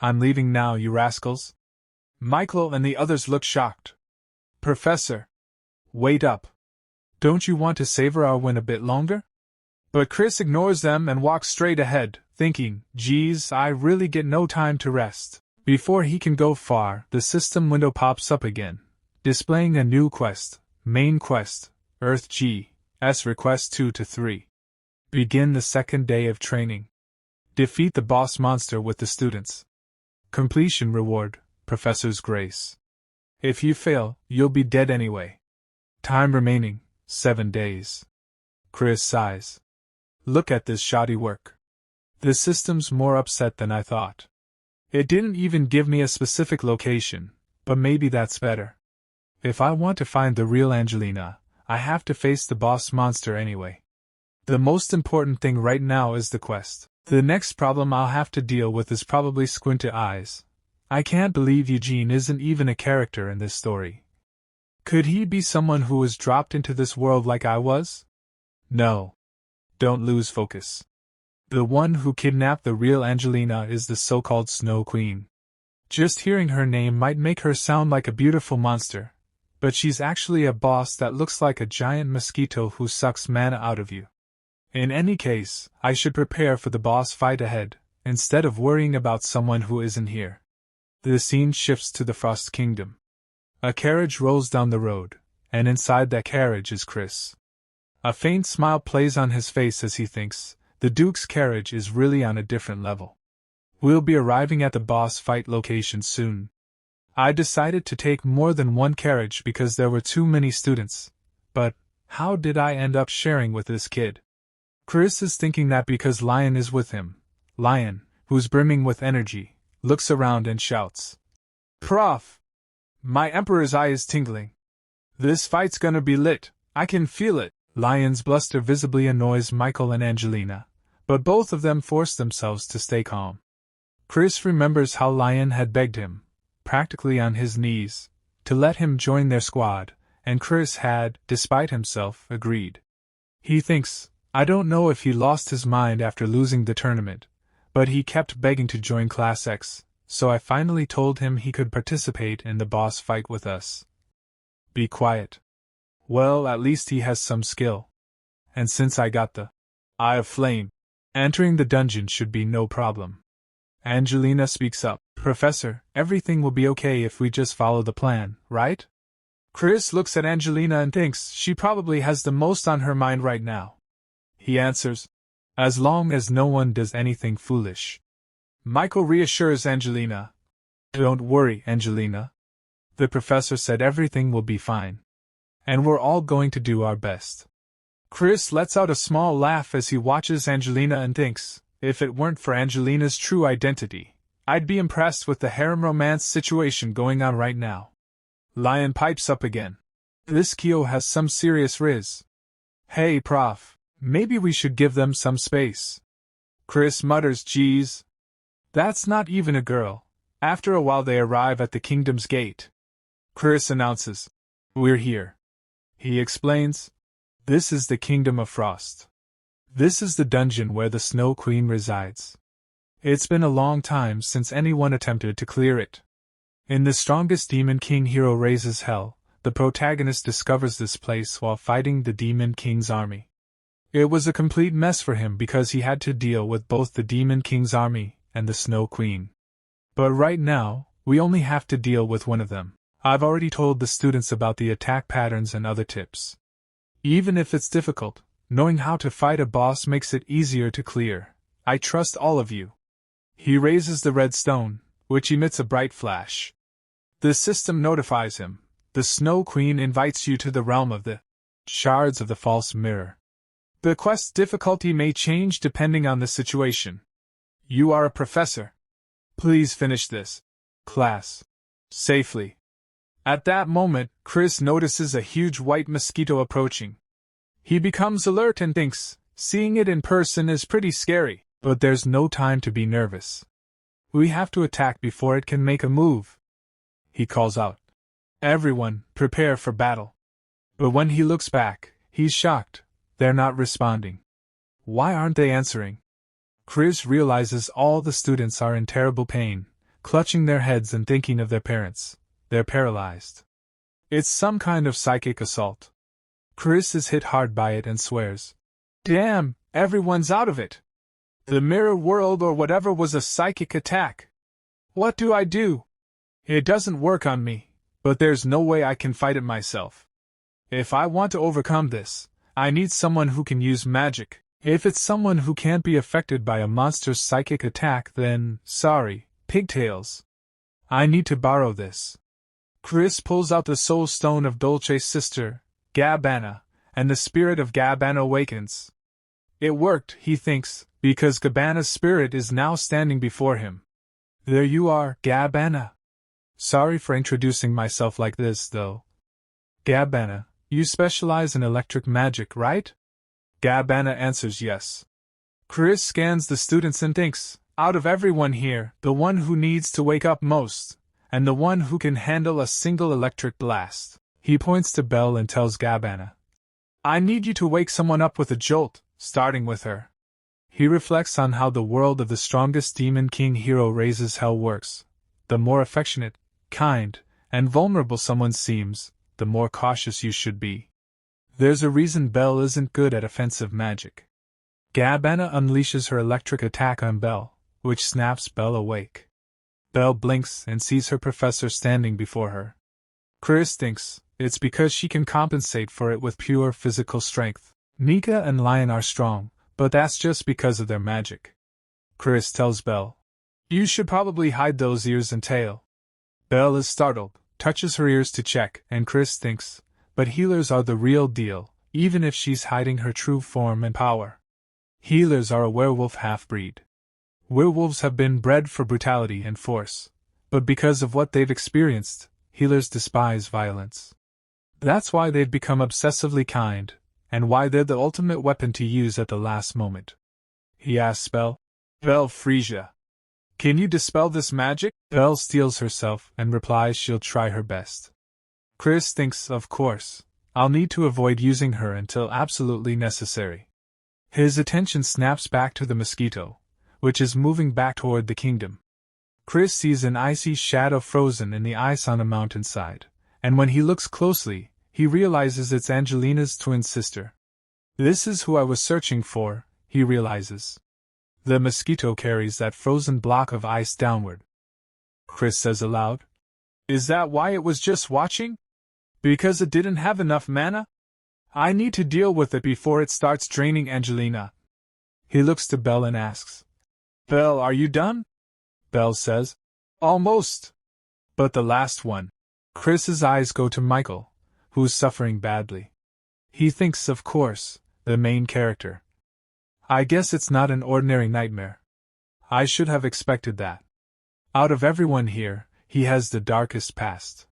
I'm leaving now, you rascals. Michael and the others look shocked. Professor, wait up. Don't you want to savor our win a bit longer? But Chris ignores them and walks straight ahead, thinking, geez, I really get no time to rest. Before he can go far, the system window pops up again, displaying a new quest, main quest, Earth G, S request 2 to 3. Begin the second day of training. Defeat the boss monster with the students. Completion reward, Professor's Grace. If you fail, you'll be dead anyway. Time remaining, 7 days. Chris sighs. Look at this shoddy work. The system's more upset than I thought. It didn't even give me a specific location, but maybe that's better. If I want to find the real Angelina, I have to face the boss monster anyway. The most important thing right now is the quest. The next problem I'll have to deal with is probably squinted eyes. I can't believe Eugene isn't even a character in this story. Could he be someone who was dropped into this world like I was? No. Don't lose focus. The one who kidnapped the real Angelina is the so-called Snow Queen. Just hearing her name might make her sound like a beautiful monster, but she's actually a boss that looks like a giant mosquito who sucks mana out of you. In any case, I should prepare for the boss fight ahead, instead of worrying about someone who isn't here. The scene shifts to the Frost Kingdom. A carriage rolls down the road, and inside that carriage is Chris. A faint smile plays on his face as he thinks, the Duke's carriage is really on a different level. We'll be arriving at the boss fight location soon. I decided to take more than one carriage because there were too many students, but how did I end up sharing with this kid? Chris is thinking that because Lion is with him. Lion, who's brimming with energy, looks around and shouts, Prof! My Emperor's eye is tingling. This fight's gonna be lit, I can feel it. Lion's bluster visibly annoys Michael and Angelina, but both of them force themselves to stay calm. Chris remembers how Lion had begged him, practically on his knees, to let him join their squad, and Chris had, despite himself, agreed. He thinks, I don't know if he lost his mind after losing the tournament, but he kept begging to join Class X, so I finally told him he could participate in the boss fight with us. Be quiet. Well, at least he has some skill. And since I got the Eye of Flame, entering the dungeon should be no problem. Angelina speaks up. Professor, everything will be okay if we just follow the plan, right? Chris looks at Angelina and thinks she probably has the most on her mind right now. He answers, as long as no one does anything foolish. Michael reassures Angelina. Don't worry, Angelina. The professor said everything will be fine. And we're all going to do our best. Chris lets out a small laugh as he watches Angelina and thinks, if it weren't for Angelina's true identity, I'd be impressed with the harem romance situation going on right now. Lion pipes up again. This Kyo has some serious riz. Hey prof, maybe we should give them some space. Chris mutters, geez. That's not even a girl. After a while they arrive at the kingdom's gate. Chris announces, we're here. He explains, this is the Kingdom of Frost. This is the dungeon where the Snow Queen resides. It's been a long time since anyone attempted to clear it. In the strongest Demon King hero raises hell, the protagonist discovers this place while fighting the Demon King's army. It was a complete mess for him because he had to deal with both the Demon King's army and the Snow Queen. But right now, we only have to deal with one of them. I've already told the students about the attack patterns and other tips. Even if it's difficult, knowing how to fight a boss makes it easier to clear. I trust all of you. He raises the red stone, which emits a bright flash. The system notifies him. The Snow Queen invites you to the realm of the shards of the false mirror. The quest's difficulty may change depending on the situation. You are a professor. Please finish this class safely. At that moment, Chris notices a huge white mosquito approaching. He becomes alert and thinks, seeing it in person is pretty scary, but there's no time to be nervous. We have to attack before it can make a move. He calls out, everyone, prepare for battle. But when he looks back, he's shocked. They're not responding. Why aren't they answering? Chris realizes all the students are in terrible pain, clutching their heads and thinking of their parents. They're paralyzed. It's some kind of psychic assault. Chris is hit hard by it and swears, damn, everyone's out of it. The mirror world or whatever was a psychic attack. What do I do? It doesn't work on me, but there's no way I can fight it myself. If I want to overcome this, I need someone who can use magic. If it's someone who can't be affected by a monster's psychic attack, then, sorry, pigtails. I need to borrow this. Chris pulls out the soul stone of Dolce's sister, Gabbana, and the spirit of Gabbana awakens. It worked, he thinks, because Gabbana's spirit is now standing before him. There you are, Gabbana. Sorry for introducing myself like this, though. Gabbana, you specialize in electric magic, right? Gabbana answers yes. Chris scans the students and thinks, out of everyone here, the one who needs to wake up most, and the one who can handle a single electric blast. He points to Belle and tells Gabbana, I need you to wake someone up with a jolt, starting with her. He reflects on how the world of the strongest Demon King hero raises hell works. The more affectionate, kind, and vulnerable someone seems, the more cautious you should be. There's a reason Belle isn't good at offensive magic. Gabbana unleashes her electric attack on Belle, which snaps Belle awake. Belle blinks and sees her professor standing before her. Chris thinks it's because she can compensate for it with pure physical strength. Nika and Lion are strong, but that's just because of their magic. Chris tells Belle, you should probably hide those ears and tail. Belle is startled, touches her ears to check, and Chris thinks, but healers are the real deal, even if she's hiding her true form and power. Healers are a werewolf half-breed. Werewolves have been bred for brutality and force, but because of what they've experienced, healers despise violence. That's why they've become obsessively kind, and why they're the ultimate weapon to use at the last moment. He asks Belle, Frisia, can you dispel this magic? Belle steels herself and replies she'll try her best. Chris thinks, of course, I'll need to avoid using her until absolutely necessary. His attention snaps back to the mosquito, which is moving back toward the kingdom. Chris sees an icy shadow frozen in the ice on a mountainside, and when he looks closely, he realizes it's Angelina's twin sister. This is who I was searching for, he realizes. The mosquito carries that frozen block of ice downward. Chris says aloud, is that why it was just watching? Because it didn't have enough mana? I need to deal with it before it starts draining Angelina. He looks to Belle and asks, Belle, are you done? Belle says, almost. But the last one. Chris's eyes go to Michael, who's suffering badly. He thinks, of course, the main character. I guess it's not an ordinary nightmare. I should have expected that. Out of everyone here, he has the darkest past.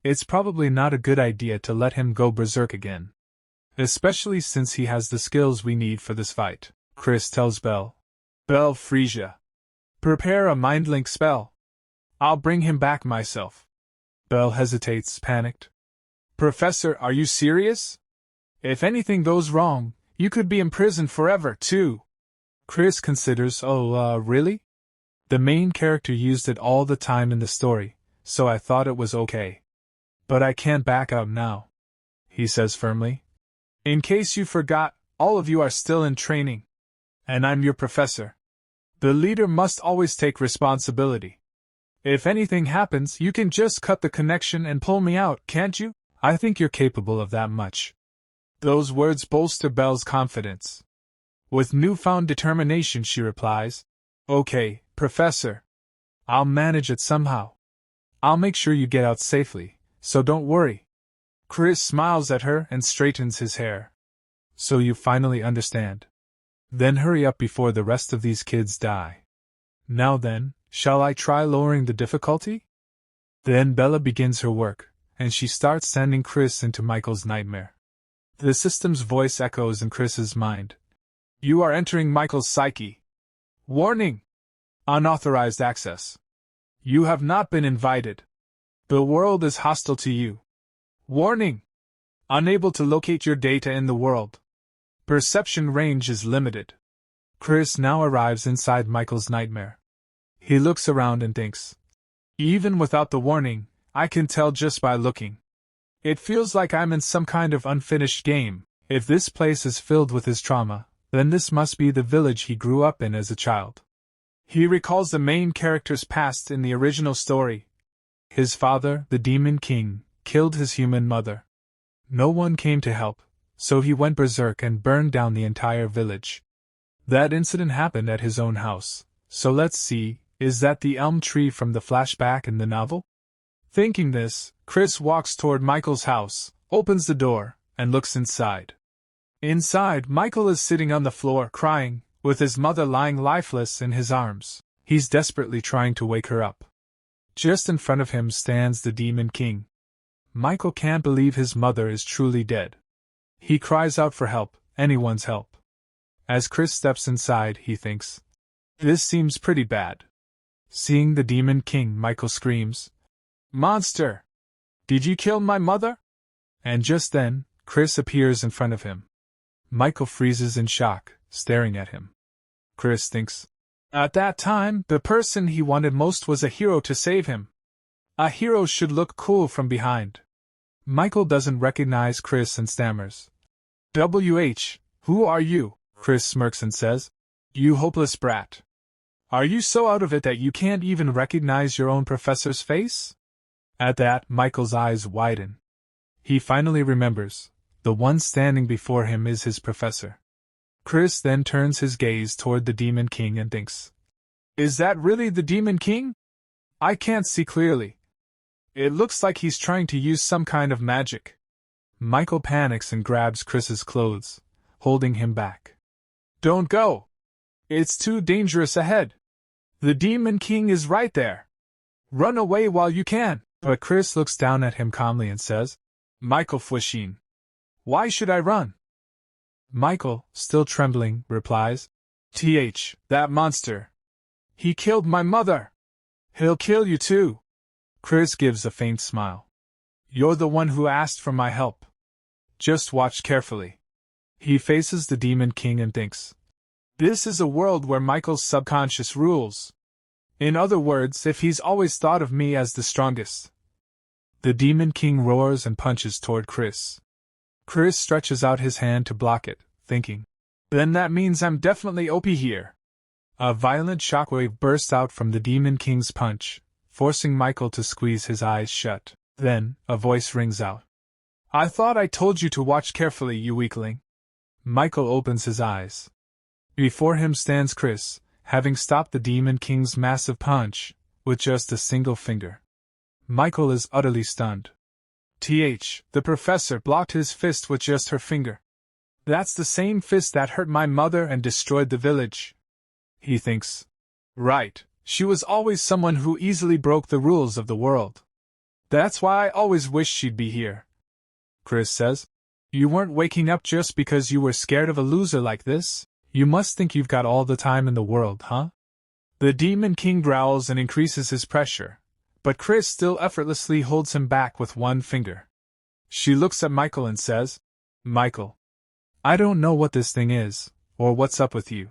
It's probably not a good idea to let him go berserk again. Especially since he has the skills we need for this fight, Chris tells Belle. Belle Frisia. Prepare a mind link spell. I'll bring him back myself. Belle hesitates, panicked. Professor, are you serious? If anything goes wrong, you could be imprisoned forever, too. Chris considers, really? The main character used it all the time in the story, so I thought it was okay. But I can't back out now, he says firmly. In case you forgot, all of you are still in training. And I'm your professor. The leader must always take responsibility. If anything happens, you can just cut the connection and pull me out, can't you? I think you're capable of that much. Those words bolster Belle's confidence. With newfound determination, she replies, Okay, Professor. I'll manage it somehow. I'll make sure you get out safely, so don't worry. Chris smiles at her and straightens his hair. So you finally understand. Then hurry up before the rest of these kids die. Now then, shall I try lowering the difficulty? Then Bella begins her work, and she starts sending Chris into Michael's nightmare. The system's voice echoes in Chris's mind. You are entering Michael's psyche. Warning! Unauthorized access. You have not been invited. The world is hostile to you. Warning! Unable to locate your data in the world. Perception range is limited. Chris now arrives inside Michael's nightmare. He looks around and thinks. Even without the warning, I can tell just by looking. It feels like I'm in some kind of unfinished game. If this place is filled with his trauma, then this must be the village he grew up in as a child. He recalls the main character's past in the original story. His father, the Demon King, killed his human mother. No one came to help, so he went berserk and burned down the entire village. That incident happened at his own house, so let's see, is that the elm tree from the flashback in the novel? Thinking this, Chris walks toward Michael's house, opens the door, and looks inside. Inside, Michael is sitting on the floor crying, with his mother lying lifeless in his arms. He's desperately trying to wake her up. Just in front of him stands the Demon King. Michael can't believe his mother is truly dead. He cries out for help, anyone's help. As Chris steps inside, he thinks, this seems pretty bad. Seeing the Demon King, Michael screams, Monster! Did you kill my mother? And just then, Chris appears in front of him. Michael freezes in shock, staring at him. Chris thinks, at that time, the person he wanted most was a hero to save him. A hero should look cool from behind. Michael doesn't recognize Chris and stammers. Who are you? Chris smirks and says, You hopeless brat. Are you so out of it that you can't even recognize your own professor's face? At that, Michael's eyes widen. He finally remembers, the one standing before him is his professor. Chris then turns his gaze toward the Demon King and thinks, Is that really the Demon King? I can't see clearly. It looks like he's trying to use some kind of magic. Michael panics and grabs Chris's clothes, holding him back. Don't go! It's too dangerous ahead. The Demon King is right there. Run away while you can. But Chris looks down at him calmly and says, Michael Fwishin. Why should I run? Michael, still trembling, replies, that monster. He killed my mother. He'll kill you too. Chris gives a faint smile. You're the one who asked for my help. Just watch carefully. He faces the Demon King and thinks, this is a world where Michael's subconscious rules. In other words, if he's always thought of me as the strongest. The Demon King roars and punches toward Chris. Chris stretches out his hand to block it, thinking, then that means I'm definitely OP here. A violent shockwave bursts out from the Demon King's punch, forcing Michael to squeeze his eyes shut. Then, a voice rings out. I thought I told you to watch carefully, you weakling. Michael opens his eyes. Before him stands Chris, having stopped the Demon King's massive punch, with just a single finger. Michael is utterly stunned. The professor blocked his fist with just her finger. That's the same fist that hurt my mother and destroyed the village. He thinks. Right, she was always someone who easily broke the rules of the world. That's why I always wished she'd be here. Chris says. You weren't waking up just because you were scared of a loser like this? You must think you've got all the time in the world, huh? The Demon King growls and increases his pressure, but Chris still effortlessly holds him back with one finger. She looks at Michael and says, Michael, I don't know what this thing is, or what's up with you.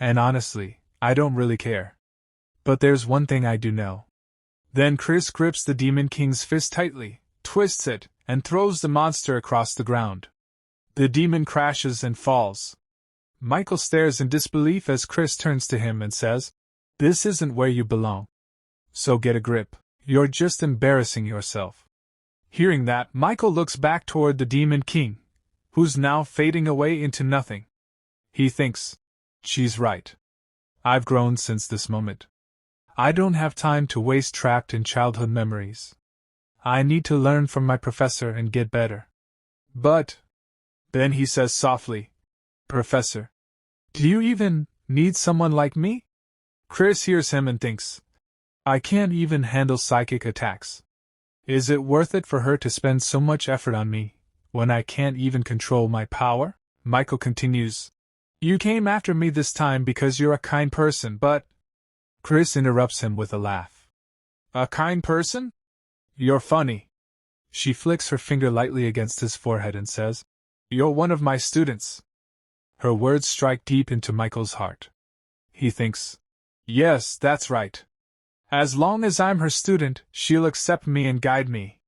And honestly, I don't really care. But there's one thing I do know. Then Chris grips the Demon King's fist tightly, twists it, and throws the monster across the ground. The demon crashes and falls. Michael stares in disbelief as Chris turns to him and says, This isn't where you belong. So get a grip. You're just embarrassing yourself. Hearing that, Michael looks back toward the Demon King, who's now fading away into nothing. He thinks, she's right. I've grown since this moment. I don't have time to waste trapped in childhood memories. I need to learn from my professor and get better. But, then he says softly, Professor, do you even need someone like me? Chris hears him and thinks, I can't even handle psychic attacks. Is it worth it for her to spend so much effort on me, when I can't even control my power? Michael continues, You came after me this time because you're a kind person, but... Chris interrupts him with a laugh. A kind person? You're funny. She flicks her finger lightly against his forehead and says, You're one of my students. Her words strike deep into Michael's heart. He thinks, Yes, that's right. As long as I'm her student, she'll accept me and guide me.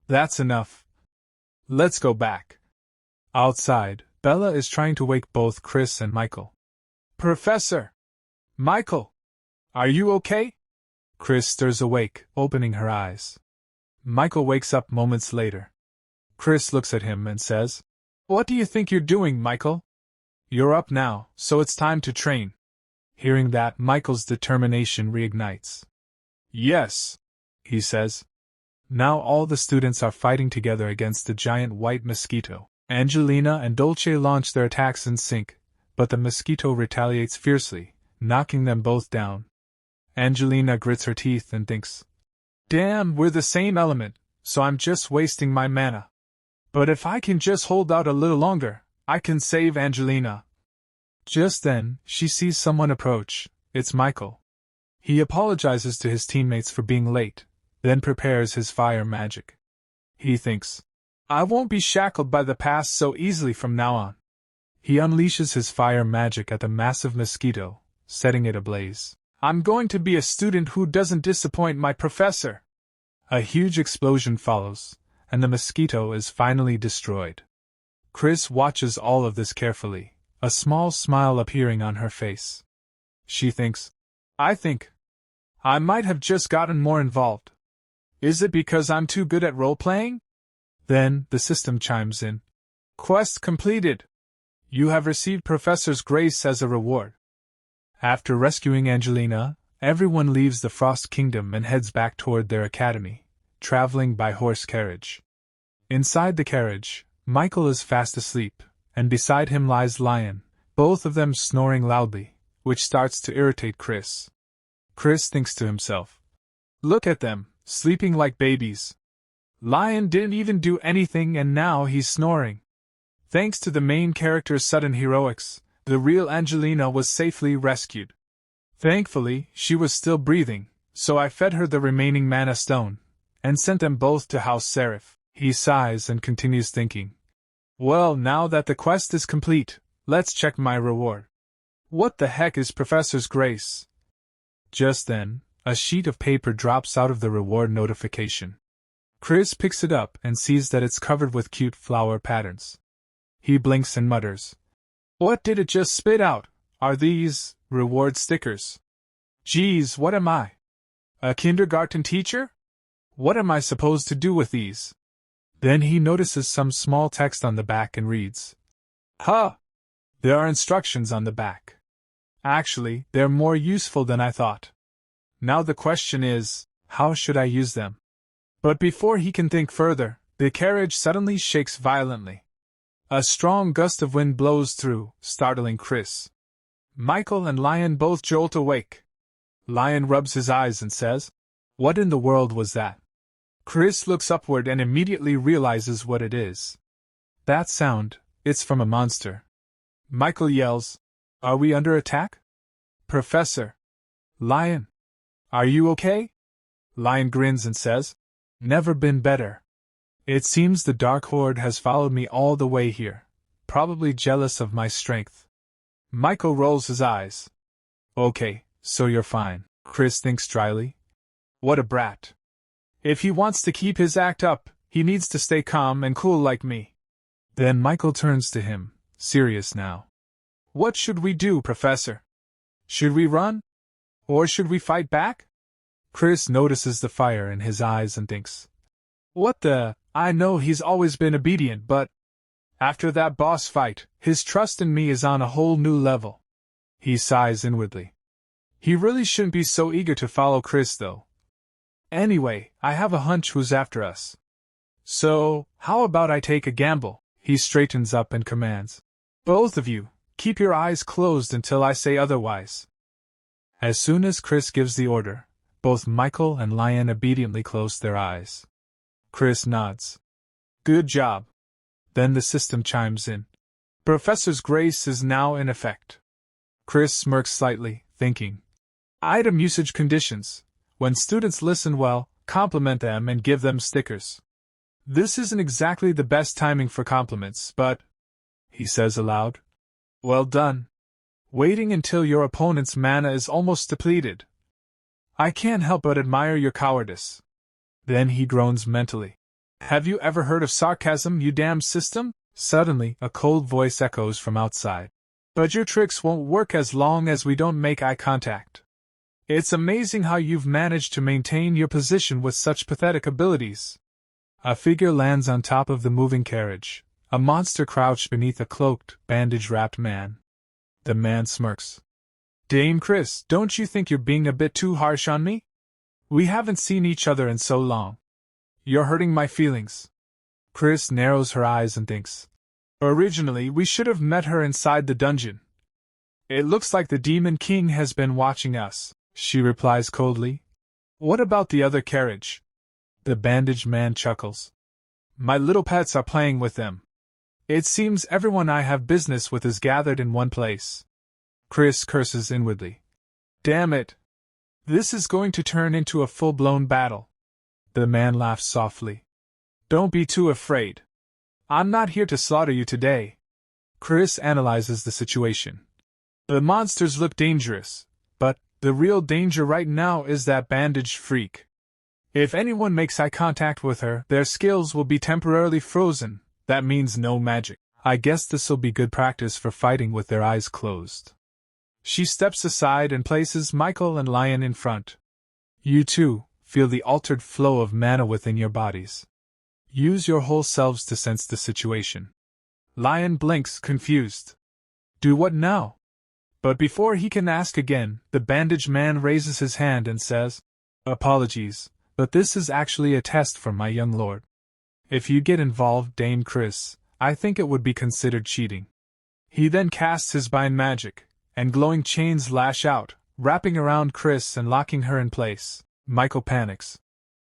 That's enough. Let's go back. Outside, Bella is trying to wake both Chris and Michael. Professor! Michael! Are you okay? Chris stirs awake, opening her eyes. Michael wakes up moments later. Chris looks at him and says, What do you think you're doing, Michael? You're up now, so it's time to train. Hearing that, Michael's determination reignites. Yes, he says. Now all the students are fighting together against the giant white mosquito. Angelina and Dolce launch their attacks in sync, but the mosquito retaliates fiercely, knocking them both down. Angelina grits her teeth and thinks, Damn, we're the same element, so I'm just wasting my mana. But if I can just hold out a little longer, I can save Angelina. Just then, she sees someone approach. It's Michael. He apologizes to his teammates for being late, then prepares his fire magic. He thinks, I won't be shackled by the past so easily from now on. He unleashes his fire magic at the massive mosquito, setting it ablaze. I'm going to be a student who doesn't disappoint my professor. A huge explosion follows, and the mosquito is finally destroyed. Chris watches all of this carefully, a small smile appearing on her face. She thinks, I think I might have just gotten more involved. Is it because I'm too good at role-playing? Then, the system chimes in. Quest completed. You have received Professor's Grace as a reward. After rescuing Angelina, everyone leaves the Frost Kingdom and heads back toward their academy, traveling by horse carriage. Inside the carriage, Michael is fast asleep, and beside him lies Lion, both of them snoring loudly, which starts to irritate Chris. Chris thinks to himself, Look at them, sleeping like babies. Lion didn't even do anything and now he's snoring. Thanks to the main character's sudden heroics, the real Angelina was safely rescued. Thankfully, she was still breathing, so I fed her the remaining mana stone, and sent them both to House Seraph. He sighs and continues thinking. Well, now that the quest is complete, let's check my reward. What the heck is Professor's Grace? Just then, a sheet of paper drops out of the reward notification. Chris picks it up and sees that it's covered with cute flower patterns. He blinks and mutters, What did it just spit out? Are these reward stickers? Geez, what am I? A kindergarten teacher? What am I supposed to do with these? Then he notices some small text on the back and reads, Huh! There are instructions on the back. Actually, they're more useful than I thought. Now the question is, how should I use them? But before he can think further, the carriage suddenly shakes violently. A strong gust of wind blows through, startling Chris. Michael and Lion both jolt awake. Lion rubs his eyes and says, What in the world was that? Chris looks upward and immediately realizes what it is. That sound, it's from a monster. Michael yells, "Are we under attack? Professor! Lion! Are you okay?" Lion grins and says, "Never been better. It seems the Dark Horde has followed me all the way here, probably jealous of my strength." Michael rolls his eyes. "Okay, so you're fine," Chris thinks dryly. What a brat. If he wants to keep his act up, he needs to stay calm and cool like me. Then Michael turns to him, serious now. "What should we do, Professor? Should we run? Or should we fight back?" Chris notices the fire in his eyes and thinks, "What the? I know he's always been obedient, but after that boss fight, his trust in me is on a whole new level." He sighs inwardly. He really shouldn't be so eager to follow Chris, though. "Anyway, I have a hunch who's after us. So, how about I take a gamble?" He straightens up and commands, "Both of you, keep your eyes closed until I say otherwise." As soon as Chris gives the order, both Michael and Lion obediently close their eyes. Chris nods. "Good job." Then the system chimes in. Professor's grace is now in effect. Chris smirks slightly, thinking. Item usage conditions. When students listen well, compliment them and give them stickers. This isn't exactly the best timing for compliments, but, he says aloud, well done. Waiting until your opponent's mana is almost depleted. I can't help but admire your cowardice. Then he groans mentally. Have you ever heard of sarcasm, you damn system? Suddenly, a cold voice echoes from outside. But your tricks won't work as long as we don't make eye contact. It's amazing how you've managed to maintain your position with such pathetic abilities. A figure lands on top of the moving carriage, a monster crouched beneath a cloaked, bandage-wrapped man. The man smirks. Dame Chris, don't you think you're being a bit too harsh on me? We haven't seen each other in so long. You're hurting my feelings. Chris narrows her eyes and thinks. Originally, we should have met her inside the dungeon. It looks like the Demon King has been watching us, she replies coldly. What about the other carriage? The bandaged man chuckles. My little pets are playing with them. It seems everyone I have business with is gathered in one place. Chris curses inwardly. Damn it! This is going to turn into a full-blown battle. The man laughs softly. Don't be too afraid. I'm not here to slaughter you today. Chris analyzes the situation. The monsters look dangerous, but the real danger right now is that bandaged freak. If anyone makes eye contact with her, their skills will be temporarily frozen. That means no magic. I guess this'll be good practice for fighting with their eyes closed. She steps aside and places Michael and Lion in front. You too, feel the altered flow of mana within your bodies. Use your whole selves to sense the situation. Lion blinks, confused. Do what now? But before he can ask again, the bandaged man raises his hand and says, Apologies, but this is actually a test for my young lord. If you get involved, Dame Chris, I think it would be considered cheating. He then casts his bind magic, and glowing chains lash out, wrapping around Chris and locking her in place. Michael panics.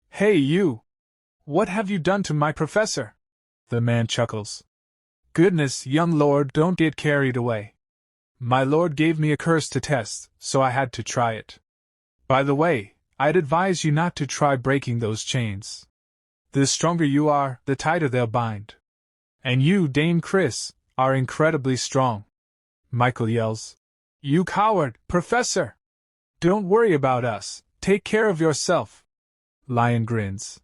Hey you! What have you done to my professor? The man chuckles. Goodness, young lord, don't get carried away. My lord gave me a curse to test, so I had to try it. By the way, I'd advise you not to try breaking those chains. The stronger you are, the tighter they'll bind. And you, Dame Chris, are incredibly strong. Michael yells. You coward, Professor! Don't worry about us, take care of yourself. Lion grins.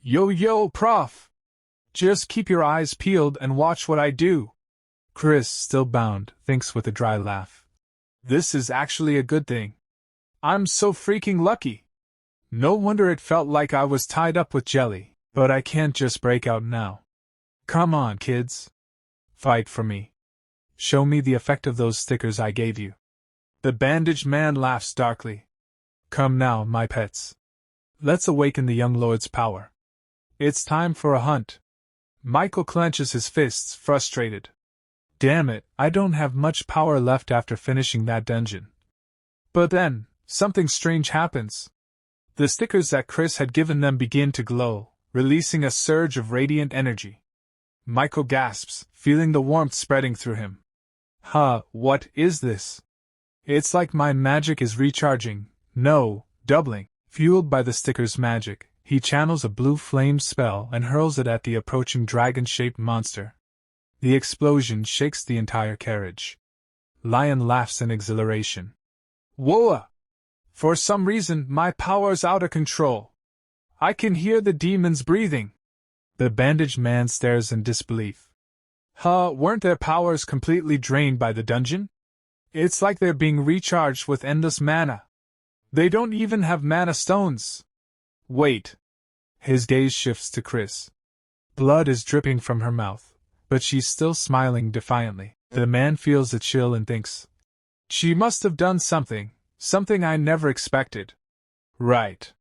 Yo, Prof! Just keep your eyes peeled and watch what I do. Chris, still bound, thinks with a dry laugh. This is actually a good thing. I'm so freaking lucky. No wonder it felt like I was tied up with jelly, but I can't just break out now. Come on, kids. Fight for me. Show me the effect of those stickers I gave you. The bandaged man laughs darkly. Come now, my pets. Let's awaken the young lord's power. It's time for a hunt. Michael clenches his fists, frustrated. Damn it, I don't have much power left after finishing that dungeon. But then, something strange happens. The stickers that Chris had given them begin to glow, releasing a surge of radiant energy. Michael gasps, feeling the warmth spreading through him. What is this? It's like my magic is recharging, no, doubling. Fueled by the sticker's magic, he channels a blue flame spell and hurls it at the approaching dragon-shaped monster. The explosion shakes the entire carriage. Lion laughs in exhilaration. Whoa! For some reason, my power's out of control. I can hear the demons breathing. The bandaged man stares in disbelief. Weren't their powers completely drained by the dungeon? It's like they're being recharged with endless mana. They don't even have mana stones. Wait. His gaze shifts to Chris. Blood is dripping from her mouth, but she's still smiling defiantly. The man feels a chill and thinks, she must have done something I never expected. Right.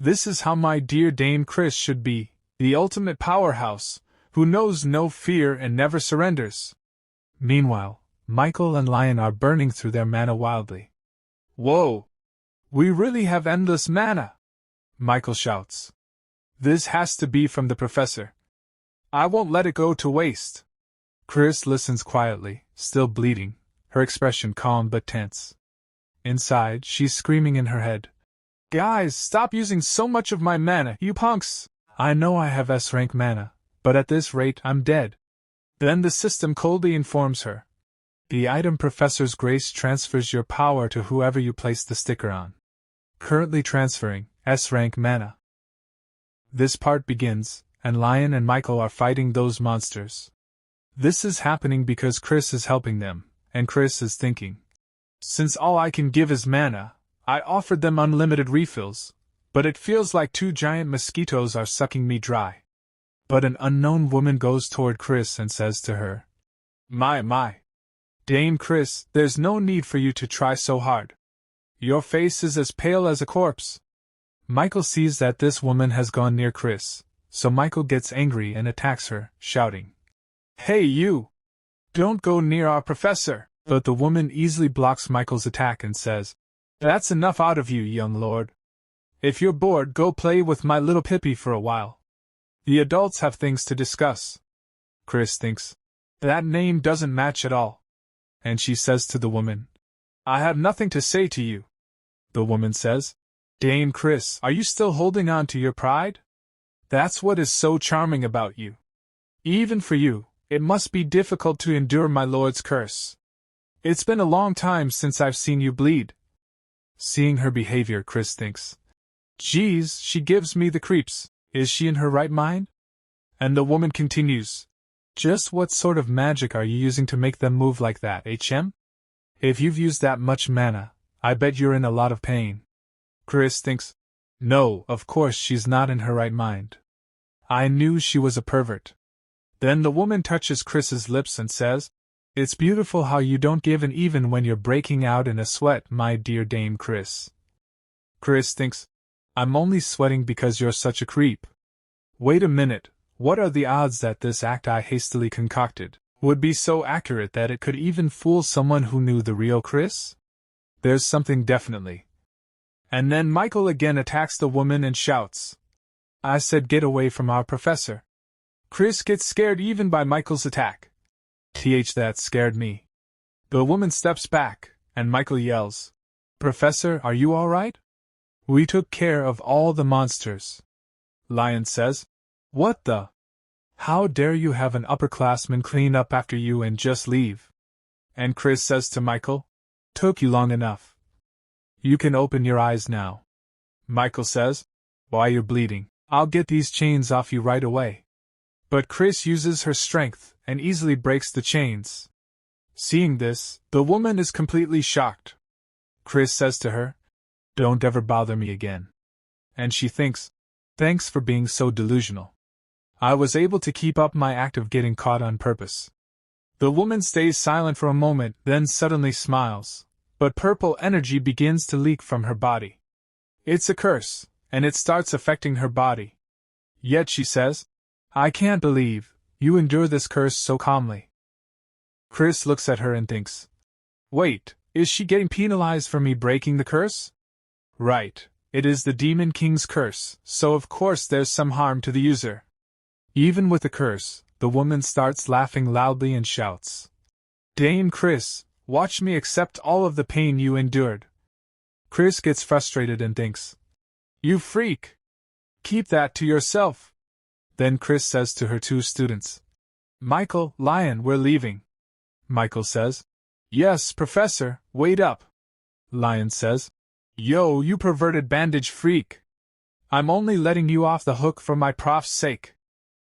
This is how my dear Dame Chris should be, the ultimate powerhouse, who knows no fear and never surrenders. Meanwhile, Michael and Lion are burning through their mana wildly. Whoa! We really have endless mana! Michael shouts. This has to be from the professor. I won't let it go to waste. Chris listens quietly, still bleeding, her expression calm but tense. Inside, she's screaming in her head. Guys, stop using so much of my mana, you punks! I know I have S-rank mana, but at this rate I'm dead. Then the system coldly informs her. The item Professor's Grace transfers your power to whoever you place the sticker on. Currently transferring S-rank mana. This part begins, and Lion and Michael are fighting those monsters. This is happening because Chris is helping them, and Chris is thinking. Since all I can give is mana, I offered them unlimited refills, but it feels like 2 giant mosquitoes are sucking me dry. But an unknown woman goes toward Chris and says to her, My. Dame Chris, there's no need for you to try so hard. Your face is as pale as a corpse. Michael sees that this woman has gone near Chris, so Michael gets angry and attacks her, shouting, Hey you! Don't go near our professor! But the woman easily blocks Michael's attack and says, That's enough out of you, young lord. If you're bored, go play with my little Pippi for a while. The adults have things to discuss. Chris thinks, that name doesn't match at all. And she says to the woman, I have nothing to say to you. The woman says, Dame Chris, are you still holding on to your pride? That's what is so charming about you. Even for you, it must be difficult to endure my lord's curse. It's been a long time since I've seen you bleed. Seeing her behavior, Chris thinks, Geez, she gives me the creeps. Is she in her right mind? And the woman continues, Just what sort of magic are you using to make them move like that, HM? If you've used that much mana, I bet you're in a lot of pain. Chris thinks, No, of course she's not in her right mind. I knew she was a pervert. Then the woman touches Chris's lips and says, It's beautiful how you don't give in even when you're breaking out in a sweat, my dear Dame Chris. Chris thinks, I'm only sweating because you're such a creep. Wait a minute, what are the odds that this act I hastily concocted would be so accurate that it could even fool someone who knew the real Chris? There's something definitely. And then Michael again attacks the woman and shouts, I said get away from our professor. Chris gets scared even by Michael's attack. That scared me. The woman steps back, and Michael yells, Professor, are you all right? We took care of all the monsters. Lion says, What the? How dare you have an upperclassman clean up after you and just leave? And Chris says to Michael, Took you long enough. You can open your eyes now. Michael says, Why you're bleeding, I'll get these chains off you right away. But Chris uses her strength and easily breaks the chains. Seeing this, the woman is completely shocked. Chris says to her, Don't ever bother me again. And she thinks, Thanks for being so delusional. I was able to keep up my act of getting caught on purpose. The woman stays silent for a moment, then suddenly smiles, but purple energy begins to leak from her body. It's a curse, and it starts affecting her body. Yet she says, I can't believe you endure this curse so calmly. Chris looks at her and thinks, Wait, is she getting penalized for me breaking the curse? Right, it is the Demon King's curse, so of course there's some harm to the user. Even with the curse, the woman starts laughing loudly and shouts, "Dame Chris, watch me accept all of the pain you endured." Chris gets frustrated and thinks, "You freak! Keep that to yourself." Then Chris says to her two students, "Michael, Lion, we're leaving." Michael says, "Yes, Professor, wait up." Lion says, "Yo, you perverted bandage freak. I'm only letting you off the hook for my prof's sake."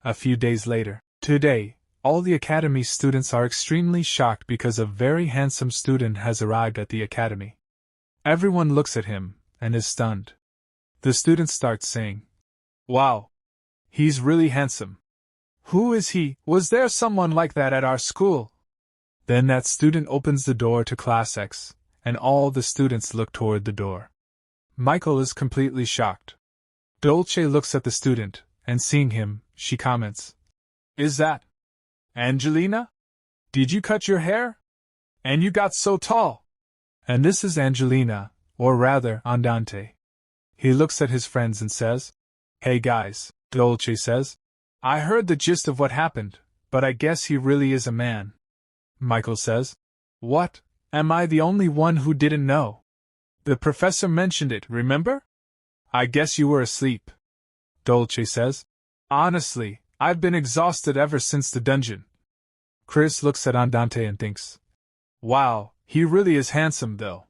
A few days later, today, all the academy students are extremely shocked because a very handsome student has arrived at the academy. Everyone looks at him and is stunned. The students start saying, "Wow! He's really handsome. Who is he? Was there someone like that at our school?" Then that student opens the door to Class X, and all the students look toward the door. Michael is completely shocked. Dolce looks at the student, and seeing him, she comments, "Is that Angelina? Did you cut your hair? And you got so tall." And this is Angelina, or rather, Andante. He looks at his friends and says, "Hey guys," Dolce says, "I heard the gist of what happened, but I guess he really is a man." Michael says, "What? Am I the only one who didn't know? The professor mentioned it, remember? I guess you were asleep." Dolce says, "Honestly, I've been exhausted ever since the dungeon." Chris looks at Andante and thinks, "Wow, he really is handsome though."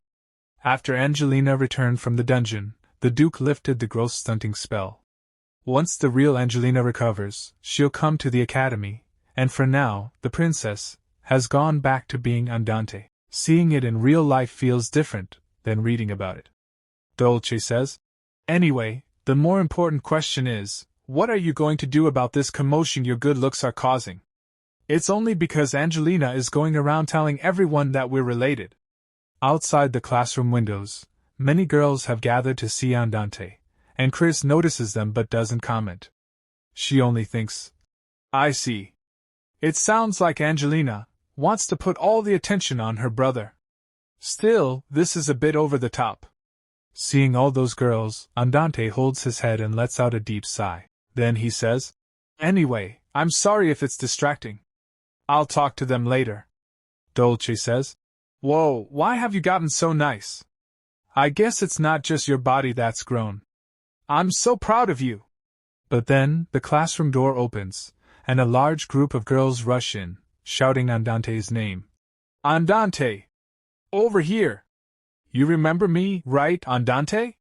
After Angelina returned from the dungeon, the Duke lifted the growth stunting spell. Once the real Angelina recovers, she'll come to the academy, and for now, the princess has gone back to being Andante. Seeing it in real life feels different than reading about it. Dolce says, "Anyway, the more important question is, what are you going to do about this commotion your good looks are causing? It's only because Angelina is going around telling everyone that we're related." Outside the classroom windows, many girls have gathered to see Andante, and Chris notices them but doesn't comment. She only thinks, "I see. It sounds like Angelina wants to put all the attention on her brother. Still, this is a bit over the top." Seeing all those girls, Andante holds his head and lets out a deep sigh. Then he says, "Anyway, I'm sorry if it's distracting. I'll talk to them later." Dolce says, "Whoa, why have you gotten so nice? I guess it's not just your body that's grown. I'm so proud of you." But then, the classroom door opens, and a large group of girls rush in, shouting Andante's name. "Andante! Over here! You remember me, right, Andante?"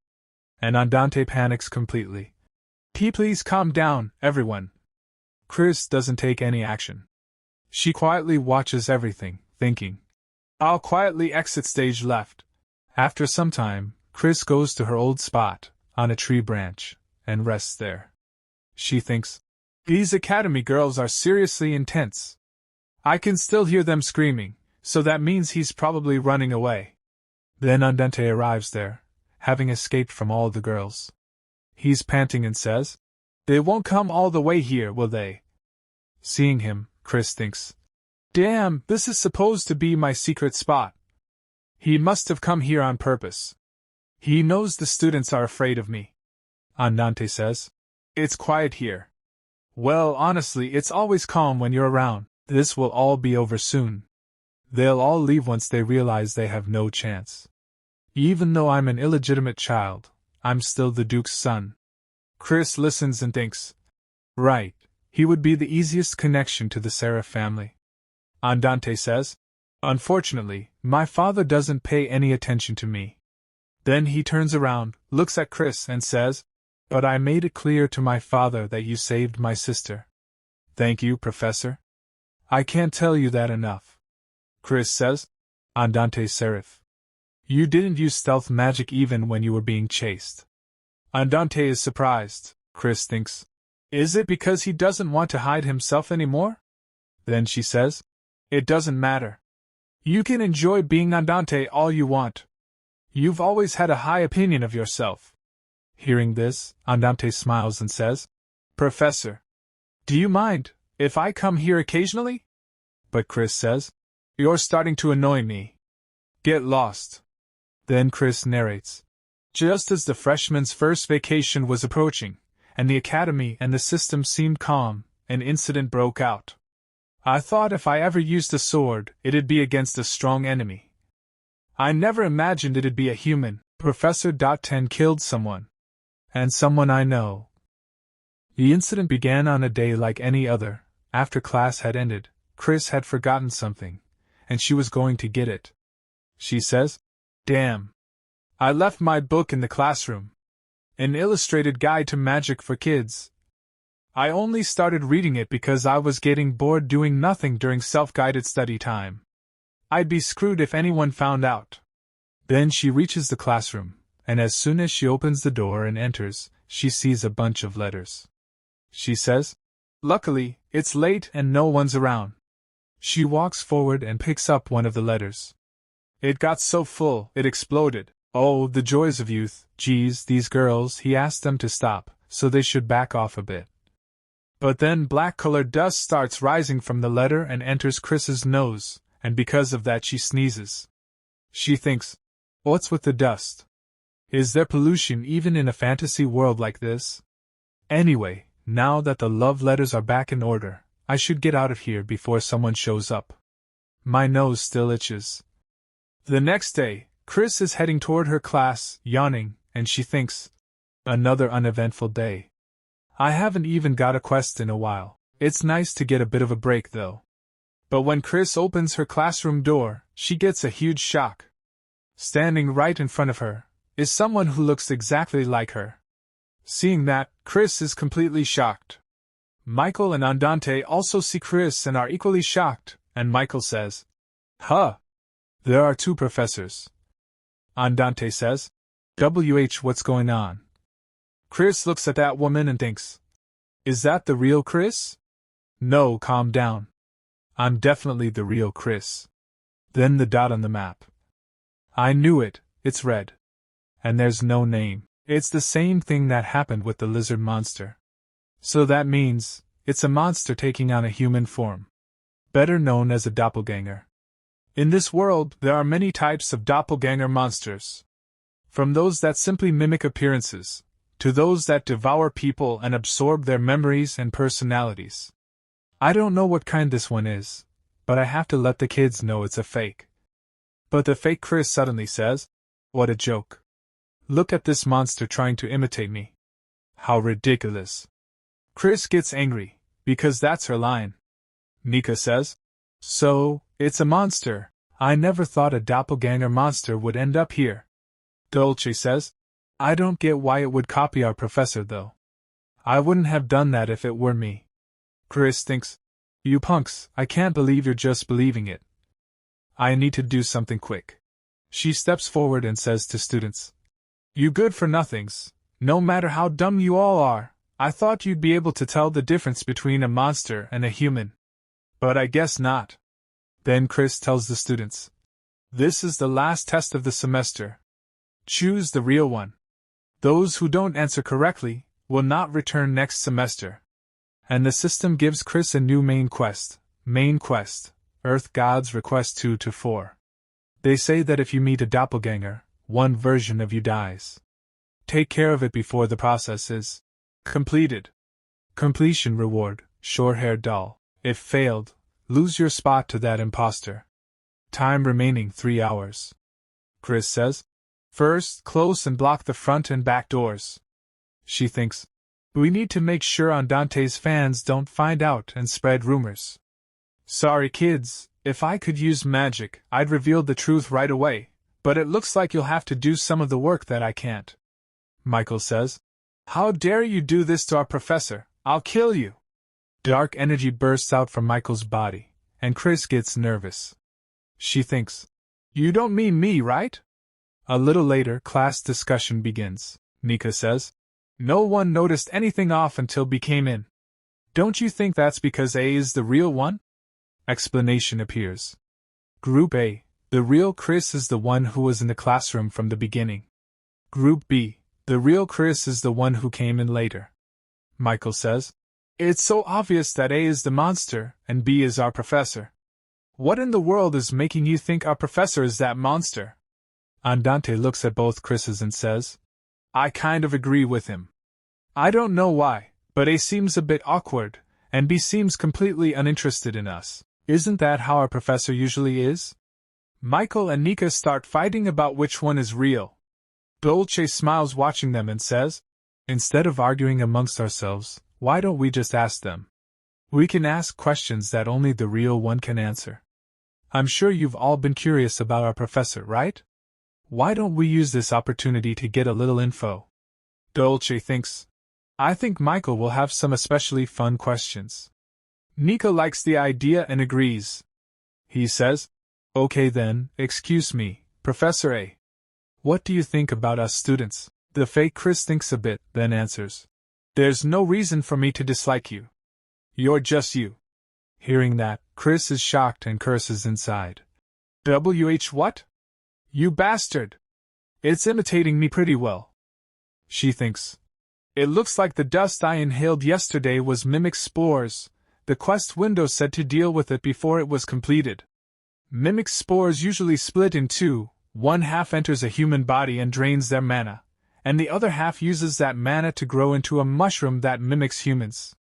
And Andante panics completely. Please calm down, everyone." Chris doesn't take any action. She quietly watches everything, thinking, "I'll quietly exit stage left." After some time, Chris goes to her old spot, on a tree branch, and rests there. She thinks, "These academy girls are seriously intense. I can still hear them screaming, so that means he's probably running away." Then Andante arrives there, having escaped from all the girls. He's panting and says, "They won't come all the way here, will they?" Seeing him, Chris thinks, "Damn, this is supposed to be my secret spot. He must have come here on purpose. He knows the students are afraid of me." Andante says, "It's quiet here." "Well, honestly, it's always calm when you're around. This will all be over soon. They'll all leave once they realize they have no chance. Even though I'm an illegitimate child, I'm still the Duke's son." Chris listens and thinks, "Right, he would be the easiest connection to the Seraph family." Andante says, "Unfortunately, my father doesn't pay any attention to me." Then he turns around, looks at Chris and says, "But I made it clear to my father that you saved my sister." "Thank you, Professor. I can't tell you that enough." Chris says, "Andante Seraph. You didn't use stealth magic even when you were being chased." Andante is surprised. Chris thinks, "Is it because he doesn't want to hide himself anymore?" Then she says, "It doesn't matter. You can enjoy being Andante all you want. You've always had a high opinion of yourself." Hearing this, Andante smiles and says, "Professor, do you mind if I come here occasionally?" But Chris says, "You're starting to annoy me. Get lost." Then Chris narrates, Just as the freshman's first vacation was approaching, and the academy and the system seemed calm, an incident broke out. I thought if I ever used a sword, it'd be against a strong enemy. I never imagined it'd be a human. Professor 10 killed someone. And someone I know. The incident began on a day like any other. After class had ended, Chris had forgotten something, and she was going to get it. She says, "Damn. I left my book in the classroom. An illustrated guide to magic for kids. I only started reading it because I was getting bored doing nothing during self-guided study time. I'd be screwed if anyone found out." Then she reaches the classroom, and as soon as she opens the door and enters, she sees a bunch of letters. She says, "Luckily, it's late and no one's around." She walks forward and picks up one of the letters. It got so full, it exploded. Oh, the joys of youth. Geez, these girls, he asked them to stop, so they should back off a bit. But then black-colored dust starts rising from the letter and enters Chris's nose, and because of that she sneezes. She thinks, what's with the dust? Is there pollution even in a fantasy world like this? Anyway, now that the love letters are back in order, I should get out of here before someone shows up. My nose still itches. The next day, Chris is heading toward her class, yawning, and she thinks, another uneventful day. I haven't even got a quest in a while. It's nice to get a bit of a break though. But when Chris opens her classroom door, she gets a huge shock. Standing right in front of her is someone who looks exactly like her. Seeing that, Chris is completely shocked. Michael and Andante also see Chris and are equally shocked, and Michael says, "Huh. There are two professors." Andante says, what's going on?" Chris looks at that woman and thinks, is that the real Chris? No, calm down. I'm definitely the real Chris. Then the dot on the map. I knew it, it's red. And there's no name. It's the same thing that happened with the lizard monster. So that means, it's a monster taking on a human form. Better known as a doppelganger. In this world, there are many types of doppelganger monsters. From those that simply mimic appearances, to those that devour people and absorb their memories and personalities. I don't know what kind this one is, but I have to let the kids know it's a fake. But the fake Chris suddenly says, what a joke. Look at this monster trying to imitate me. How ridiculous. Chris gets angry, because that's her line. Nika says, so, it's a monster. I never thought a doppelganger monster would end up here. Dolce says, I don't get why it would copy our professor though. I wouldn't have done that if it were me. Chris thinks, you punks, I can't believe you're just believing it. I need to do something quick. She steps forward and says to students, you good-for-nothings, no matter how dumb you all are, I thought you'd be able to tell the difference between a monster and a human. But I guess not. Then Chris tells the students, this is the last test of the semester. Choose the real one. Those who don't answer correctly will not return next semester. And the system gives Chris a new main quest, Earth Gods Request 2-4. They say that if you meet a doppelganger, one version of you dies. Take care of it before the process is completed. Completion reward, short-haired doll. If failed, lose your spot to that impostor. Time remaining 3 hours. Chris says, first, close and block the front and back doors. She thinks, we need to make sure Andante's fans don't find out and spread rumors. Sorry kids, if I could use magic, I'd reveal the truth right away, but it looks like you'll have to do some of the work that I can't. Michael says, how dare you do this to our professor, I'll kill you. Dark energy bursts out from Michael's body, and Chris gets nervous. She thinks, you don't mean me, right? A little later, class discussion begins. Nika says, no one noticed anything off until B came in. Don't you think that's because A is the real one? Explanation appears. Group A, the real Chris is the one who was in the classroom from the beginning. Group B, the real Chris is the one who came in later. Michael says, it's so obvious that A is the monster and B is our professor. What in the world is making you think our professor is that monster? Andante looks at both Chris's and says, I kind of agree with him. I don't know why, but A seems a bit awkward, and B seems completely uninterested in us. Isn't that how our professor usually is? Michael and Nika start fighting about which one is real. Dolce smiles watching them and says, instead of arguing amongst ourselves, why don't we just ask them? We can ask questions that only the real one can answer. I'm sure you've all been curious about our professor, right? Why don't we use this opportunity to get a little info? Dolce thinks. I think Michael will have some especially fun questions. Nika likes the idea and agrees. He says, okay then, excuse me, Professor A. What do you think about us students? The fake Chris thinks a bit, then answers. There's no reason for me to dislike you. You're just you. Hearing that, Chris is shocked and curses inside. What? You bastard! It's imitating me pretty well. She thinks. It looks like the dust I inhaled yesterday was mimic spores. The quest window said to deal with it before it was completed. Mimic spores usually split in two. One half enters a human body and drains their mana, and the other half uses that mana to grow into a mushroom that mimics humans.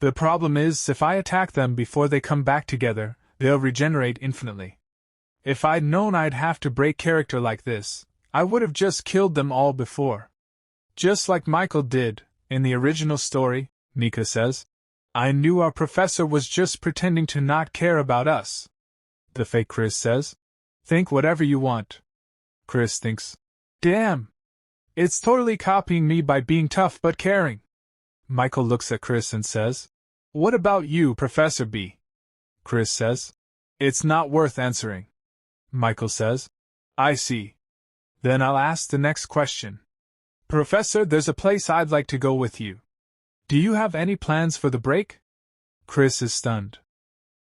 The problem is, if I attack them before they come back together, they'll regenerate infinitely. If I'd known I'd have to break character like this, I would have just killed them all before. Just like Michael did, in the original story, Nika says. I knew our professor was just pretending to not care about us. The fake Chris says. Think whatever you want. Chris thinks. Damn! It's totally copying me by being tough but caring. Michael looks at Chris and says, what about you, Professor B? Chris says, it's not worth answering. Michael says, I see. Then I'll ask the next question. Professor, there's a place I'd like to go with you. Do you have any plans for the break? Chris is stunned.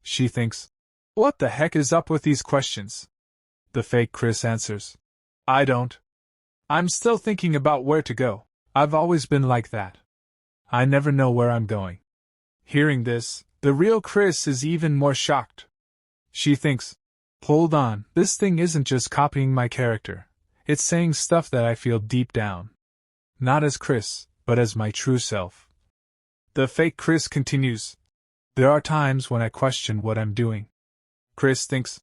She thinks, what the heck is up with these questions? The fake Chris answers, I don't. I'm still thinking about where to go. I've always been like that. I never know where I'm going. Hearing this, the real Chris is even more shocked. She thinks, hold on, this thing isn't just copying my character. It's saying stuff that I feel deep down. Not as Chris, but as my true self. The fake Chris continues, there are times when I question what I'm doing. Chris thinks,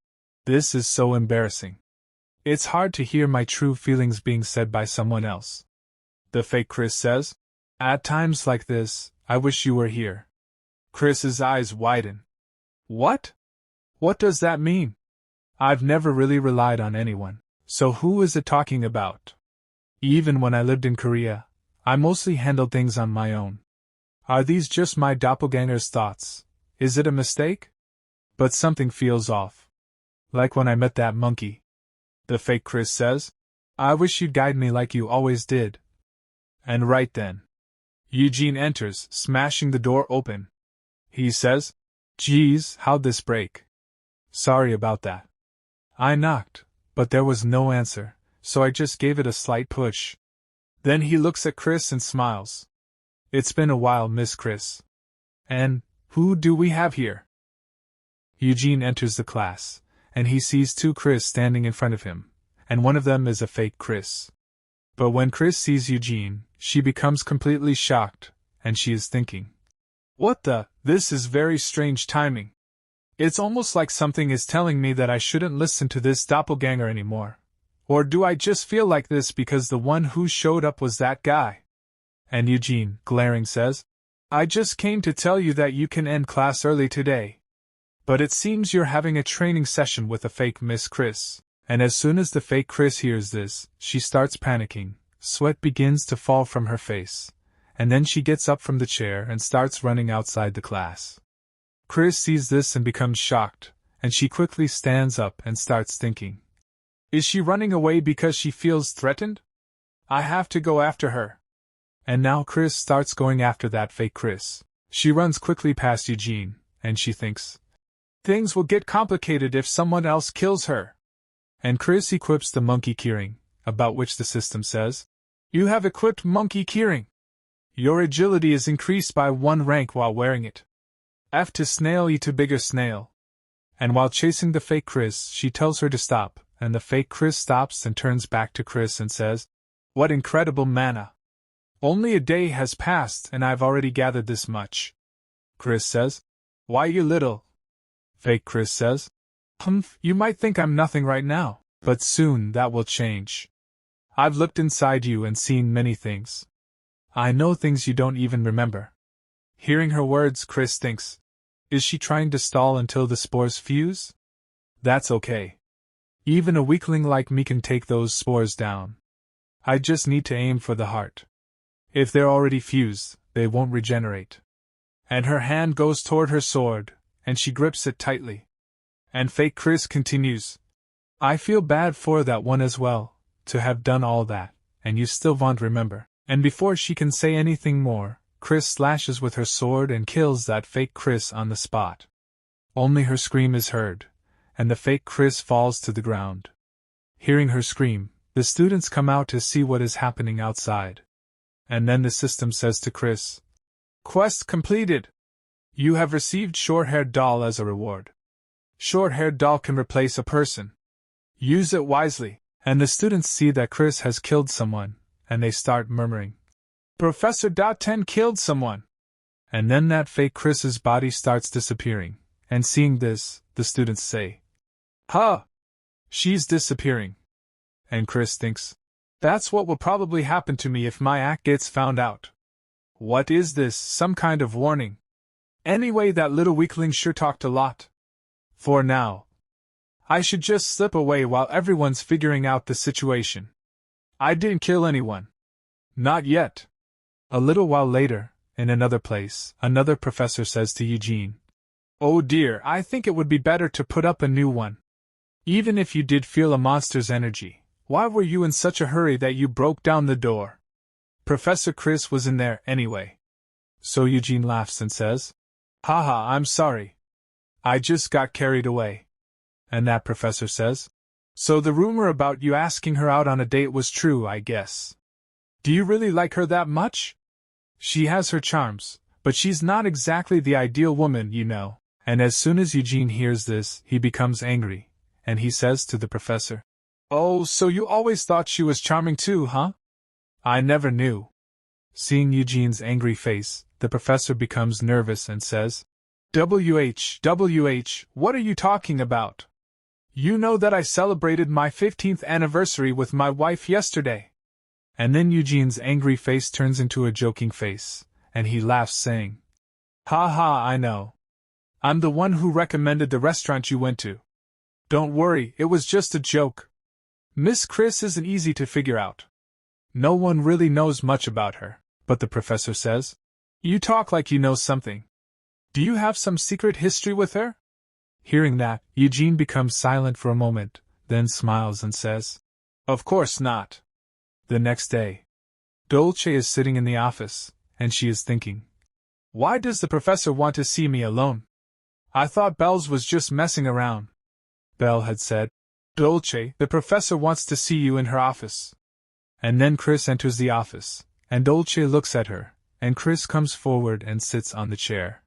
this is so embarrassing. It's hard to hear my true feelings being said by someone else. The fake Chris says, at times like this, I wish you were here. Chris's eyes widen. What? What does that mean? I've never really relied on anyone, so who is it talking about? Even when I lived in Korea, I mostly handled things on my own. Are these just my doppelganger's thoughts? Is it a mistake? But something feels off. Like when I met that monkey. The fake Chris says, I wish you'd guide me like you always did. And right then, Eugene enters, smashing the door open. He says, geez, how'd this break? Sorry about that. I knocked, but there was no answer, so I just gave it a slight push. Then he looks at Chris and smiles. It's been a while, Miss Chris. And, who do we have here? Eugene enters the class, and he sees two Chris standing in front of him, and one of them is a fake Chris. But when Chris sees Eugene, she becomes completely shocked, and she is thinking, what the? This is very strange timing. It's almost like something is telling me that I shouldn't listen to this doppelganger anymore. Or do I just feel like this because the one who showed up was that guy? And Eugene, glaring, says, I just came to tell you that you can end class early today. But it seems you're having a training session with a fake Miss Chris. And as soon as the fake Chris hears this, she starts panicking, sweat begins to fall from her face, and then she gets up from the chair and starts running outside the class. Chris sees this and becomes shocked, and she quickly stands up and starts thinking. Is she running away because she feels threatened? I have to go after her. And now Chris starts going after that fake Chris. She runs quickly past Eugene, and she thinks, things will get complicated if someone else kills her. And Chris equips the monkey keyring, about which the system says, you have equipped monkey keyring. Your agility is increased by 1 rank while wearing it. F to snail, E to bigger snail. And while chasing the fake Chris, she tells her to stop, and the fake Chris stops and turns back to Chris and says, What incredible mana! Only a day has passed and I've already gathered this much. Chris says. Why, you little... Fake Chris says. Humph, you might think I'm nothing right now, but soon that will change. I've looked inside you and seen many things. I know things you don't even remember. Hearing her words, Chris thinks, is she trying to stall until the spores fuse? That's okay. Even a weakling like me can take those spores down. I just need to aim for the heart. If they're already fused, they won't regenerate. And her hand goes toward her sword, and she grips it tightly. And fake Chris continues, I feel bad for that one as well, to have done all that, and you still won't remember. And before she can say anything more, Chris slashes with her sword and kills that fake Chris on the spot. Only her scream is heard, and the fake Chris falls to the ground. Hearing her scream, the students come out to see what is happening outside. And then the system says to Chris, Quest completed! You have received short-haired doll as a reward. Short-haired doll can replace a person. Use it wisely. And the students see that Chris has killed someone, and they start murmuring, Professor .10 killed someone! And then that fake Chris's body starts disappearing, and seeing this, the students say, Huh! She's disappearing. And Chris thinks, that's what will probably happen to me if my act gets found out. What is this, some kind of warning? Anyway, that little weakling sure talked a lot. For now, I should just slip away while everyone's figuring out the situation. I didn't kill anyone. Not yet. A little while later, in another place, another professor says to Eugene, Oh dear, I think it would be better to put up a new one. Even if you did feel a monster's energy, why were you in such a hurry that you broke down the door? Professor Chris was in there anyway. So Eugene laughs and says, Haha, I'm sorry. I just got carried away. And that professor says, So the rumor about you asking her out on a date was true, I guess. Do you really like her that much? She has her charms, but she's not exactly the ideal woman, you know. And as soon as Eugene hears this, he becomes angry, and he says to the professor, Oh, so you always thought she was charming too, huh? I never knew. Seeing Eugene's angry face, the professor becomes nervous and says, WH, what are you talking about? You know that I celebrated my 15th anniversary with my wife yesterday. And then Eugene's angry face turns into a joking face, and he laughs saying, Ha ha, I know. I'm the one who recommended the restaurant you went to. Don't worry, it was just a joke. Miss Chris isn't easy to figure out. No one really knows much about her, but the professor says, You talk like you know something. Do you have some secret history with her? Hearing that, Eugene becomes silent for a moment, then smiles and says, Of course not. The next day, Dolce is sitting in the office, and she is thinking, Why does the professor want to see me alone? I thought Bells was just messing around. Belle had said, Dolce, the professor wants to see you in her office. And then Chris enters the office, and Dolce looks at her, and Chris comes forward and sits on the chair.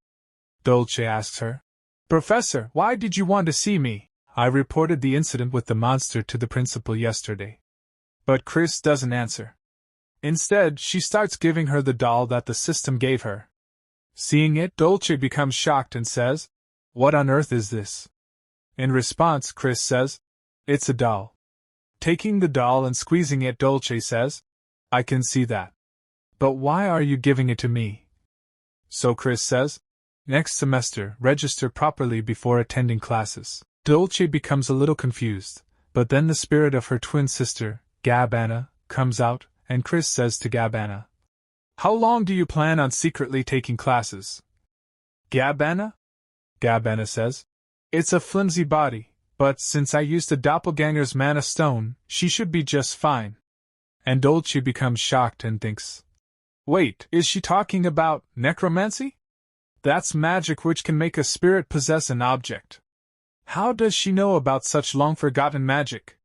Dolce asks her, Professor, why did you want to see me? I reported the incident with the monster to the principal yesterday. But Chris doesn't answer. Instead, she starts giving her the doll that the system gave her. Seeing it, Dolce becomes shocked and says, What on earth is this? In response, Chris says, It's a doll. Taking the doll and squeezing it, Dolce says, I can see that. But why are you giving it to me? So Chris says, Next semester, register properly before attending classes. Dolce becomes a little confused, but then the spirit of her twin sister, Gabbana, comes out, and Chris says to Gabbana, How long do you plan on secretly taking classes? Gabbana? Gabbana says, It's a flimsy body, but since I used a doppelganger's mana stone, she should be just fine. And Dolce becomes shocked and thinks, Wait, is she talking about necromancy? That's magic which can make a spirit possess an object. How does she know about such long-forgotten magic?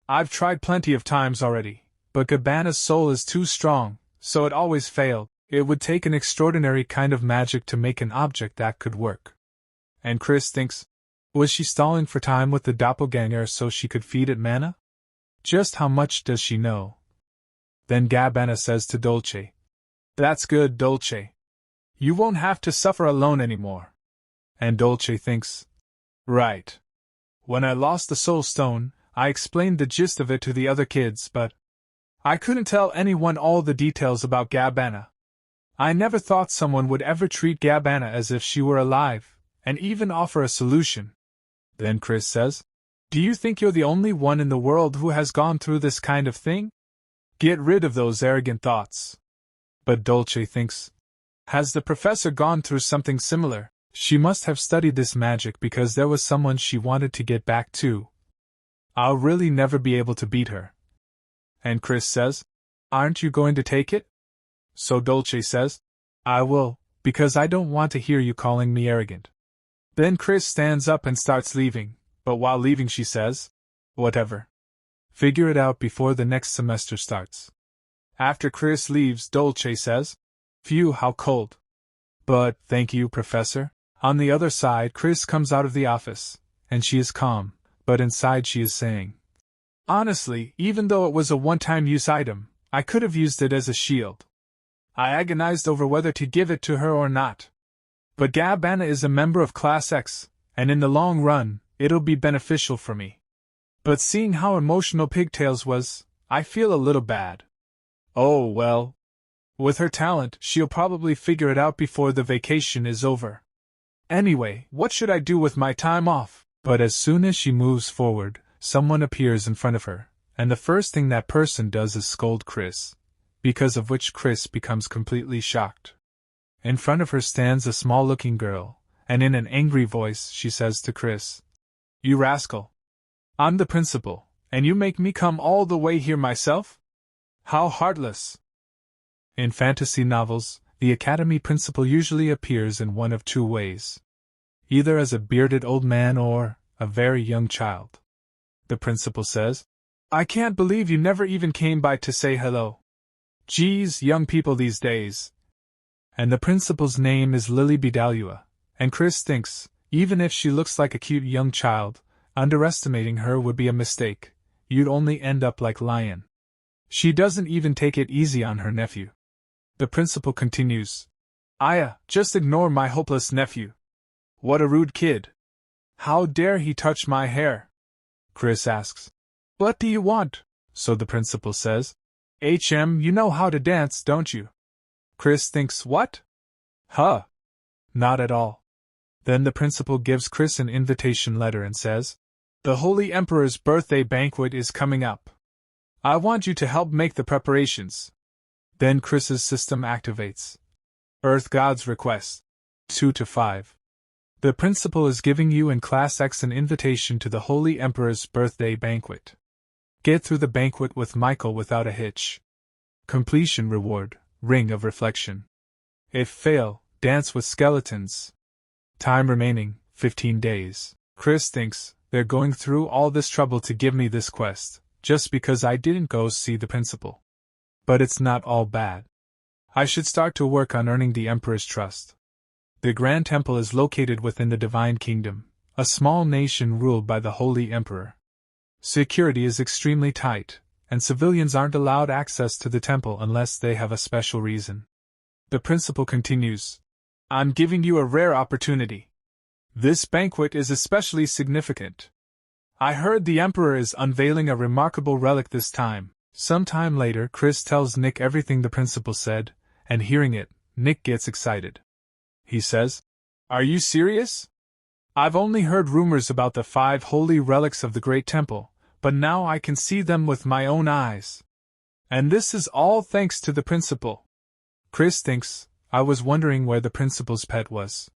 I've tried plenty of times already, but Gabbana's soul is too strong, so it always failed. It would take an extraordinary kind of magic to make an object that could work. And Chris thinks, was she stalling for time with the doppelganger so she could feed it mana? Just how much does she know? Then Gabbana says to Dolce, "That's good, Dolce. You won't have to suffer alone anymore." And Dolce thinks, "Right. When I lost the Soul Stone, I explained the gist of it to the other kids, but I couldn't tell anyone all the details about Gabbana. I never thought someone would ever treat Gabbana as if she were alive, and even offer a solution." Then Chris says, "Do you think you're the only one in the world who has gone through this kind of thing? Get rid of those arrogant thoughts." But Dolce thinks, "Has the professor gone through something similar? She must have studied this magic because there was someone she wanted to get back to. I'll really never be able to beat her." And Chris says, "Aren't you going to take it?" So Dolce says, "I will, because I don't want to hear you calling me arrogant." Then Chris stands up and starts leaving, but while leaving she says, "Whatever. Figure it out before the next semester starts." After Chris leaves, Dolce says, "Phew, how cold. But, thank you, Professor." On the other side, Chris comes out of the office, and she is calm, but inside she is saying, "Honestly, even though it was a one-time use item, I could have used it as a shield. I agonized over whether to give it to her or not. But Gabbana is a member of Class X, and in the long run, it'll be beneficial for me. But seeing how emotional Pigtails was, I feel a little bad. Oh well. With her talent, she'll probably figure it out before the vacation is over. Anyway, what should I do with my time off?" But as soon as she moves forward, someone appears in front of her, and the first thing that person does is scold Chris, because of which Chris becomes completely shocked. In front of her stands a small-looking girl, and in an angry voice she says to Chris, "You rascal! I'm the principal, and you make me come all the way here myself? How heartless!" In fantasy novels, the academy principal usually appears in one of two ways. Either as a bearded old man or a very young child. The principal says, "I can't believe you never even came by to say hello. Geez, young people these days." And the principal's name is Lily Bidalua, and Chris thinks, even if she looks like a cute young child, underestimating her would be a mistake. You'd only end up like Lion. She doesn't even take it easy on her nephew. The principal continues, "Aya, just ignore my hopeless nephew. What a rude kid. How dare he touch my hair?" Chris asks, "What do you want?" So the principal says, you know how to dance, don't you?" Chris thinks, "What? Huh. Not at all." Then the principal gives Chris an invitation letter and says, "The Holy Emperor's birthday banquet is coming up. I want you to help make the preparations." Then Chris's system activates. Earth God's request. 2-5. The principal is giving you in Class X an invitation to the Holy Emperor's birthday banquet. Get through the banquet with Michael without a hitch. Completion reward, Ring of Reflection. If fail, dance with skeletons. Time remaining, 15 days. Chris thinks, they're going through all this trouble to give me this quest, just because I didn't go see the principal. But it's not all bad. I should start to work on earning the Emperor's trust. The Grand Temple is located within the Divine Kingdom, a small nation ruled by the Holy Emperor. Security is extremely tight, and civilians aren't allowed access to the temple unless they have a special reason. The principal continues, "I'm giving you a rare opportunity. This banquet is especially significant. I heard the Emperor is unveiling a remarkable relic this time." Sometime later, Chris tells Nick everything the principal said, and hearing it, Nick gets excited. He says, "Are you serious? I've only heard rumors about the 5 holy relics of the Great Temple, but now I can see them with my own eyes. And this is all thanks to the principal." Chris thinks, "I was wondering where the principal's pet was."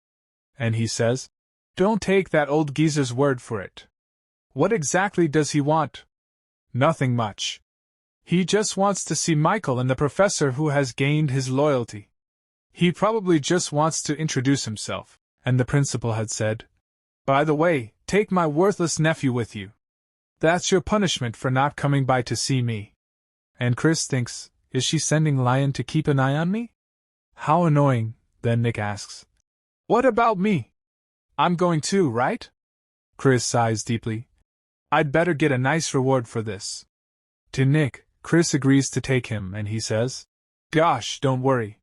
And he says, "Don't take that old geezer's word for it. What exactly does he want?" "Nothing much. He just wants to see Michael and the professor who has gained his loyalty. He probably just wants to introduce himself." And the principal had said, "By the way, take my worthless nephew with you. That's your punishment for not coming by to see me." And Chris thinks, is she sending Lion to keep an eye on me? How annoying. Then Nick asks, "What about me? I'm going too, right?" Chris sighs deeply. "I'd better get a nice reward for this." To Nick, Chris agrees to take him and he says, "Gosh, don't worry.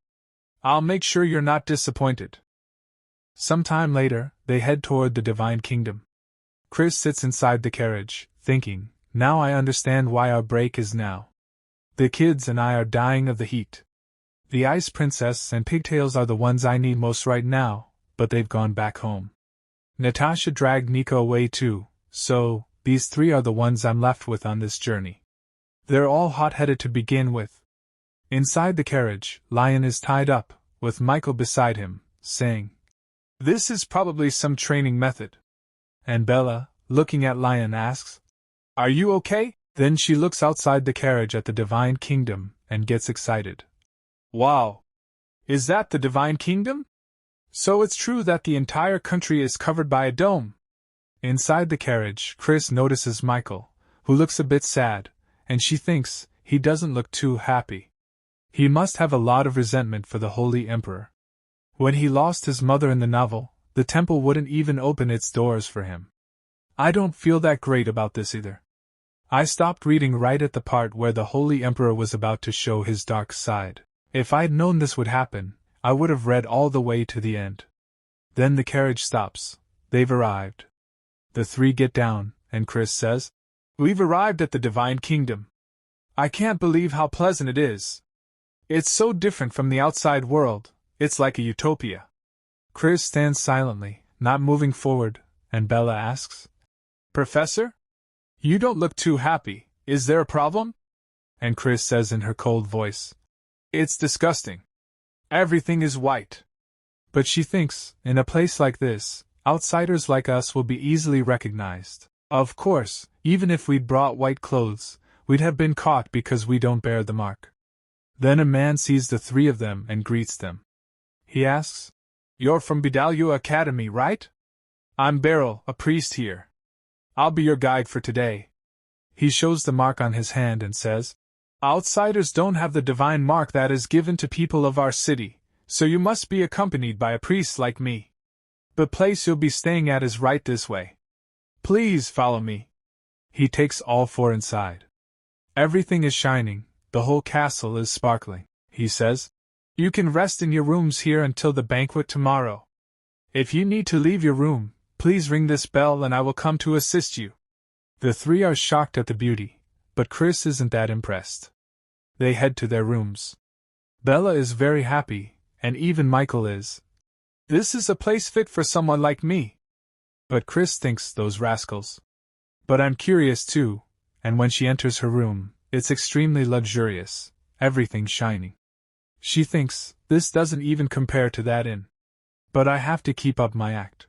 I'll make sure you're not disappointed." Sometime later, they head toward the Divine Kingdom. Chris sits inside the carriage, thinking, now I understand why our break is now. The kids and I are dying of the heat. The Ice Princess and Pigtails are the ones I need most right now, but they've gone back home. Natasha dragged Nico away too, so these three are the ones I'm left with on this journey. They're all hot-headed to begin with. Inside the carriage, Lion is tied up, with Michael beside him, saying, "This is probably some training method." And Bella, looking at Lion, asks, "Are you okay?" Then she looks outside the carriage at the Divine Kingdom and gets excited. "Wow! Is that the Divine Kingdom? So it's true that the entire country is covered by a dome." Inside the carriage, Chris notices Michael, who looks a bit sad, and she thinks he doesn't look too happy. He must have a lot of resentment for the Holy Emperor. When he lost his mother in the novel, the temple wouldn't even open its doors for him. I don't feel that great about this either. I stopped reading right at the part where the Holy Emperor was about to show his dark side. If I'd known this would happen, I would have read all the way to the end. Then the carriage stops. They've arrived. The three get down, and Chris says, "We've arrived at the Divine Kingdom. I can't believe how pleasant it is. It's so different from the outside world, it's like a utopia." Chris stands silently, not moving forward, and Bella asks, "Professor? You don't look too happy, is there a problem?" And Chris says in her cold voice, "It's disgusting. Everything is white." But she thinks, in a place like this, outsiders like us will be easily recognized. Of course, even if we'd brought white clothes, we'd have been caught because we don't bear the mark. Then a man sees the three of them and greets them. He asks, "You're from Bidalua Academy, right? I'm Beryl, a priest here. I'll be your guide for today." He shows the mark on his hand and says, "Outsiders don't have the divine mark that is given to people of our city, so you must be accompanied by a priest like me. The place you'll be staying at is right this way. Please follow me." He takes all four inside. Everything is shining, the whole castle is sparkling. He says, "You can rest in your rooms here until the banquet tomorrow. If you need to leave your room, please ring this bell and I will come to assist you." The three are shocked at the beauty, but Chris isn't that impressed. They head to their rooms. Bella is very happy, and even Michael is. This is a place fit for someone like me. But Chris thinks, those rascals. But I'm curious too, and when she enters her room, it's extremely luxurious, everything shining. She thinks, this doesn't even compare to that inn. But I have to keep up my act.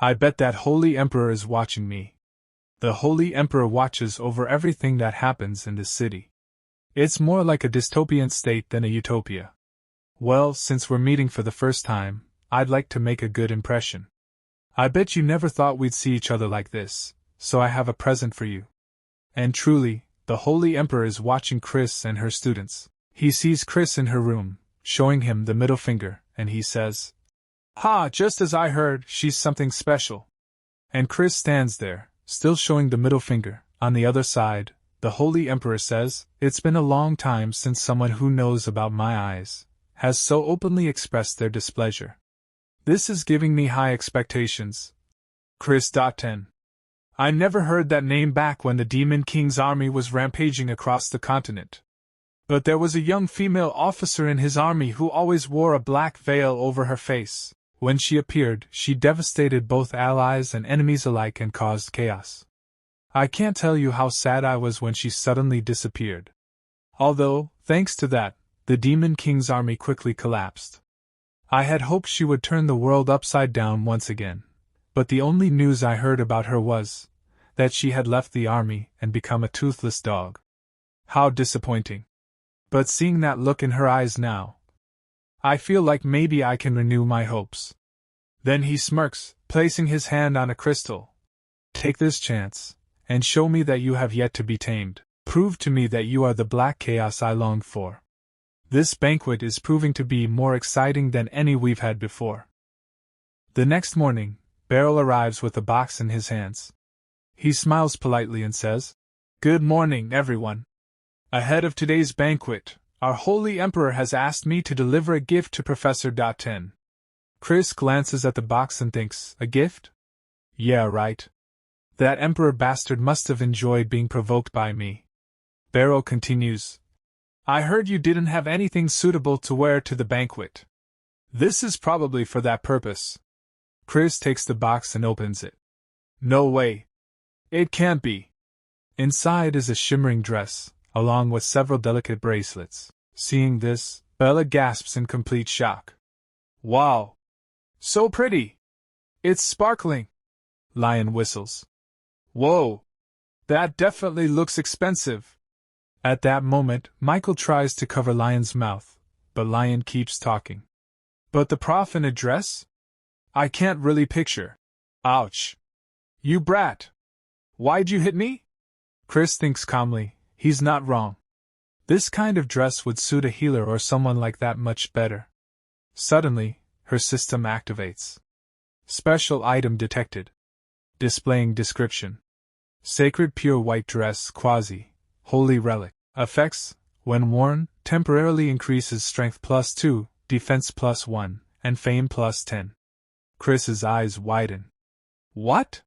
I bet that Holy Emperor is watching me. The Holy Emperor watches over everything that happens in this city. It's more like a dystopian state than a utopia. Well, since we're meeting for the first time, I'd like to make a good impression. I bet you never thought we'd see each other like this, so I have a present for you. And truly, the Holy Emperor is watching Chris and her students. He sees Chris in her room, showing him the middle finger, and he says, "Ha, just as I heard, she's something special." And Chris stands there, still showing the middle finger. On the other side, the Holy Emperor says, "It's been a long time since someone who knows about my eyes has so openly expressed their displeasure. This is giving me high expectations." Chris. 10. I never heard that name back when the Demon King's army was rampaging across the continent. But there was a young female officer in his army who always wore a black veil over her face. When she appeared, she devastated both allies and enemies alike and caused chaos. I can't tell you how sad I was when she suddenly disappeared. Although, thanks to that, the Demon King's army quickly collapsed. I had hoped she would turn the world upside down once again, but the only news I heard about her was that she had left the army and become a toothless dog. How disappointing. But seeing that look in her eyes now, I feel like maybe I can renew my hopes. Then he smirks, placing his hand on a crystal. "Take this chance, and show me that you have yet to be tamed. Prove to me that you are the black chaos I longed for. This banquet is proving to be more exciting than any we've had before." The next morning, Beryl arrives with a box in his hands. He smiles politely and says, "Good morning, everyone. Ahead of today's banquet, our Holy Emperor has asked me to deliver a gift to Professor 10. Chris glances at the box and thinks, a gift? Yeah, right. That Emperor bastard must have enjoyed being provoked by me. Beryl continues. I heard you didn't have anything suitable to wear to the banquet. This is probably for that purpose. Chris takes the box and opens it. No way. It can't be. Inside is a shimmering dress, along with several delicate bracelets. Seeing this, Bella gasps in complete shock. Wow! So pretty! It's sparkling! Lion whistles. Whoa! That definitely looks expensive! At that moment, Michael tries to cover Lion's mouth, but Lion keeps talking. But the prof in a dress? I can't really picture. Ouch! You brat! Why'd you hit me? Chris thinks calmly, he's not wrong. This kind of dress would suit a healer or someone like that much better. Suddenly, her system activates. Special item detected. Displaying description. Sacred pure white dress quasi, holy relic. Effects, when worn, temporarily increases strength +2, defense +1, and fame +10. Chris's eyes widen. What?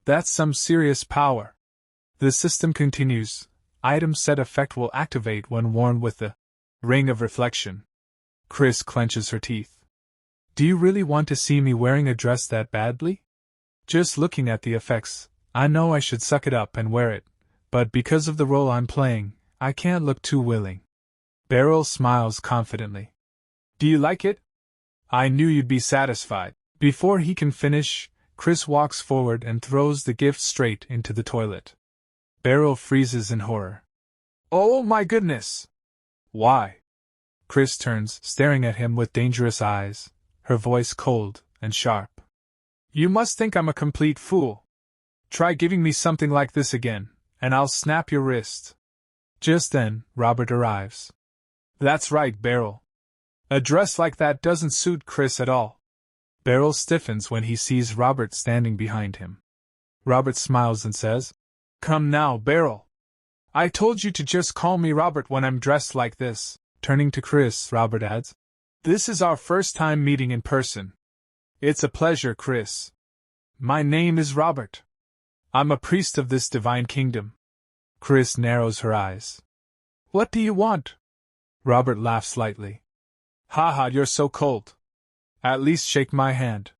That's some serious power. The system continues. Item set effect will activate when worn with the Ring of Reflection. Chris clenches her teeth. Do you really want to see me wearing a dress that badly? Just looking at the effects, I know I should suck it up and wear it, but because of the role I'm playing, I can't look too willing. Beryl smiles confidently. Do you like it? I knew you'd be satisfied. Before he can finish, Chris walks forward and throws the gift straight into the toilet. Beryl freezes in horror. Oh my goodness! Why? Chris turns, staring at him with dangerous eyes, her voice cold and sharp. You must think I'm a complete fool. Try giving me something like this again, and I'll snap your wrist. Just then, Robert arrives. That's right, Beryl. A dress like that doesn't suit Chris at all. Beryl stiffens when he sees Robert standing behind him. Robert smiles and says, Come now, Beryl. I told you to just call me Robert when I'm dressed like this. Turning to Chris, Robert adds, This is our first time meeting in person. It's a pleasure, Chris. My name is Robert. I'm a priest of this divine kingdom. Chris narrows her eyes. What do you want? Robert laughs lightly. Haha, you're so cold. At least shake my hand.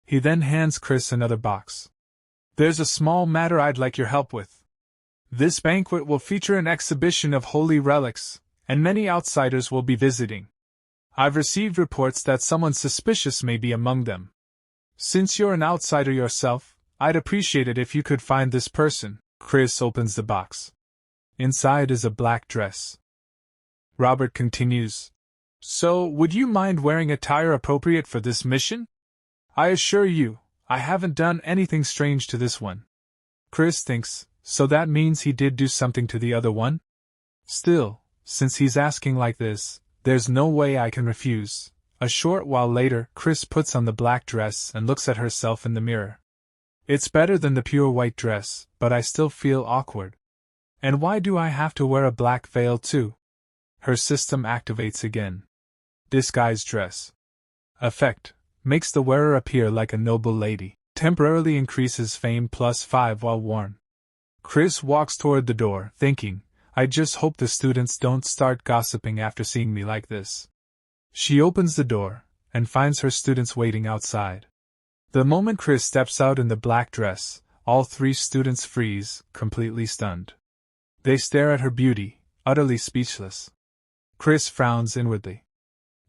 He then hands Chris another box. There's a small matter I'd like your help with. This banquet will feature an exhibition of holy relics, and many outsiders will be visiting. I've received reports that someone suspicious may be among them. Since you're an outsider yourself, I'd appreciate it if you could find this person. Chris opens the box. Inside is a black dress. Robert continues. So, would you mind wearing attire appropriate for this mission? I assure you, I haven't done anything strange to this one. Chris thinks, so that means he did do something to the other one? Still, since he's asking like this, there's no way I can refuse. A short while later, Chris puts on the black dress and looks at herself in the mirror. It's better than the pure white dress, but I still feel awkward. And why do I have to wear a black veil too? Her system activates again. Disguise dress. Effect. Makes the wearer appear like a noble lady. Temporarily increases fame +5 while worn. Chris walks toward the door, thinking, I just hope the students don't start gossiping after seeing me like this. She opens the door, and finds her students waiting outside. The moment Chris steps out in the black dress, all 3 students freeze, completely stunned. They stare at her beauty, utterly speechless. Chris frowns inwardly.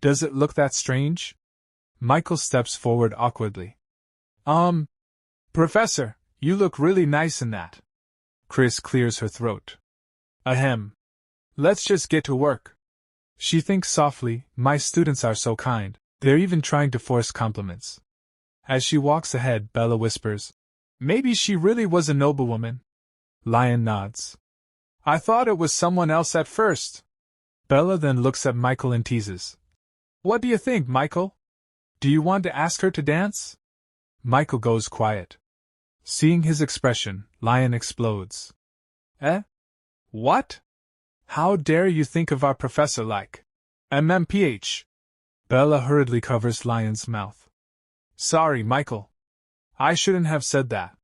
Does it look that strange? Michael steps forward awkwardly. Professor, you look really nice in that. Chris clears her throat. Ahem. Let's just get to work. She thinks softly, my students are so kind, they're even trying to force compliments. As she walks ahead, Bella whispers, Maybe she really was a noblewoman. Lion nods. I thought it was someone else at first. Bella then looks at Michael and teases. What do you think, Michael? Do you want to ask her to dance? Michael goes quiet. Seeing his expression, Lion explodes. Eh? What? How dare you think of our professor like MMPH? Bella hurriedly covers Lion's mouth. Sorry, Michael. I shouldn't have said that.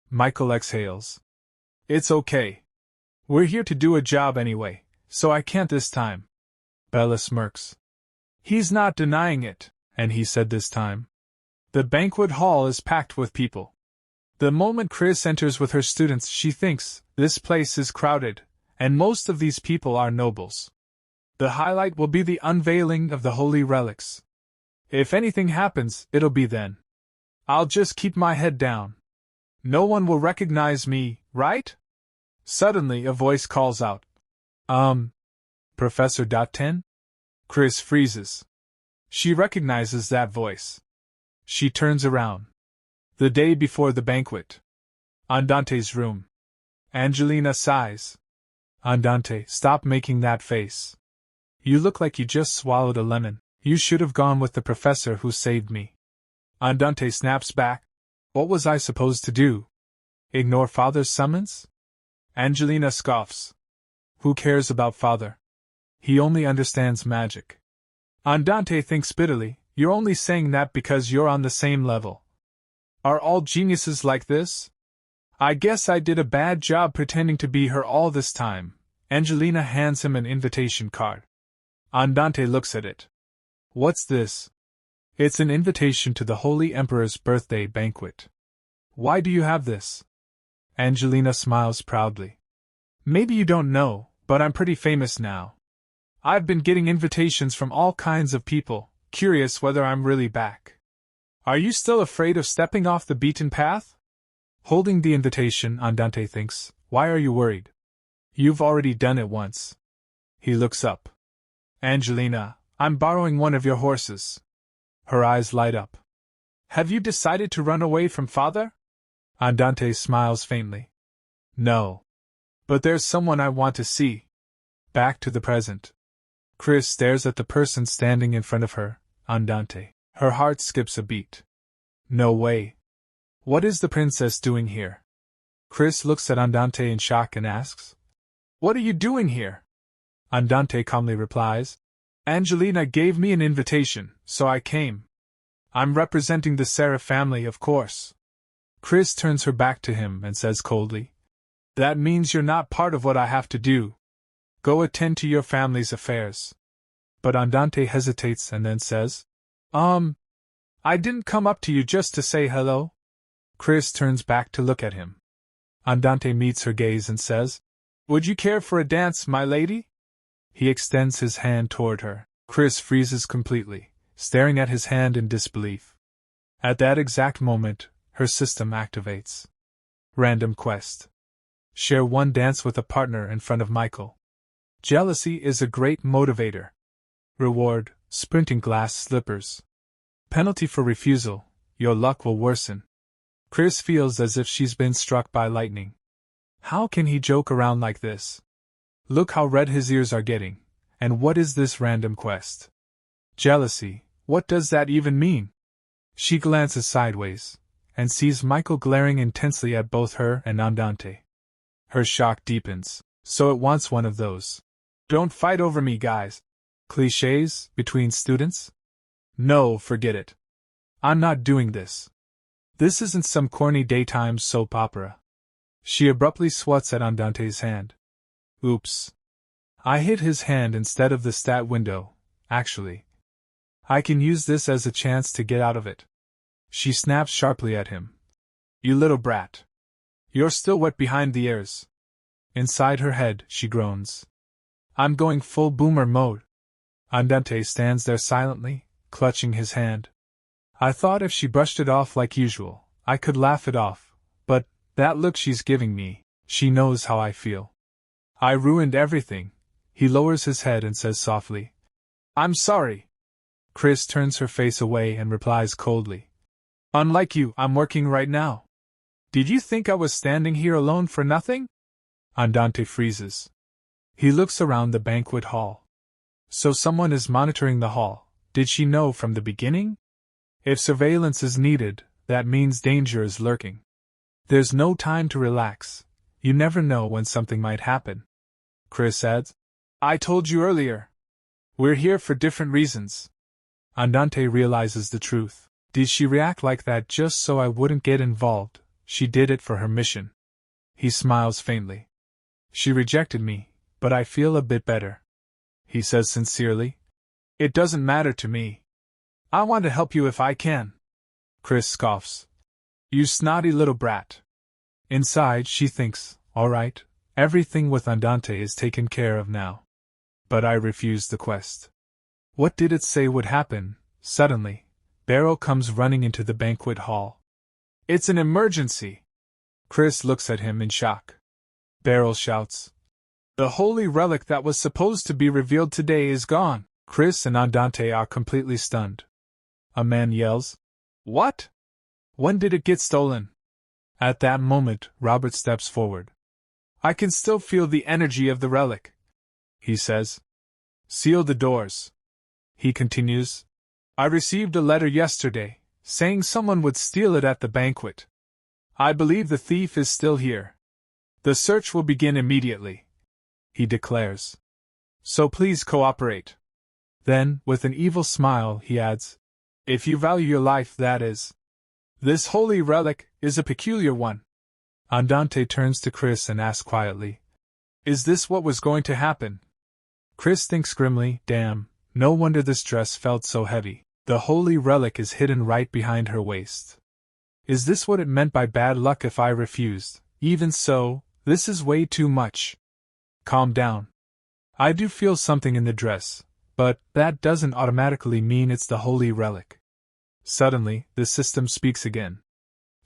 Michael exhales. It's okay. We're here to do a job anyway, so I can't this time. Bella smirks. He's not denying it, and he said this time. The banquet hall is packed with people. The moment Chris enters with her students, she thinks, this place is crowded, and most of these people are nobles. The highlight will be the unveiling of the holy relics. If anything happens, it'll be then. I'll just keep my head down. No one will recognize me, right? Suddenly a voice calls out. Professor .10? Chris freezes. She recognizes that voice. She turns around. The day before the banquet. Andante's room. Angelina sighs. Andante, stop making that face. You look like you just swallowed a lemon. You should have gone with the professor who saved me. Andante snaps back. What was I supposed to do? Ignore father's summons? Angelina scoffs. Who cares about father? He only understands magic. Andante thinks bitterly, you're only saying that because you're on the same level. Are all geniuses like this? I guess I did a bad job pretending to be her all this time. Angelina hands him an invitation card. Andante looks at it. What's this? It's an invitation to the Holy Emperor's birthday banquet. Why do you have this? Angelina smiles proudly. Maybe you don't know, but I'm pretty famous now. I've been getting invitations from all kinds of people, curious whether I'm really back. Are you still afraid of stepping off the beaten path? Holding the invitation, Andante thinks, why are you worried? You've already done it once. He looks up. Angelina, I'm borrowing one of your horses. Her eyes light up. Have you decided to run away from father? Andante smiles faintly. No. But there's someone I want to see. Back to the present. Chris stares at the person standing in front of her, Andante. Her heart skips a beat. No way. What is the princess doing here? Chris looks at Andante in shock and asks, What are you doing here? Andante calmly replies, Angelina gave me an invitation, so I came. I'm representing the Seraph family, of course. Chris turns her back to him and says coldly, That means you're not part of what I have to do. Go attend to your family's affairs. But Andante hesitates and then says, I didn't come up to you just to say hello. Chris turns back to look at him. Andante meets her gaze and says, Would you care for a dance, my lady? He extends his hand toward her. Chris freezes completely, staring at his hand in disbelief. At that exact moment, her system activates. Random quest. Share one dance with a partner in front of Michael. Jealousy is a great motivator. Reward, sprinting glass slippers. Penalty for refusal, your luck will worsen. Chris feels as if she's been struck by lightning. How can he joke around like this? Look how red his ears are getting, and what is this random quest? Jealousy, what does that even mean? She glances sideways, and sees Michael glaring intensely at both her and Andante. Her shock deepens, so it wants one of those. Don't fight over me, guys. Clichés between students? No, forget it. I'm not doing this. This isn't some corny daytime soap opera. She abruptly swats at Andante's hand. Oops. I hit his hand instead of the stat window, actually. I can use this as a chance to get out of it. She snaps sharply at him. You little brat. You're still wet behind the ears. Inside her head, she groans. I'm going full boomer mode. Andante stands there silently, clutching his hand. I thought if she brushed it off like usual, I could laugh it off, but that look she's giving me, she knows how I feel. I ruined everything. He lowers his head and says softly, I'm sorry. Chris turns her face away and replies coldly, Unlike you, I'm working right now. Did you think I was standing here alone for nothing? Andante freezes. He looks around the banquet hall. So someone is monitoring the hall. Did she know from the beginning? If surveillance is needed, that means danger is lurking. There's no time to relax. You never know when something might happen. Chris adds, I told you earlier. We're here for different reasons. Andante realizes the truth. Did she react like that just so I wouldn't get involved? She did it for her mission. He smiles faintly. She rejected me, but I feel a bit better. He says sincerely. It doesn't matter to me. I want to help you if I can. Chris scoffs. You snotty little brat. Inside, she thinks, all right, everything with Andante is taken care of now. But I refuse the quest. What did it say would happen? Suddenly, Beryl comes running into the banquet hall. It's an emergency. Chris looks at him in shock. Beryl shouts. The holy relic that was supposed to be revealed today is gone. Chris and Andante are completely stunned. A man yells, What? When did it get stolen? At that moment, Robert steps forward. I can still feel the energy of the relic, he says. Seal the doors. He continues. I received a letter yesterday, saying someone would steal it at the banquet. I believe the thief is still here. The search will begin immediately, he declares. So please cooperate. Then, with an evil smile, he adds, if you value your life, that is. This holy relic is a peculiar one. Andante turns to Chris and asks quietly, Is this what was going to happen? Chris thinks grimly, damn, no wonder this dress felt so heavy. The holy relic is hidden right behind her waist. Is this what it meant by bad luck if I refused? Even so, this is way too much. Calm down. I do feel something in the dress, but that doesn't automatically mean it's the holy relic. Suddenly, the system speaks again.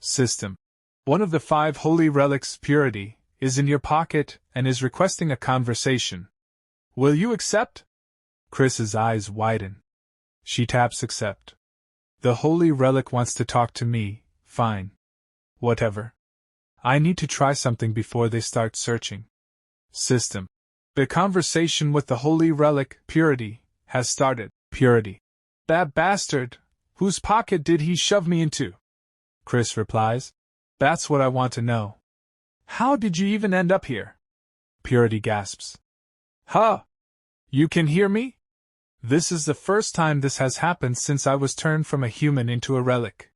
System. One of the 5 holy relics, purity, is in your pocket and is requesting a conversation. Will you accept? Chris's eyes widen. She taps accept. The holy relic wants to talk to me, fine. Whatever. I need to try something before they start searching. System. The conversation with the holy relic, purity, has started. Purity. That bastard! Whose pocket did he shove me into? Chris replies. That's what I want to know. How did you even end up here? Purity gasps. Huh! You can hear me? This is the first time this has happened since I was turned from a human into a relic.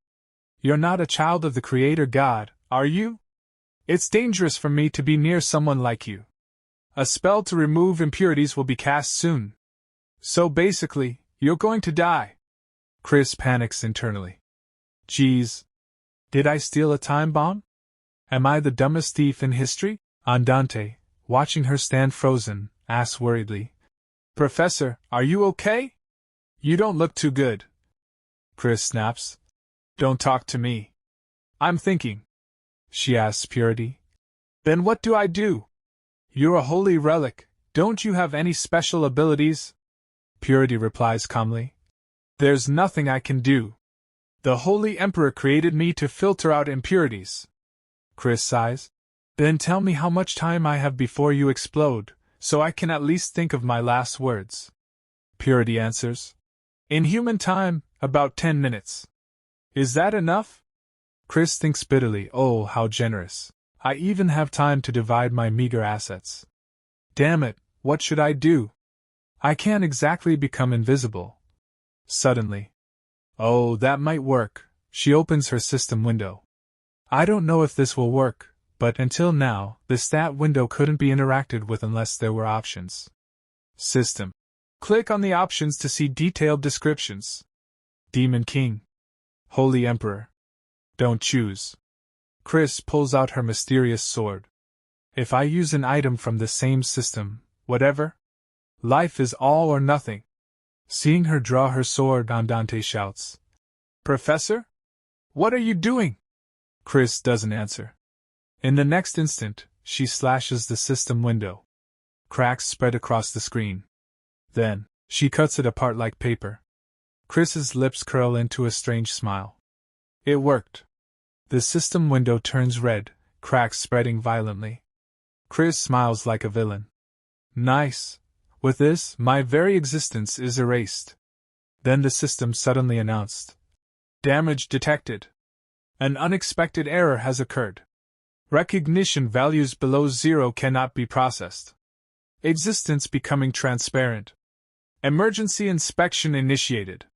You're not a child of the Creator God, are you? It's dangerous for me to be near someone like you. A spell to remove impurities will be cast soon. So basically, you're going to die. Chris panics internally. Geez. Did I steal a time bomb? Am I the dumbest thief in history? Andante, watching her stand frozen, asks worriedly. Professor, are you okay? You don't look too good. Chris snaps. Don't talk to me. I'm thinking. She asks Purity. Then what do I do? You're a holy relic, don't you have any special abilities? Purity replies calmly. There's nothing I can do. The Holy Emperor created me to filter out impurities. Chris sighs. Then tell me how much time I have before you explode, so I can at least think of my last words. Purity answers. In human time, about 10 minutes. Is that enough? Chris thinks bitterly, oh, how generous. I even have time to divide my meager assets. Damn it, what should I do? I can't exactly become invisible. Suddenly. Oh, that might work. She opens her system window. I don't know if this will work, but until now, the stat window couldn't be interacted with unless there were options. System. Click on the options to see detailed descriptions. Demon King. Holy Emperor. Don't choose. Chris pulls out her mysterious sword. If I use an item from the same system, whatever? Life is all or nothing. Seeing her draw her sword, Andante shouts. Professor? What are you doing? Chris doesn't answer. In the next instant, she slashes the system window. Cracks spread across the screen. Then, she cuts it apart like paper. Chris's lips curl into a strange smile. It worked. The system window turns red, cracks spreading violently. Chris smiles like a villain. Nice. With this, my very existence is erased. Then the system suddenly announced. Damage detected. An unexpected error has occurred. Recognition values below 0 cannot be processed. Existence becoming transparent. Emergency inspection initiated.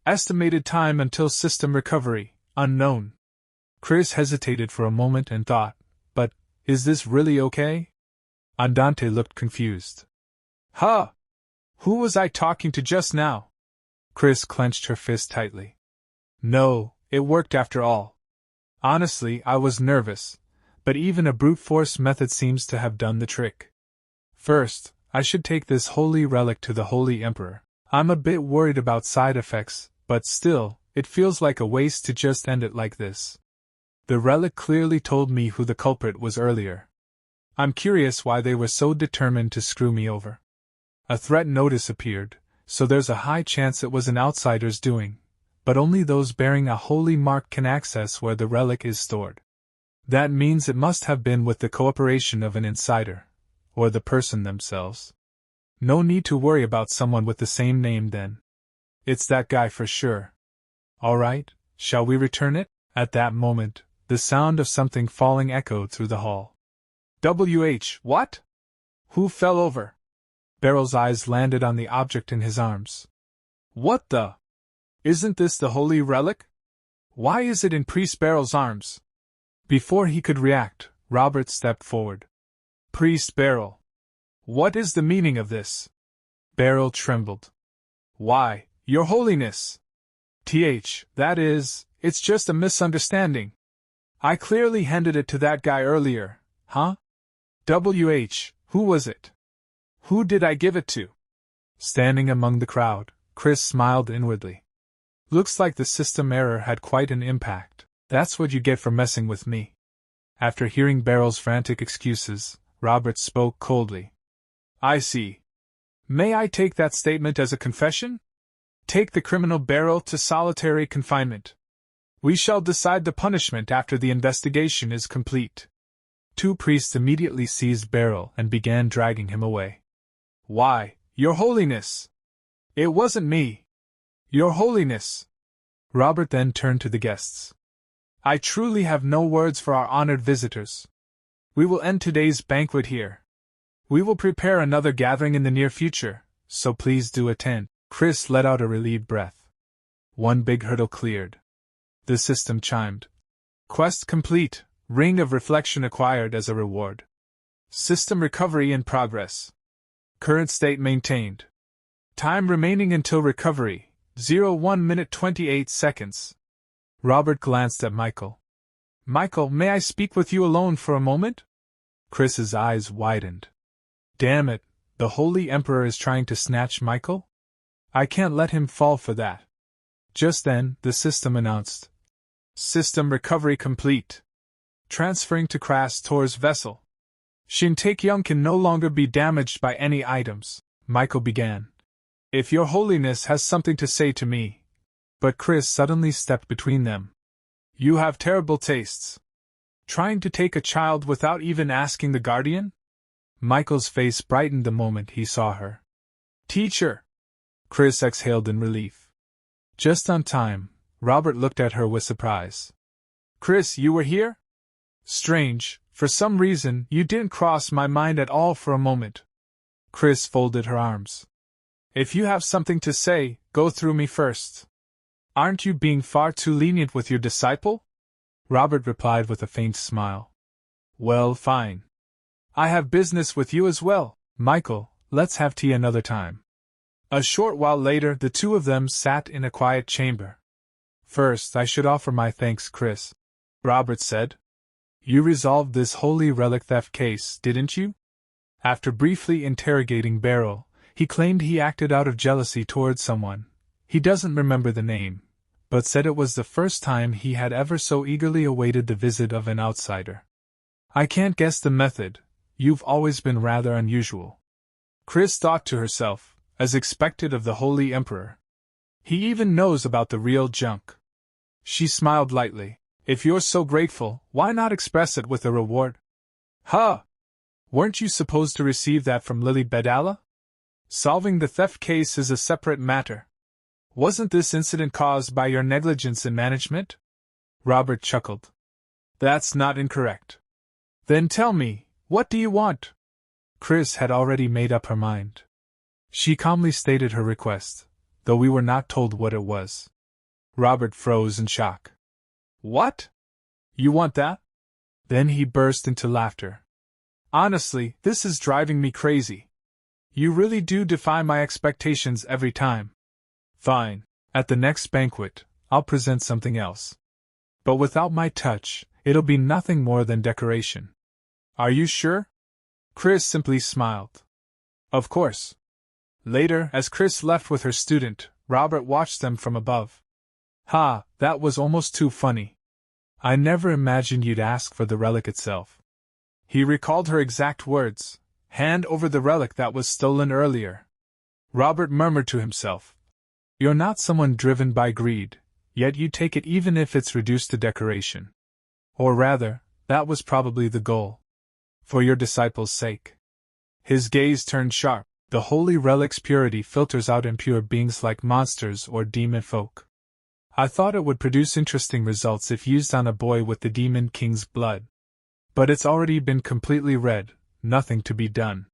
Estimated time until system recovery, unknown. Chris hesitated for a moment and thought, but, is this really okay? Andante looked confused. Huh! Who was I talking to just now? Chris clenched her fist tightly. No, it worked after all. Honestly, I was nervous, but even a brute force method seems to have done the trick. First, I should take this holy relic to the Holy Emperor. I'm a bit worried about side effects, but still, it feels like a waste to just end it like this. The relic clearly told me who the culprit was earlier. I'm curious why they were so determined to screw me over. A threat notice appeared, so there's a high chance it was an outsider's doing, but only those bearing a holy mark can access where the relic is stored. That means it must have been with the cooperation of an insider, or the person themselves. No need to worry about someone with the same name then. It's that guy for sure. Alright, shall we return it? At that moment, the sound of something falling echoed through the hall. What? Who fell over? Beryl's eyes landed on the object in his arms. What the? Isn't this the holy relic? Why is it in Priest Beryl's arms? Before he could react, Robert stepped forward. Priest Beryl. What is the meaning of this? Beryl trembled. Why, Your Holiness! That is, it's just a misunderstanding. I clearly handed it to that guy earlier, huh? Who was it? Who did I give it to? Standing among the crowd, Chris smiled inwardly. Looks like the system error had quite an impact. That's what you get for messing with me. After hearing Beryl's frantic excuses, Robert spoke coldly. I see. May I take that statement as a confession? Take the criminal Beryl to solitary confinement. We shall decide the punishment after the investigation is complete. Two priests immediately seized Beryl and began dragging him away. Why, Your Holiness! It wasn't me! Your Holiness! Robert then turned to the guests. I truly have no words for our honored visitors. We will end today's banquet here. We will prepare another gathering in the near future, so please do attend. Chris let out a relieved breath. One big hurdle cleared. The system chimed. Quest complete, Ring of Reflection acquired as a reward. System recovery in progress. Current state maintained. Time remaining until recovery, 1 minute 28 seconds. Robert glanced at Michael. Michael, may I speak with you alone for a moment? Chris's eyes widened. Damn it, the Holy Emperor is trying to snatch Michael? I can't let him fall for that. Just then, the system announced. System recovery complete. Transferring to Krastor's vessel. Shin Taekyung can no longer be damaged by any items, Michael began. If Your Holiness has something to say to me. But Chris suddenly stepped between them. You have terrible tastes. Trying to take a child without even asking the guardian? Michael's face brightened the moment he saw her. Teacher! Chris exhaled in relief. Just on time, Robert looked at her with surprise. Chris, you were here? Strange, for some reason you didn't cross my mind at all for a moment. Chris folded her arms. If you have something to say, go through me first. Aren't you being far too lenient with your disciple? Robert replied with a faint smile. Well, fine. I have business with you as well, Michael, let's have tea another time. A short while later, the two of them sat in a quiet chamber. First, I should offer my thanks, Chris, Robert said. You resolved this holy relic theft case, didn't you? After briefly interrogating Beryl, he claimed he acted out of jealousy towards someone. He doesn't remember the name, but said it was the first time he had ever so eagerly awaited the visit of an outsider. I can't guess the method. You've always been rather unusual. Chris thought to herself, as expected of the Holy Emperor. He even knows about the real junk. She smiled lightly. If you're so grateful, why not express it with a reward? Huh! Weren't you supposed to receive that from Lily Bedala? Solving the theft case is a separate matter. Wasn't this incident caused by your negligence in management? Robert chuckled. That's not incorrect. Then tell me, what do you want? Chris had already made up her mind. She calmly stated her request, though we were not told what it was. Robert froze in shock. What? You want that? Then he burst into laughter. Honestly, this is driving me crazy. You really do defy my expectations every time. Fine. At the next banquet, I'll present something else. But without my touch, it'll be nothing more than decoration. Are you sure? Chris simply smiled. Of course. Later, as Chris left with her student, Robert watched them from above. Ha, that was almost too funny. I never imagined you'd ask for the relic itself. He recalled her exact words, hand over the relic that was stolen earlier. Robert murmured to himself. You're not someone driven by greed, yet you take it even if it's reduced to decoration. Or rather, that was probably the goal. For your disciples' sake. His gaze turned sharp. The holy relic's purity filters out impure beings like monsters or demon folk. I thought it would produce interesting results if used on a boy with the demon king's blood. But it's already been completely read, nothing to be done.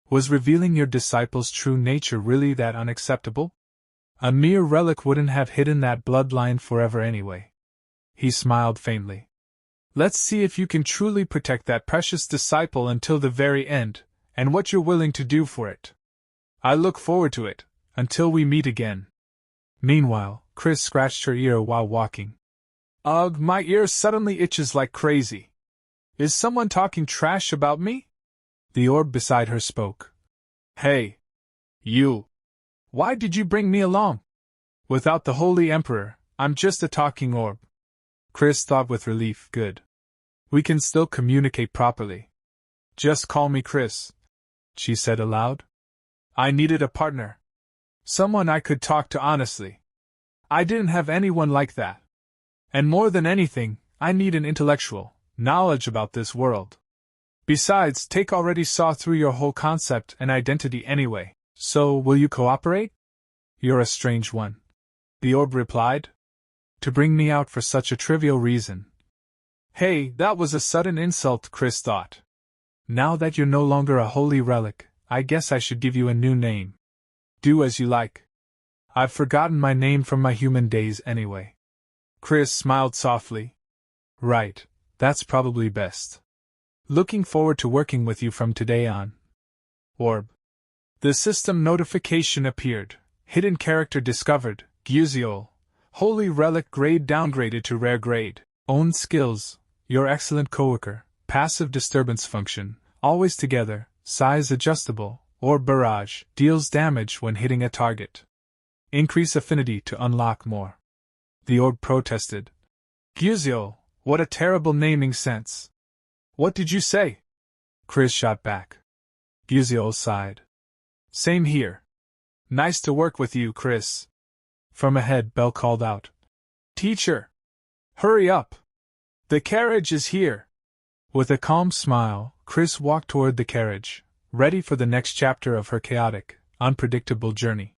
Was revealing your disciples' true nature really that unacceptable? A mere relic wouldn't have hidden that bloodline forever anyway. He smiled faintly. Let's see if you can truly protect that precious disciple until the very end, and what you're willing to do for it. I look forward to it, until we meet again. Meanwhile, Chris scratched her ear while walking. Ugh, my ear suddenly itches like crazy. Is someone talking trash about me? The orb beside her spoke. Hey! You! Why did you bring me along? Without the Holy Emperor, I'm just a talking orb. Chris thought with relief. Good. We can still communicate properly. Just call me Chris, she said aloud. I needed a partner. Someone I could talk to honestly. I didn't have anyone like that. And more than anything, I need an intellectual knowledge about this world. Besides, Take already saw through your whole concept and identity anyway, so will you cooperate? You're a strange one, the orb replied. To bring me out for such a trivial reason. Hey, that was a sudden insult, Chris thought. Now that you're no longer a holy relic, I guess I should give you a new name. Do as you like. I've forgotten my name from my human days anyway. Chris smiled softly. Right, that's probably best. Looking forward to working with you from today on. Orb. The system notification appeared. Hidden character discovered. Gyuziol. Holy relic grade downgraded to rare grade. Own skills. Your excellent coworker. Passive disturbance function. Always together. Size adjustable. Orb barrage. Deals damage when hitting a target. Increase affinity to unlock more. The orb protested. Gyuziol, what a terrible naming sense. What did you say? Chris shot back. Gyuziol sighed. Same here. Nice to work with you, Chris. From ahead, Belle called out. Teacher! Hurry up! The carriage is here! With a calm smile, Chris walked toward the carriage, ready for the next chapter of her chaotic, unpredictable journey.